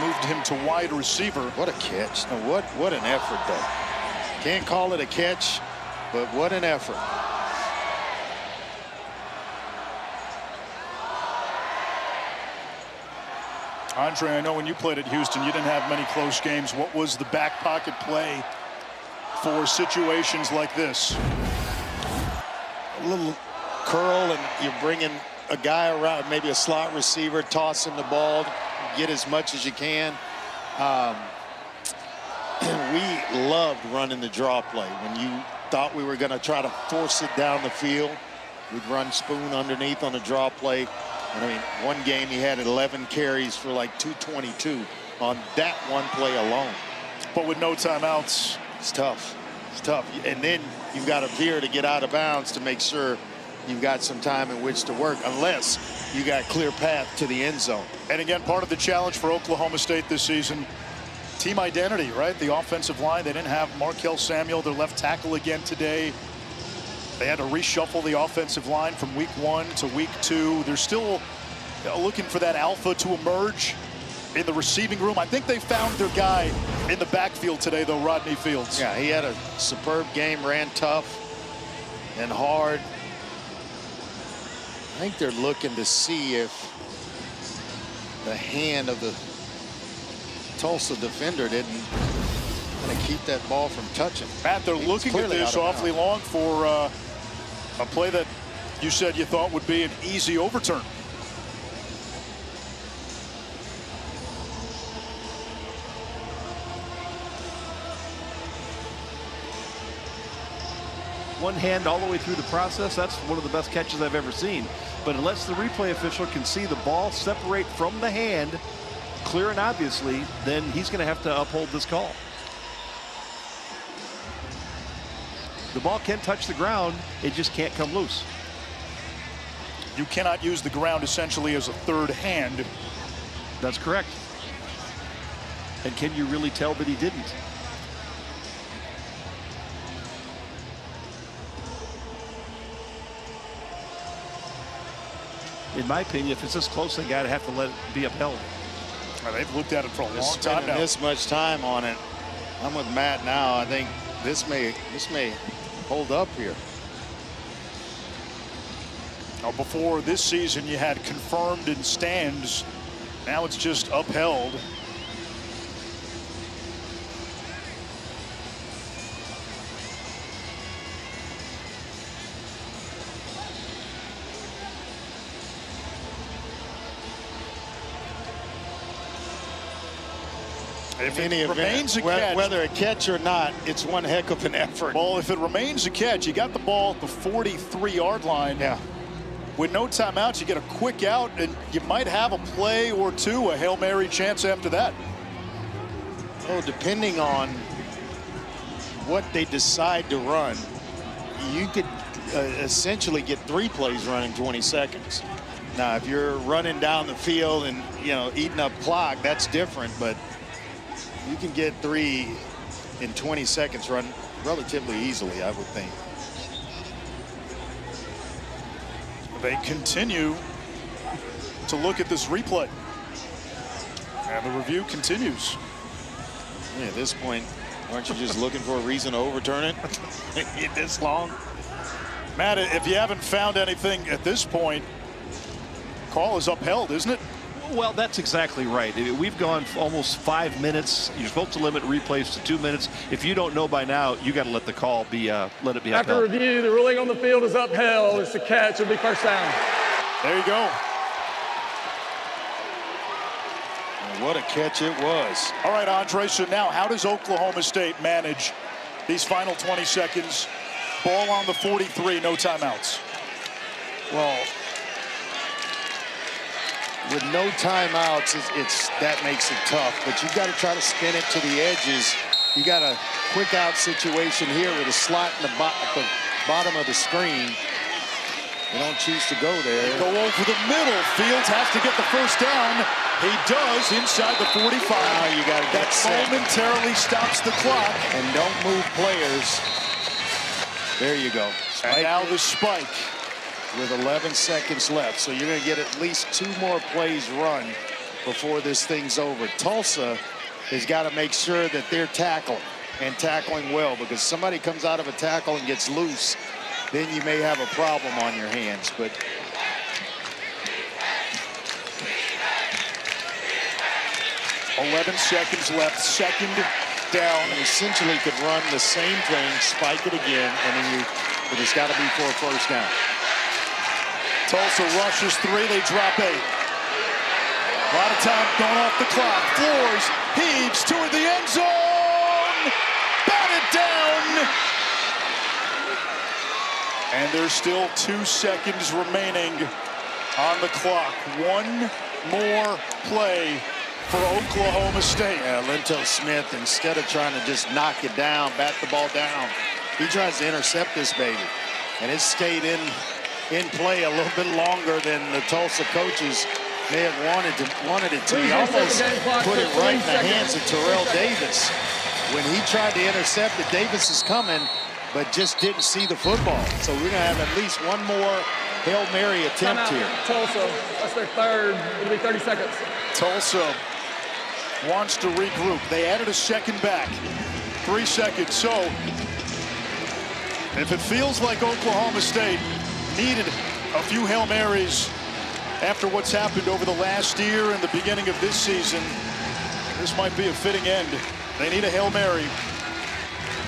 moved him to wide receiver. What a catch. Now, what an effort, though. Can't call it a catch, but what an effort. Andre, I know when you played at Houston, you didn't have many close games. What was the back pocket play for situations like this? A little curl, and you're bringing a guy around, maybe a slot receiver, tossing the ball, get as much as you can. We loved running the draw play. When you thought we were going to try to force it down the field, we'd run spoon underneath on the draw play. And I mean, one game he had 11 carries for like 222 on that one play alone. But with no timeouts, it's tough. It's tough. And then you've got a veer to get out of bounds to make sure you've got some time in which to work, unless you got clear path to the end zone. And again, part of the challenge for Oklahoma State this season, team identity, right? The offensive line, they didn't have Markel Samuel, their left tackle, again today. They had to reshuffle the offensive line from week 1 to week 2. They're still looking for that alpha to emerge in the receiving room. I think they found their guy in the backfield today, though, Rodney Fields. Yeah, he had a superb game, ran tough and hard. I think they're looking to see if the hand of the Tulsa defender didn't kind of keep that ball from touching. Matt, they're looking at this awfully long for a play that you said you thought would be an easy overturn. One hand all the way through the process, that's one of the best catches I've ever seen. But unless the replay official can see the ball separate from the hand, clear and obviously, then he's going to have to uphold this call. The ball can touch the ground, it just can't come loose. You cannot use the ground essentially as a third hand. That's correct. And can you really tell that he didn't? In my opinion, if it's this close, they got to have to let it be upheld. They've looked at it for a long time now. This much time on it. I'm with Matt now. I think this may hold up here. Now, before this season, you had confirmed in stands. Now it's just upheld. If it remains a catch, whether a catch or not, it's one heck of an effort. Well, if it remains a catch, you got the ball at the 43-yard line. Yeah. With no timeouts, you get a quick out, and you might have a play or two, a Hail Mary chance after that. Oh, depending on what they decide to run, you could essentially get 3 plays running 20 seconds. Now, if you're running down the field and, you know, eating up clock, that's different, but you can get 3 in 20 seconds run relatively easily, I would think. They continue to look at this replay. And the review continues. Yeah, at this point, aren't you just looking for a reason to overturn it? This long? Matt, if you haven't found anything at this point, call is upheld, isn't it? Well, that's exactly right. We've gone almost 5 minutes. You're supposed to limit replays to 2 minutes. If you don't know by now, you got to let the call be, let it be After upheld. review, the ruling on the field is upheld. It's a catch. It'll be first down. There you go. And what a catch it was. All right, Andre, so now how does Oklahoma State manage these final 20 seconds? Ball on the 43, no timeouts. Well, with no timeouts, that makes it tough. But you've got to try to spin it to the edges. You got a quick out situation here with a slot in the bottom of the screen. They don't choose to go there. They go over the middle. Fields has to get the first down. He does inside the 45. Now you got to get set. Momentarily stops the clock. And don't move players. There you go. And now the spike. With 11 seconds left. So you're going to get at least 2 more plays run before this thing's over. Tulsa has got to make sure that they're tackling and tackling well, because somebody comes out of a tackle and gets loose, then you may have a problem on your hands. But $11 seconds left, second down. You essentially could run the same thing, spike it again, and then it's got to be for a first down. Tulsa rushes 3, they drop 8. A lot of time going off the clock. Floors, heaves toward the end zone. Batted down. And there's still 2 seconds remaining on the clock. 1 more play for Oklahoma State. Yeah, Lento Smith, instead of trying to just knock it down, bat the ball down, he tries to intercept this baby. And it stayed in play a little bit longer than the Tulsa coaches may have wanted it to. He almost put it right in the hands of Terrell Davis. When he tried to intercept it, Davis is coming, but just didn't see the football. So we're going to have at least 1 more Hail Mary attempt here. Tulsa, that's their third. It'll be 30 seconds. Tulsa wants to regroup. They added a second back. 3 seconds. So if it feels like Oklahoma State needed a few Hail Marys after what's happened over the last year and the beginning of this season, this might be a fitting end. They need a Hail Mary.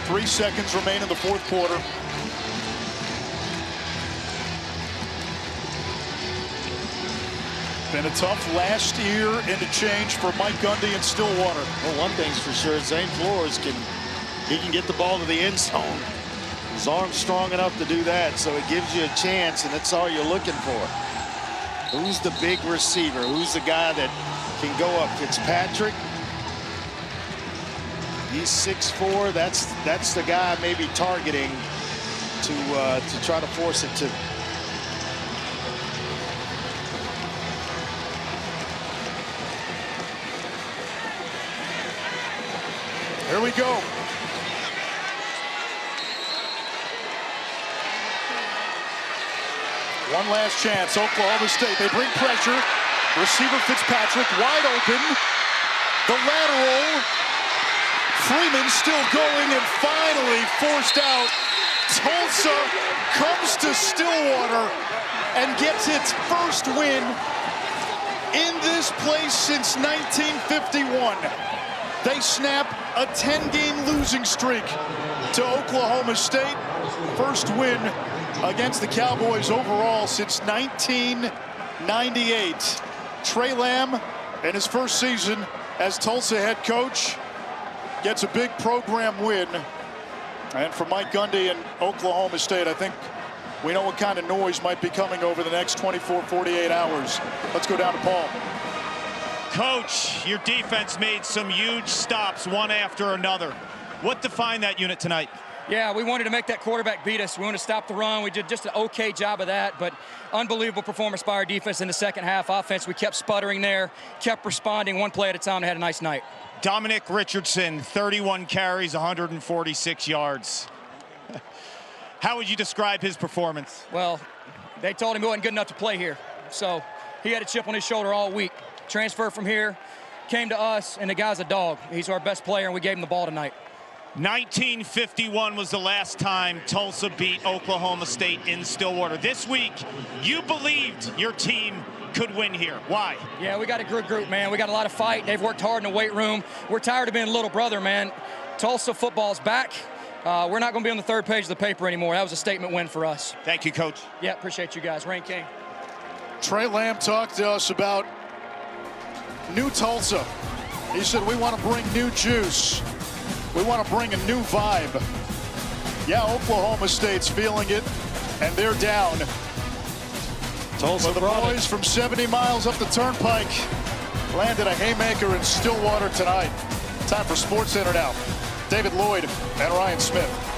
3 seconds remain in the 4th quarter. Been a tough last year and a change for Mike Gundy in Stillwater. Well, one thing's for sure, Zane Flores can get the ball to the end zone. His arm's strong enough to do that, so it gives you a chance, and that's all you're looking for. Who's the big receiver? Who's the guy that can go up? Fitzpatrick. He's 6'4". That's the guy maybe targeting to try to force it to. Here we go. One last chance, Oklahoma State. They bring pressure. Receiver Fitzpatrick wide open. The lateral. Freeman still going and finally forced out. Tulsa comes to Stillwater and gets its first win in this place since 1951. They snap a 10-game losing streak to Oklahoma State. First win against the Cowboys overall since 1998. Trey Lamb, in his first season as Tulsa head coach, gets a big program win. And for Mike Gundy and Oklahoma State, I think we know what kind of noise might be coming over the next 24, 48 hours. Let's go down to Paul. Coach, your defense made some huge stops one after another. What defined that unit tonight? Yeah, we wanted to make that quarterback beat us. We wanted to stop the run. We did just an okay job of that, but unbelievable performance by our defense in the second half. Offense, we kept sputtering there, kept responding 1 play at a time, and had a nice night. Dominic Richardson, 31 carries, 146 yards. How would you describe his performance? Well, they told him he wasn't good enough to play here, so he had a chip on his shoulder all week. Transferred from here, came to us, and the guy's a dog. He's our best player, and we gave him the ball tonight. 1951 was the last time Tulsa beat Oklahoma State in Stillwater. This week, you believed your team could win here. Why? Yeah, we got a good group, man. We got a lot of fight. They've worked hard in the weight room. We're tired of being little brother, man. Tulsa football's back. We're not going to be on the third page of the paper anymore. That was a statement win for us. Thank you, Coach. Yeah, appreciate you guys. Rain King. Trey Lamb talked to us about new Tulsa. He said, we want to bring new juice. We want to bring a new vibe. Yeah, Oklahoma State's feeling it, and they're down. Tulsa, but the boys from 70 miles up the turnpike landed a haymaker in Stillwater tonight. Time for SportsCenter now. David Lloyd and Ryan Smith.